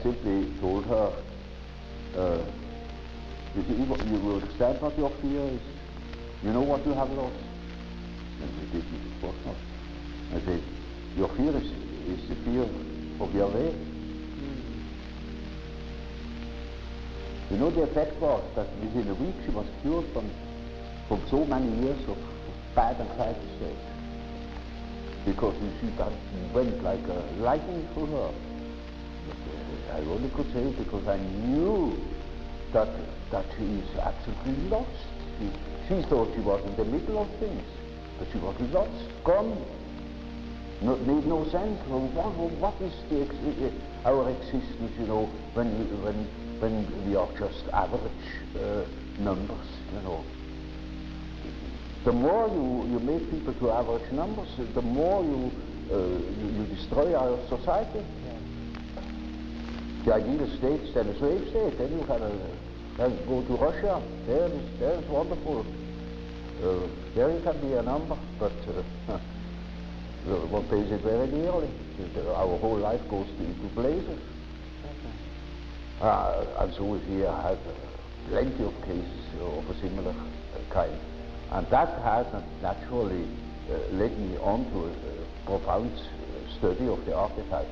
simply told her, you will understand what your fear is. You know what you have lost. And she did, of course not. I said, your fear is the fear of your way. You know, the effect was that within a week she was cured from so many years of bad anxiety states. Because she went like a lightning through her. But I only could say it because I knew that she is absolutely lost. She thought she was in the middle of things, but she was lost, gone. Made no sense. Well, what is our existence? You know, when we are just average numbers. You know, the more you make people to average numbers, the more you destroy our society. The ideal state is then a slave state. Then you can go to Russia. There is wonderful. There you can be a number, but one pays it very dearly. Our whole life goes into blazes. And so here I have plenty of cases of a similar kind. And that has naturally led me on to a profound study of the archetype.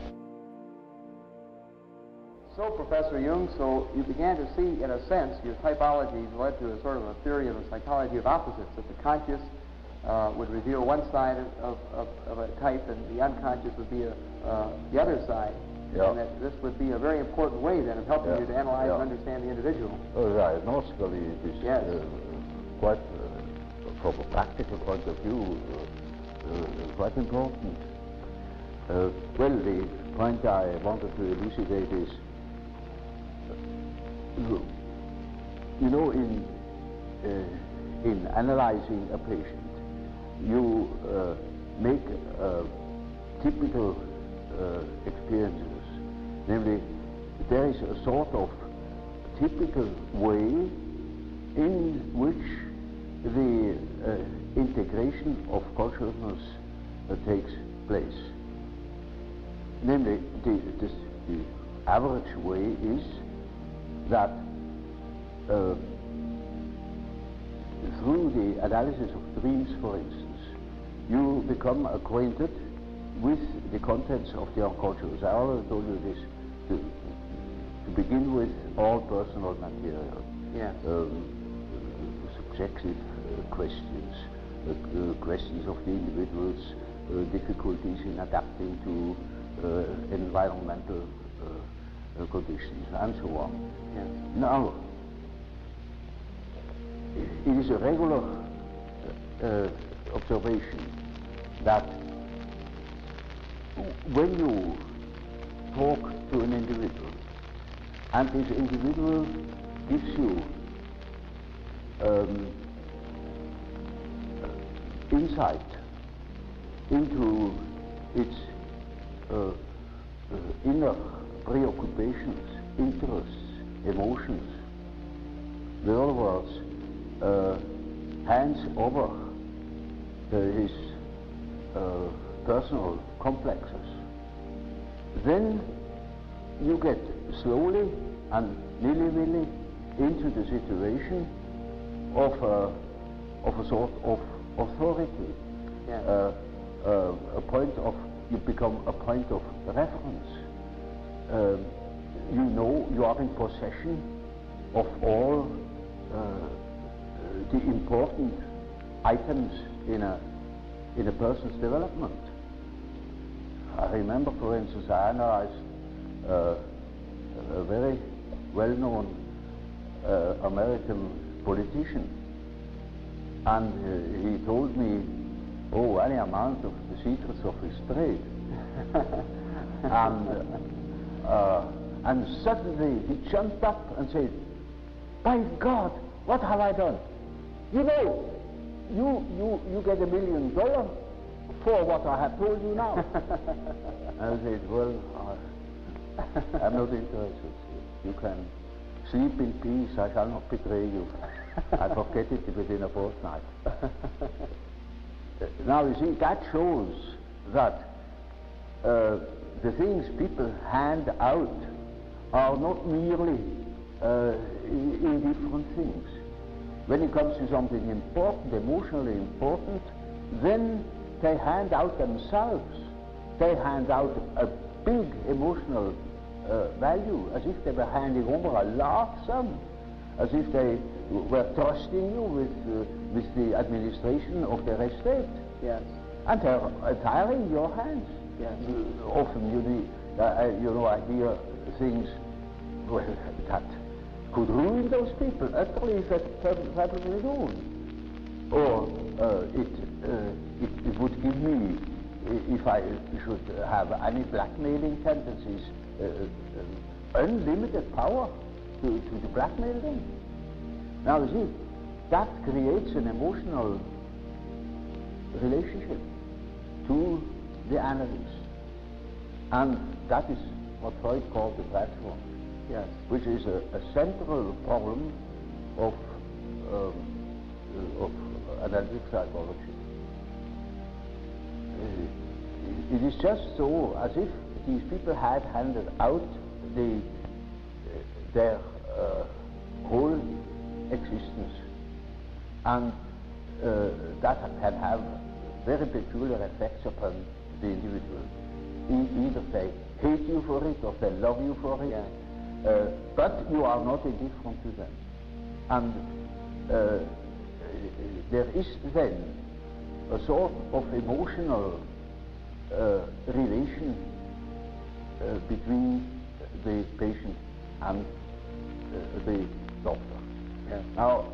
So, Professor Jung, so you began to see, in a sense, your typologies led to a sort of a theory of a psychology of opposites, that the conscious would reveal one side of a type, and the unconscious would be the other side. Yeah. And that this would be a very important way, then, of helping you to analyze and understand the individual. Oh, right. Diagnostically, it is quite, from a practical point of view, quite important. Well, the point I wanted to elucidate is, you know, in analyzing a patient, you make typical experiences. Namely, there is a sort of typical way in which the integration of consciousness takes place. Namely, the average way is that through the analysis of dreams, for instance, you become acquainted with the contents of the unconscious. I already told you this. To begin personal material. Yes. Subjective questions, questions of the individual's difficulties in adapting to environmental conditions, and so on. Yes. Now, it is a regular observation that when you talk to an individual, and this individual gives you insight into its inner preoccupations, interests, emotions, in other words, hands over his personal complexes, then you get slowly and nilly-willy into the situation of a sort of authority, Yeah. a point of, you become a point of reference. You know you are in possession of all the important items in a person's development. I remember, for instance, I analyzed a very well-known American politician, and he told me, oh, any amount of the secrets of his trade. And suddenly he jumped up and said, by God, what have I done? You know, you get $1 million for what I have told you now. I said, well, I'm not interested. You can sleep in peace, I shall not betray you. I forget it within a fortnight. Now you see, that shows that the things people hand out are not merely indifferent things. When it comes to something important, emotionally important, then they hand out themselves. They hand out a big emotional value, as if they were handing over a large sum, as if they were trusting you with the administration of their estate. Yes. And they're entirely in your hands. Yes. Often I hear things that could ruin those people, utterly fabrically ruin. Or it would give me, if I should have any blackmailing tendencies, unlimited power to blackmail them. Now you see, that creates an emotional relationship to the analyst. And that is what Freud called the transformative. Yes. Which is a central problem of analytic psychology. It is just so as if these people had handed out their whole existence, and that can have very peculiar effects upon the individual. Either they hate you for it or they love you for it. Yeah. But you are not indifferent to them. And there is then a sort of emotional relation between the patient and the doctor. Yeah. Now,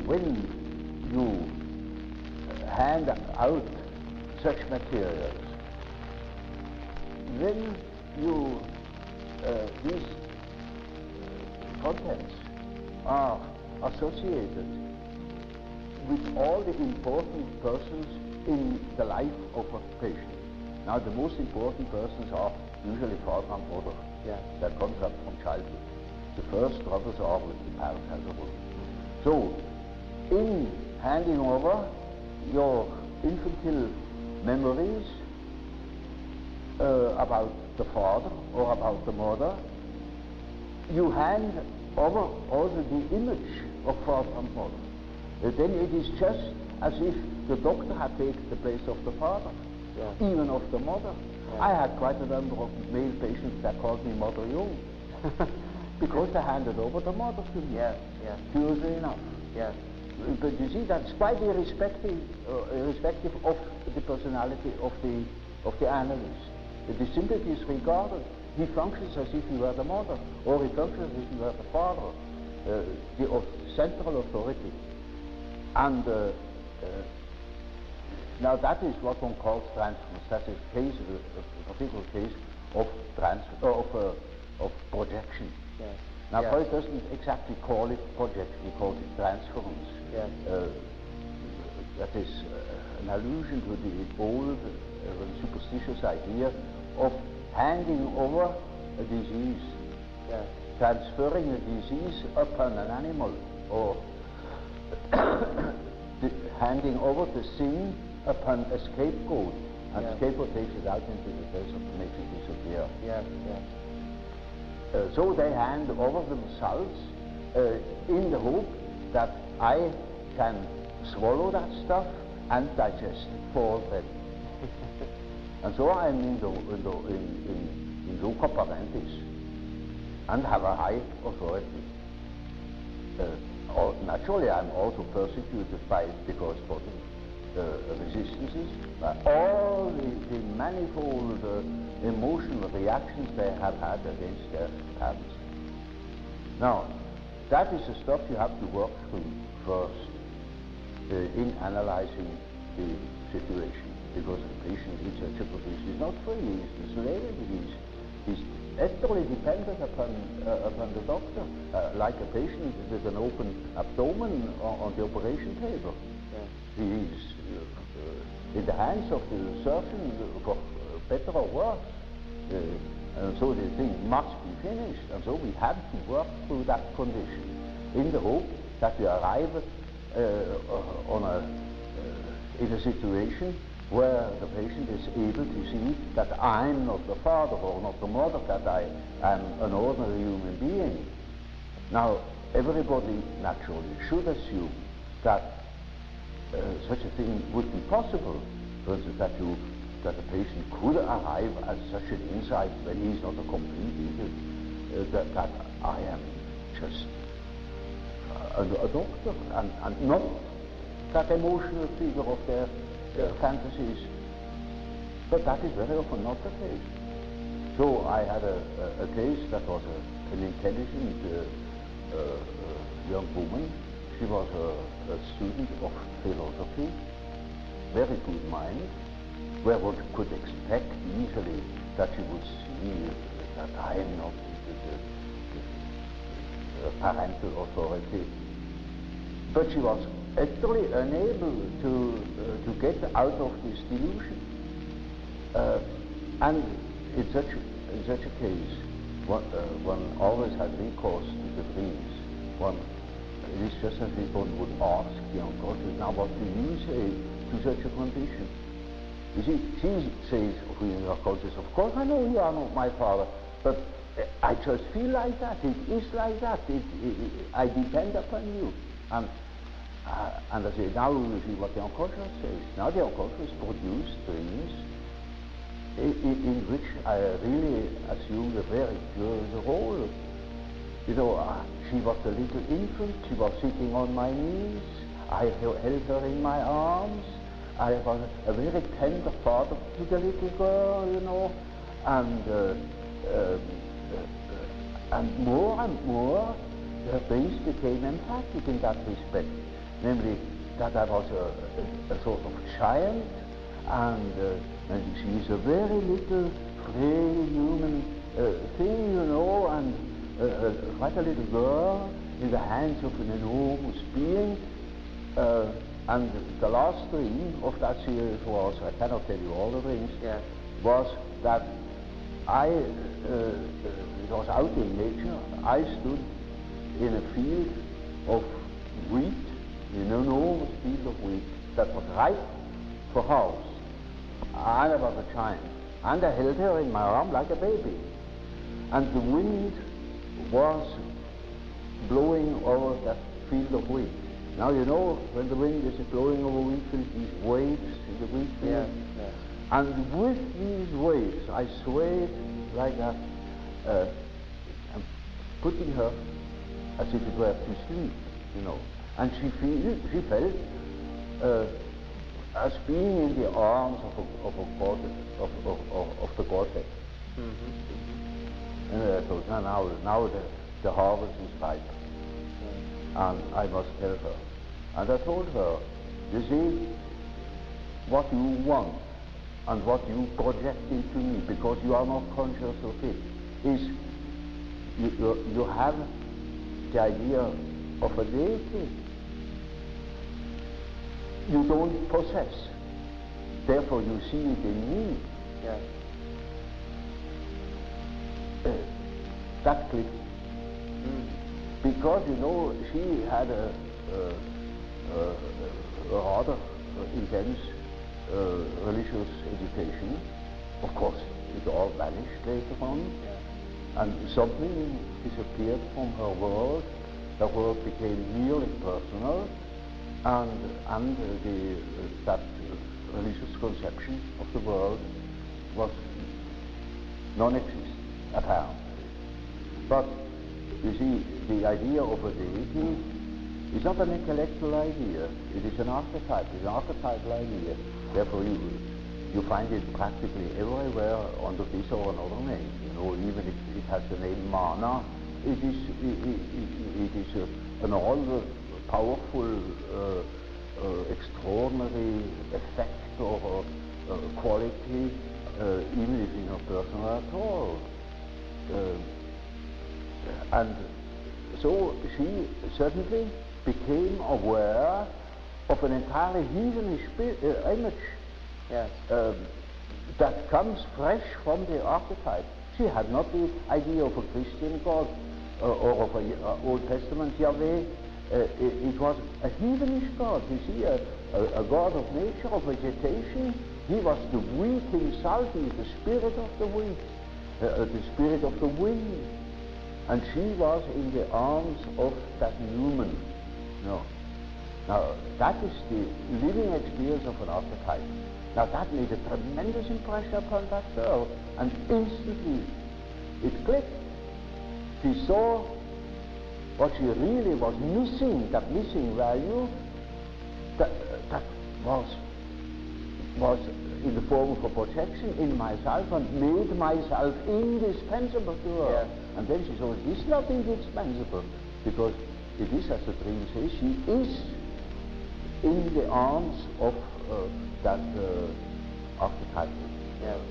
when you hand out such materials, then these contents are associated with all the important persons in the life of a patient. Now, the most important persons are usually father and mother. Yeah. That comes up from childhood. The first troubles are with the parents as a whole. So, in handing over your infantile memories about the father or about the mother, you hand over also the image of father and mother. Then it is just as if the doctor had taken the place of the father. even of the mother. I had quite a number of male patients that called me Mother Jung because they handed over the mother to me. Curiously enough. But you see, that's quite irrespective of the personality of the analyst. It is simply disregarded. He functions as if he were the mother, or he functions as if he were the father, the central authority. And now that is what one calls transference. That's a case, a particular case of projection. Now Freud doesn't exactly call it projection; he calls it transference. That is an allusion to the old superstitious idea of handing over a disease, transferring a disease upon an animal, or handing over the sin upon a scapegoat, and the scapegoat takes it out into the desert and makes it disappear. So they hand over themselves in the hope that I can swallow that stuff and digest it for them. And so I am in loco parentis and have a high authority. Naturally, I am also persecuted by the corresponding resistances, by all the manifold emotional reactions they have had against their parents. Now, that is the stuff you have to work through first in analyzing the situation, because the patient in such a position is not free, he's a slave, he's utterly dependent upon the doctor, like a patient with an open abdomen on the operation table. He's in the hands of the surgeon for better or worse. And so the thing must be finished, and so we have to work through that condition in the hope that we arrive in a situation where the patient is able to see that I'm not the father or not the mother, that I am an ordinary human being. Now, everybody naturally should assume that such a thing would be possible. For instance, that a patient could arrive at such an insight when he's not a complete idiot, that I am just a doctor and not that emotional figure of their fantasies. But that is very often not the case. So I had a case that was an intelligent young woman. She was a student of philosophy, very good mind, where one could expect easily that she would see that I am not the parental authority. But she was utterly unable to get out of this delusion. And in such a case, one always has recourse to the dreams. It is just as if one would ask the unconscious, now what do you say to such a condition? You see, she says of the unconscious, of course I know you are not my father, but I just feel like that, it is like that, I depend upon you. And I say, now you see what the unconscious says. Now the unconscious produces dreams in which I really assume a very curious role. You know, she was a little infant, she was sitting on my knees, I held her in my arms, I was a very tender father to the little girl, you know, and more, her face became emphatic in that respect, namely that I was a sort of giant, and she is a very little, frail human thing, you know, and quite a little girl in the hands of an enormous being. And the last dream of that series was, I cannot tell you all the dreams, was that it was out in nature, I stood in a field of wheat, an enormous field of wheat that was ripe for harvest. And I was a giant. And I held her in my arm like a baby. And the wind was blowing over that field of wheat. Now you know, when the wind is blowing over wheat field, these waves in the wheat field. And with these waves, I swayed like that, and putting her as if it were to sleep, you know. And she felt as being in the arms of the Godhead. And I thought, now the harvest is ripe, and I must tell her. And I told her, you see, what you want and what you project into me, because you are not conscious of it, is you have the idea of a deity. You don't possess. Therefore you see it in me. Yes. That clicked. Because, you know, she had a rather intense religious education. Of course, it all vanished later on. Yeah. And something disappeared from her world. Her world became merely personal, and that religious conception of the world was non-existent, apparently. But, you see, the idea of a deity is not an intellectual idea. It is an archetype. It's an archetypal idea. Therefore, you find it practically everywhere under this or another name. You know, even if it has the name Mana, it is an all-powerful, extraordinary effect or quality, even if it's not personal at all. And so she certainly became aware of an entirely heathenish image. Yes. That comes fresh from the archetype. She had not the idea of a Christian God or of an Old Testament Yahweh. It was a heathenish God. You see, a God of nature, of vegetation. He was the wheat himself. He is the spirit of the wheat, the spirit of the wind. And she was in the arms of that human. No. Now, that is the living experience of an archetype. Now, that made a tremendous impression upon that girl, and instantly it clicked. She saw what she really was missing, that missing value, that was in the form of a projection in myself and made myself indispensable to her. Yes. And then she saw, it is not indispensable, because it is, as the dream says, she is in the arms of that archetypal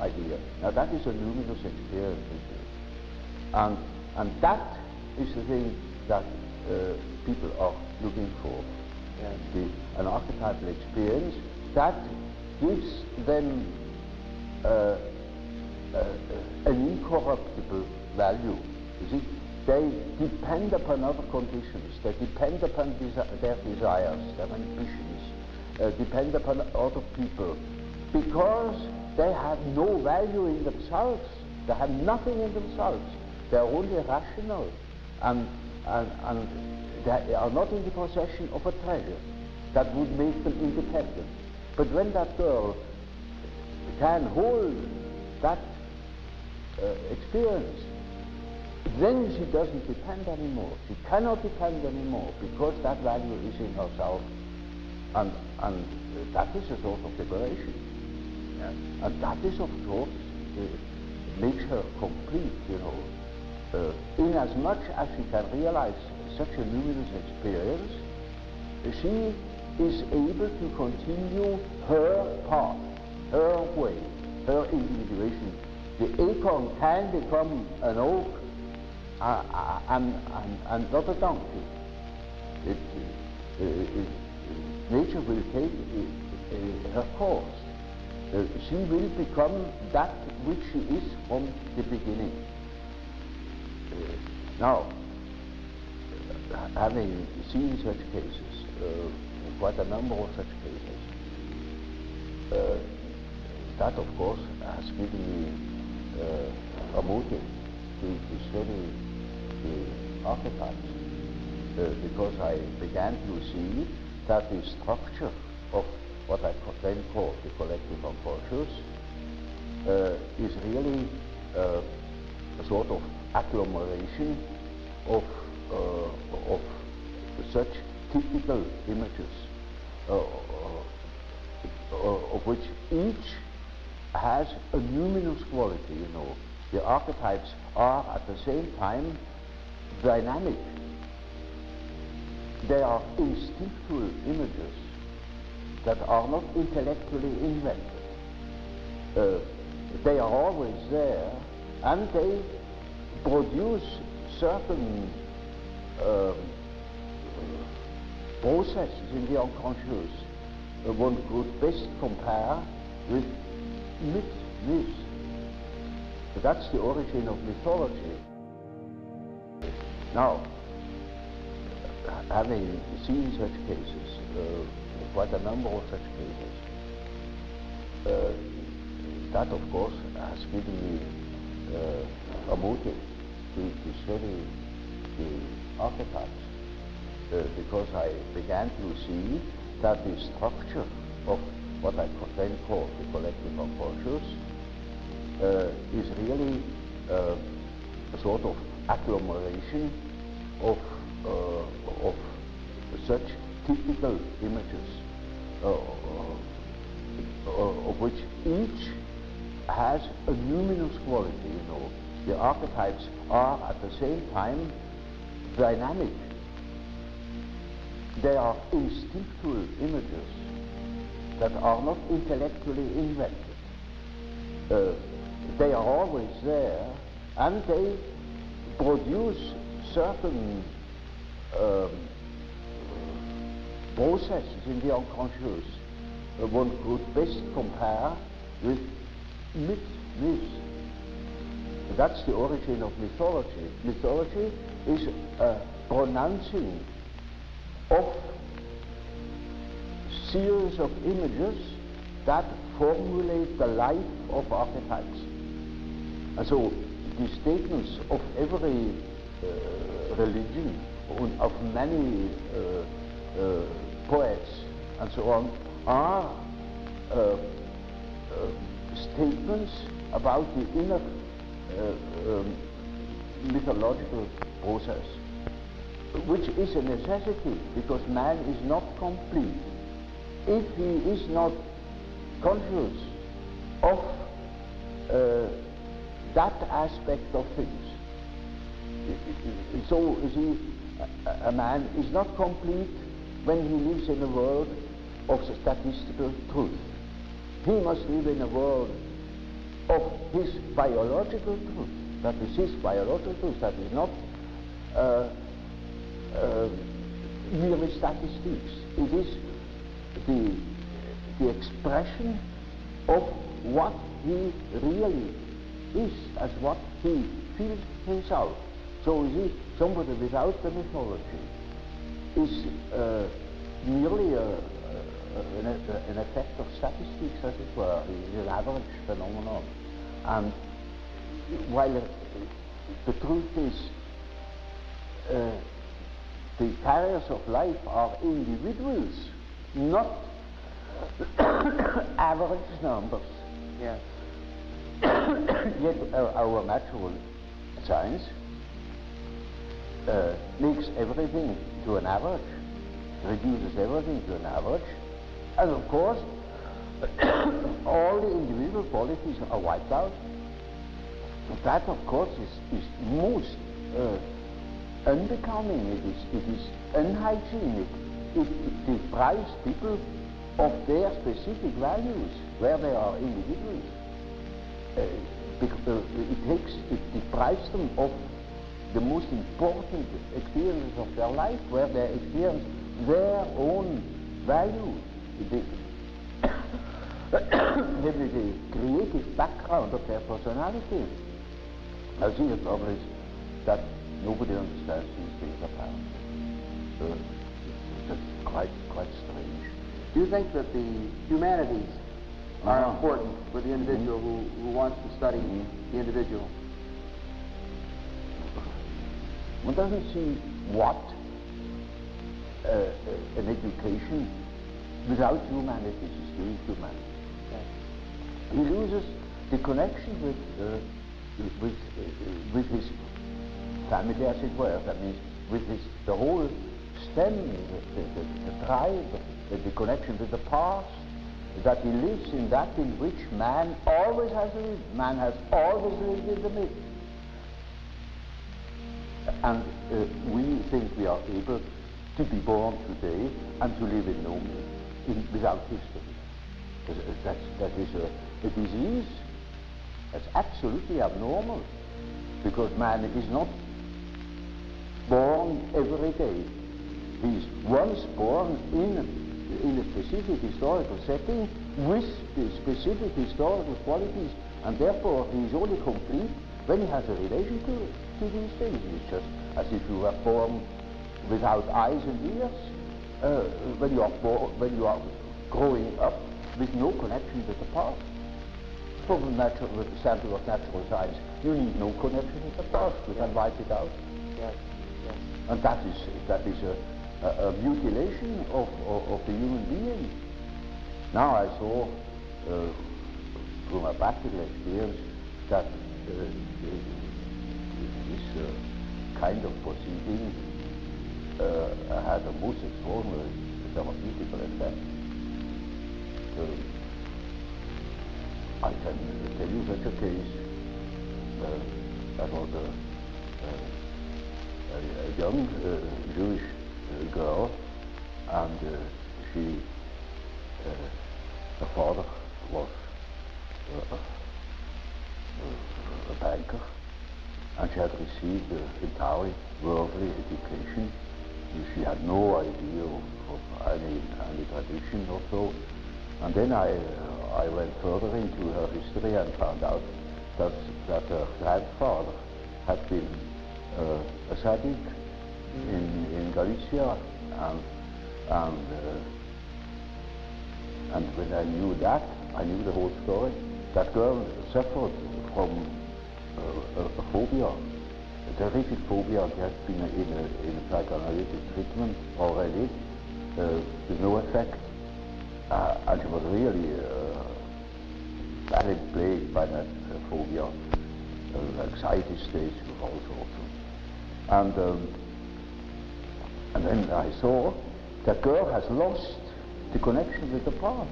idea. Now that is a luminous experience, isn't it? And that is the thing that people are looking for. Yes. An archetypal experience that gives them an incorruptible value. You see, they depend upon other conditions. They depend upon their desires, their ambitions, depend upon other people, because they have no value in themselves. They have nothing in themselves. They are only rational, and they are not in the possession of a treasure that would make them independent. But when that girl can hold that experience, then she doesn't depend anymore. She cannot depend anymore, because that value is in herself, and that is a sort of liberation. Yes. And that is, of course, makes her complete, you know. Inasmuch as she can realize such a luminous experience, she is able to continue her path, her way, her individuation. The acorn can become an oak and not a donkey. Nature will take her course. She will become that which she is from the beginning. Now, having seen such cases, quite a number of such cases, that of course has given me a motive to study the archetypes, because I began to see that the structure of what I then call the collective unconscious, is really a sort of agglomeration of such typical images, of which each has a numinous quality, you know. The archetypes are at the same time dynamic. They are instinctual images that are not intellectually invented. They are always there, and they produce certain processes in the unconscious one could best compare with myths. That's the origin of mythology. Now, having seen such cases, quite a number of such cases, that of course has given me a motive to study the archetypes, because I began to see that the structure of what I then call the collective unconscious is really a sort of agglomeration of such typical images, of which each has a numinous quality, you know. The archetypes are at the same time dynamic. They are instinctual images that are not intellectually invented. They are always there, and they produce certain processes in the unconscious one could best compare with myths. That's the origin of mythology. Mythology is a pronouncing of series of images that formulate the life of archetypes. And so the statements of every religion, of many poets and so on, are statements about the inner mythological process, which is a necessity, because man is not complete if he is not conscious of that aspect of things. So, you see, a man is not complete when he lives in a world of statistical truth. He must live in a world of his biological truth. That is his biological truth. That is not merely statistics. It is the expression of what he really is, as what he feels himself. So you see, somebody without the mythology is merely an effect of statistics, as it were. It is an average phenomenon. And while the truth is, the carriers of life are individuals, not average numbers. Yes. Yet our natural science makes everything to an average, reduces everything to an average, and of course all the individual qualities are wiped out. That of course is most unbecoming, it is unhygienic, it deprives people of their specific values where they are individuals. It deprives them of the most important experiences of their life, where they experience their own value, maybe the creative background of their personality. I think the trouble is that nobody understands these things apparently. It's quite strange. Do you think that the humanities are important for the individual who wants to study the individual? One doesn't see what an education without humanity, he's still human. He loses the connection with his family, as it were. That means with the whole stem, the tribe, the connection with the past, that he lives in that in which man always has lived. Man has always lived in the myth. And we think we are able to be born today and to live in no myth, without history. That is a disease. That's absolutely abnormal, because man is not born every day. He's once born in a specific historical setting with the specific historical qualities, and therefore he is only complete when he has a relation to these things. It's just as if you were born without eyes and ears, when you are growing up with no connection with the past. From with the sample of natural science, you need no connection with the past. You can wipe it out. Yes. Yes. And that is a mutilation of the human being. Now I saw through my practical experience that this kind of proceeding had a most extraordinary therapeutical effect. I can tell you such a case. That was a young Jewish girl, and her father was a banker, and she had received an entirely worldly education. She had no idea of any tradition or so. And then I went further into her history and found out that her grandfather had been a tzaddik in Galicia, and when I knew that, I knew the whole story. That girl suffered from a phobia, a terrific phobia. She had been in a psychoanalytic treatment already with no effect. And she was really badly plagued by that phobia, anxiety states of all sorts. And then I saw that girl has lost the connection with the past,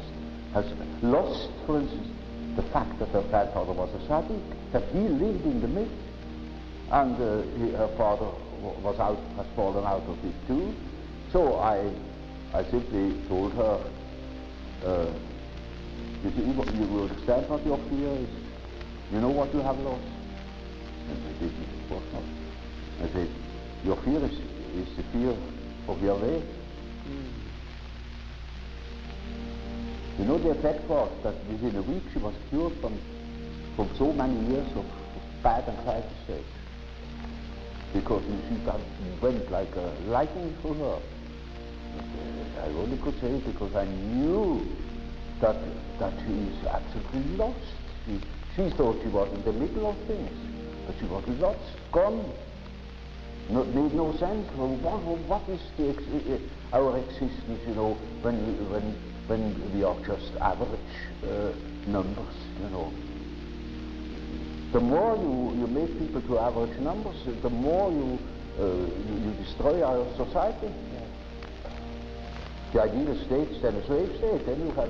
has lost, for instance, the fact that her grandfather was a tzaddik, that he lived in the myth, and her father has fallen out of it too. So I simply told her, you will understand what your fear is. You know what you have lost? And I didn't, of course not. I said, your fear is the fear of your way. You know, the effect was that within a week she was cured from so many years of bad anxiety states. Because she went like a lightning through her. I only could say it because I knew that she is absolutely lost. She thought she was in the middle of things, but she was lost, gone. Made no sense. What is our existence? You know, when we are just average numbers. You know, the more you make people to average numbers, the more you destroy our society. The ideal state is then a slave state. Then you can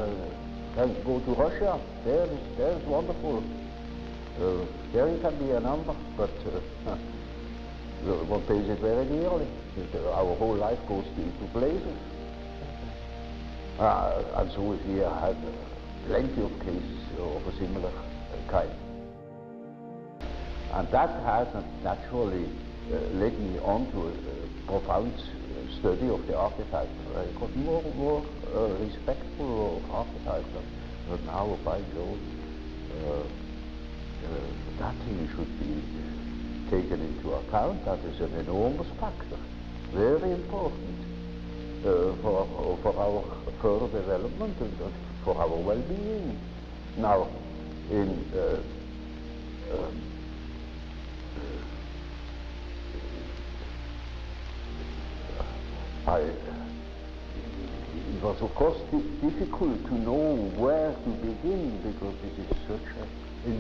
go to Russia. There's wonderful. There you can be a number, but one pays it very dearly. Our whole life goes to blazes. And so we had plenty of cases of a similar kind. And that has naturally led me on to a profound study of the archetype. I got more respectful of archetypes, but now by Jove, that thing should be taken into account. That is an enormous factor, very important for our further development and for our well-being. Now, it was of course difficult to know where to begin, because this is such an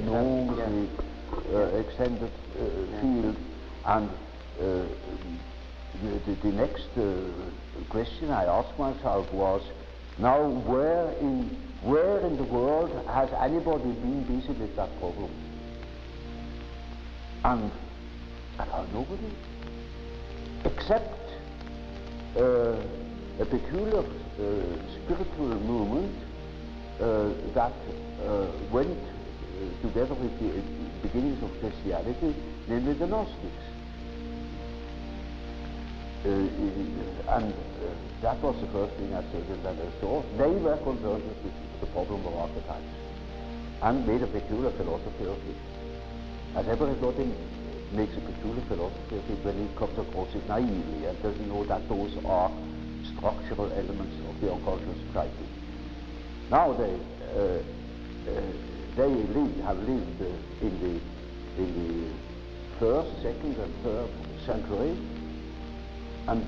enormously extended field. And the next question I asked myself was, now where in the world has anybody been busy with that problem? And I found nobody, except a peculiar spiritual movement that went together with the beginnings of Christianity, namely the Gnostics. And that was the first thing that I saw. They were concerned with the problem of archetypes and made a peculiar philosophy of it. As everybody makes a peculiar philosophy of it when he comes across it naively and doesn't know that those are structural elements of the unconscious psyche. Now they have lived in the first, second, and third century, and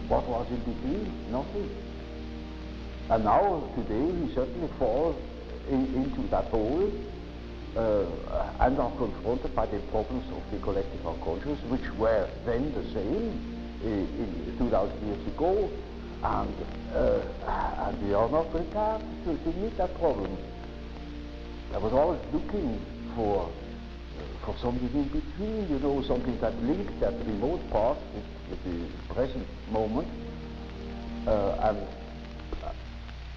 what was in between? Nothing. And now today we certainly fall into that hole and are confronted by the problems of the collective unconscious, which were then the same in 2,000 years ago, and we are not prepared to meet that problem. I was always looking for something in between, you know, something that linked that remote past with the present moment, and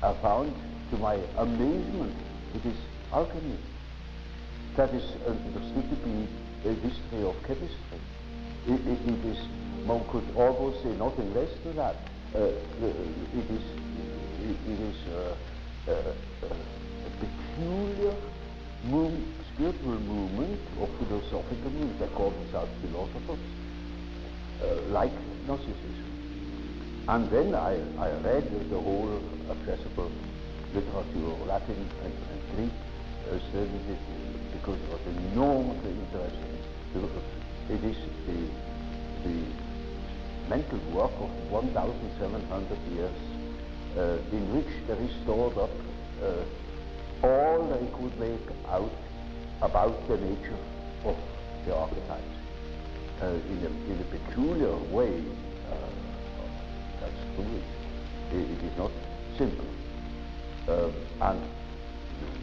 I found, to my amazement, it is alchemy. That is understood to be a history of chemistry. It is, one could almost say nothing less than that. It is a peculiar spiritual movement or philosophical movement. They call themselves philosophers, like Gnosticism. And then I read the whole accessible literature, Latin and Greek, studied it because it was enormously interesting. It is the mental work of 1,700 years in which there is stored up all they could make out about the nature of the archetypes in a peculiar way. That's true. It is not simple, and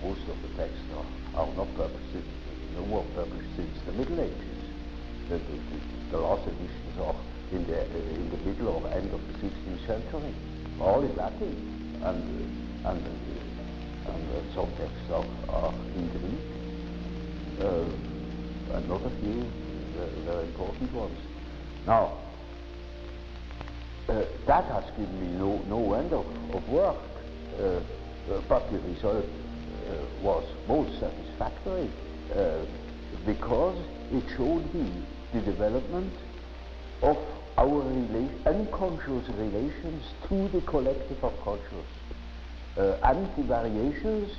most of the texts are not published. No more published since the Middle Ages. The last editions are in the middle or end of the 16th century, all in Latin, and some texts are in Greek, and not a few very important ones. Now, that has given me no end of work, but the result was most satisfactory, because it showed me the development of our unconscious relations to the collective unconscious, and the variations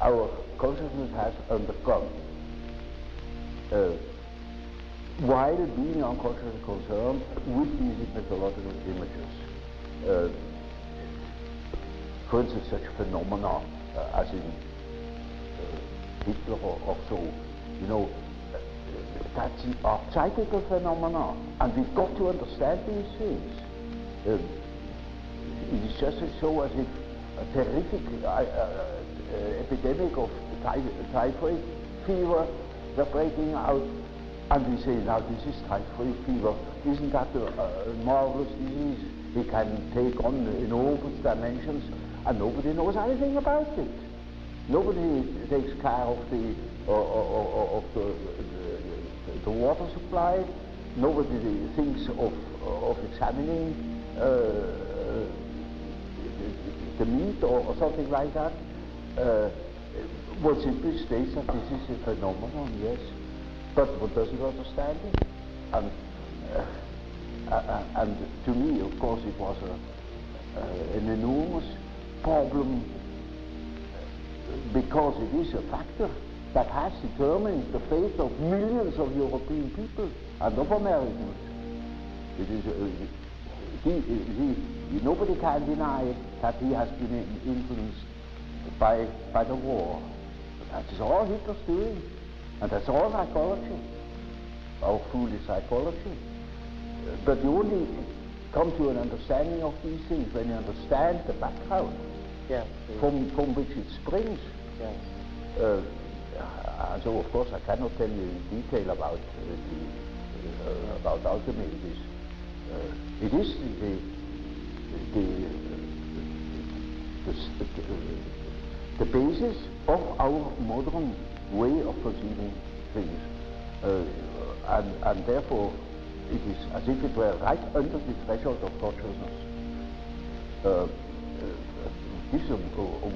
our consciousness has undergone while being unconsciously concerned with these mythological images. For instance, such phenomena as in Hitler or so, you know, that's an archetypal phenomena, and we've got to understand these things. It is just so as if a terrific epidemic of typhoid fever were breaking out, and we say, now this is typhoid fever. Isn't that a marvelous disease? It can take on enormous dimensions, and nobody knows anything about it. Nobody takes care of the water supply. Nobody thinks of examining the meat or something like that. One simply states that this is a phenomenon, yes, but one doesn't understand it. And to me, of course, it was an enormous problem, because it is a factor that has determined the fate of millions of European people and of Americans. It is nobody can deny that he has been influenced by the war. That is all Hitler's doing, and that's all psychology, our foolish psychology. But you only come to an understanding of these things when you understand the background from which it springs. Yes. And so, of course, I cannot tell you in detail about alchemy. It is the basis of our modern way of perceiving things, and therefore it is as if it were right under the threshold of consciousness. This is a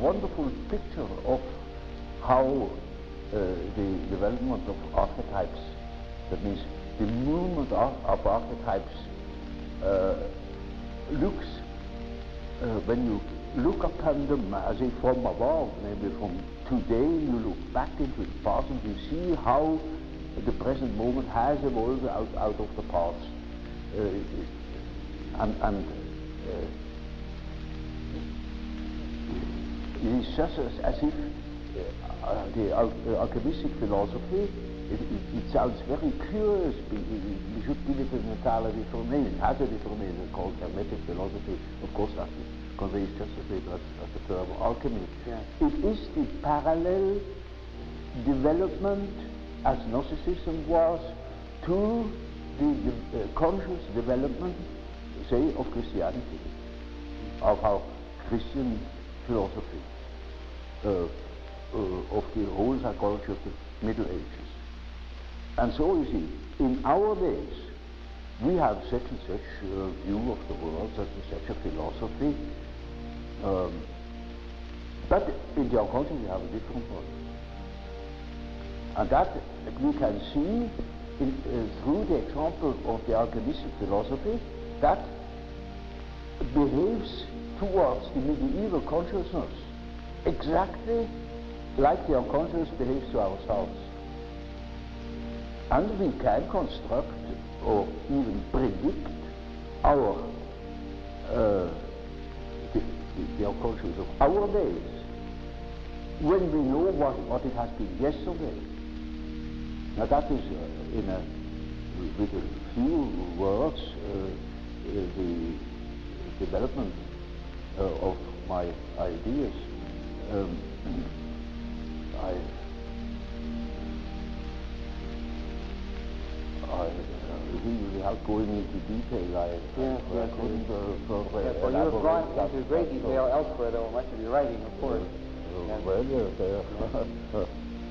wonderful picture of how the development of archetypes, that means the movement of archetypes, looks when you look upon them as if from above, maybe from today, you look back into the past and you see how the present moment has evolved out of the past. It is just as if the alchemistic philosophy, it sounds very curious. We should give it an entirely different name. It has a different name called hermetic philosophy. Of course, that conveys just as little as the term alchemy. Yeah. It is the parallel development, as Gnosticism was, to the conscious development, say, of Christianity, of our Christian philosophy, of the whole psychology of the Middle Ages. And so, you see, in our days, we have such and such view of the world, such and such a philosophy, but in the unconscious we have a different one. And that we can see through the example of the alchemistic philosophy that behaves towards the medieval consciousness exactly like the unconscious behaves to ourselves. And we can construct or even predict our the unconscious of our days when we know what it has been yesterday. Now that is, with a few words, the development of my ideas. Without going into detail, Well, you have gone into great detail elsewhere, though, much of your writing, of course.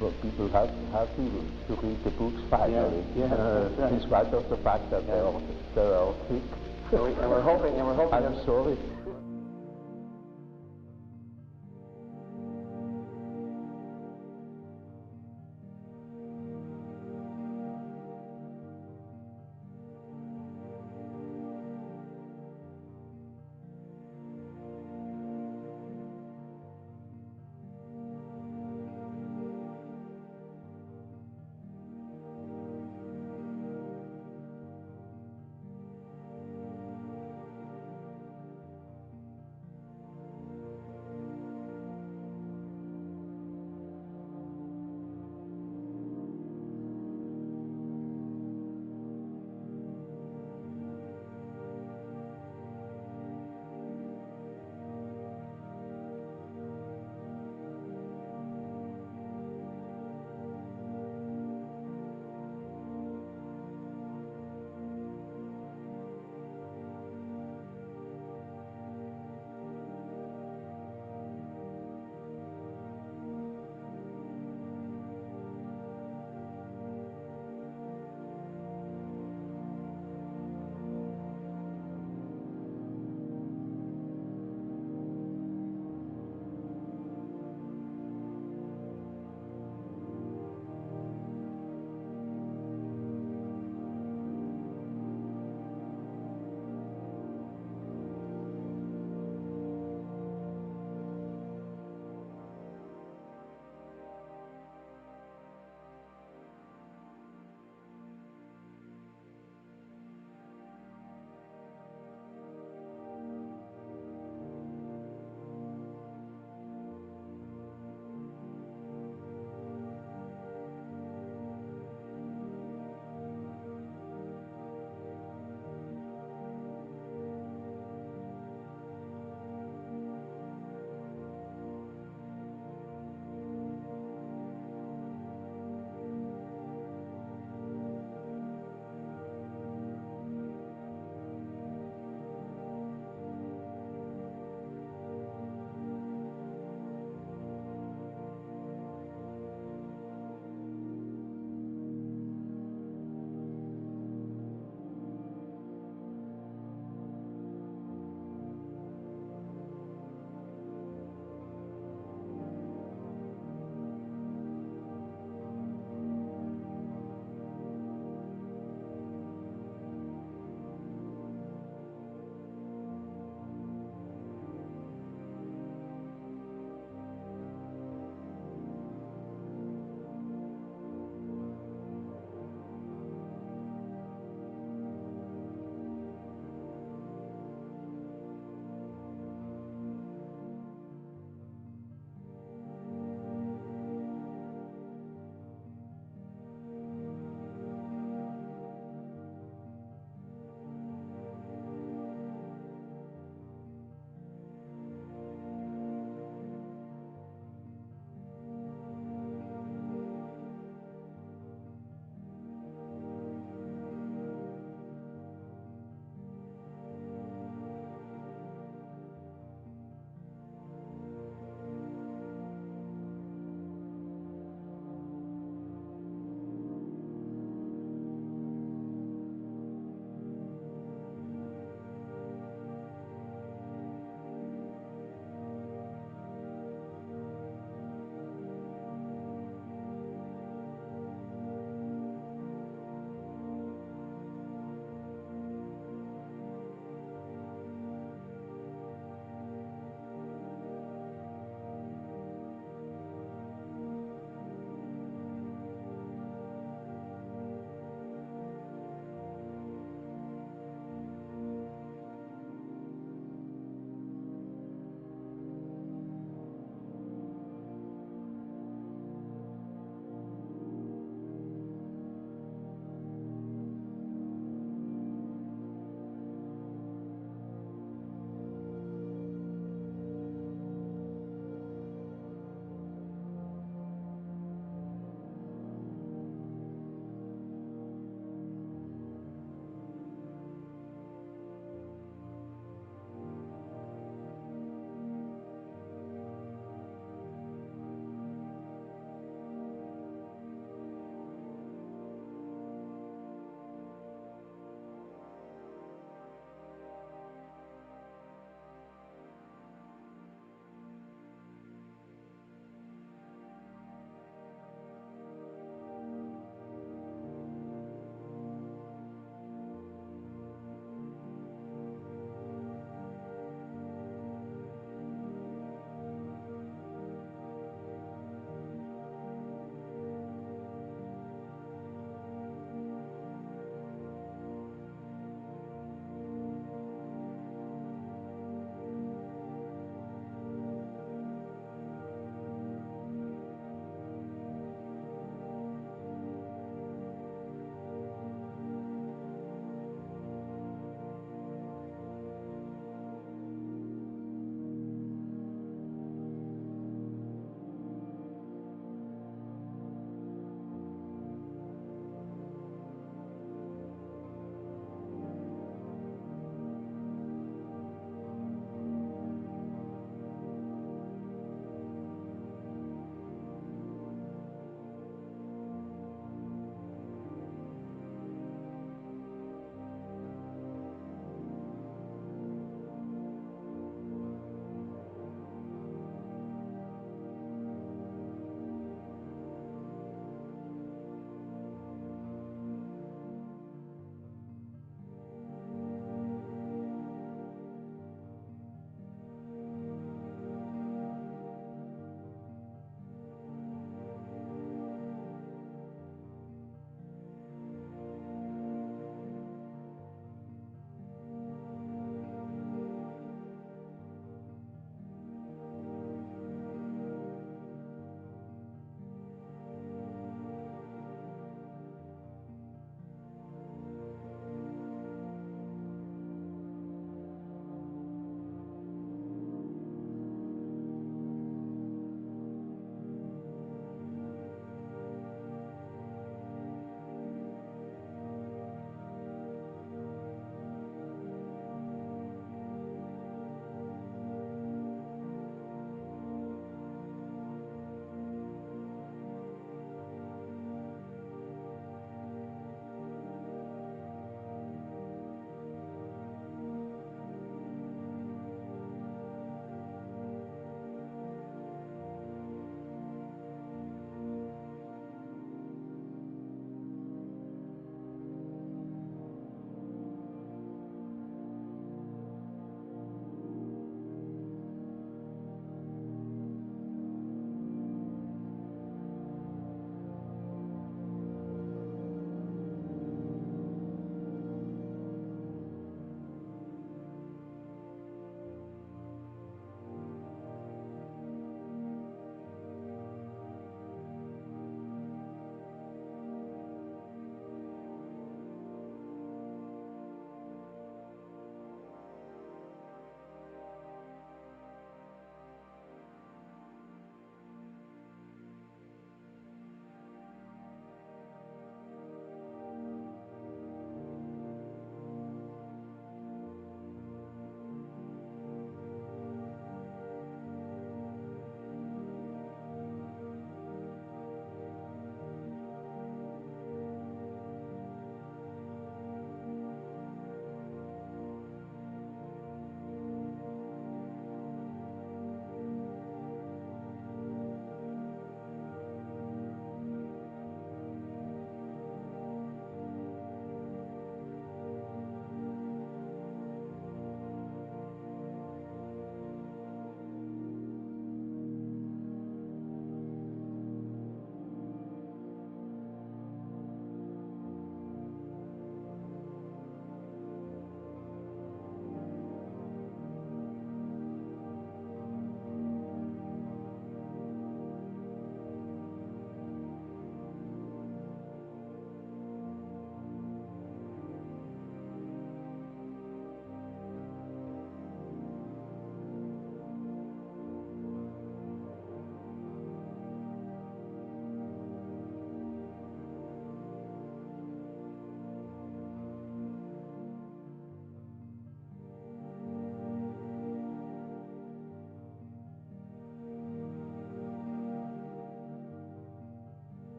Well, people have to read the books finally, right. in spite of the fact that they are thick. And we're hoping I'm sorry.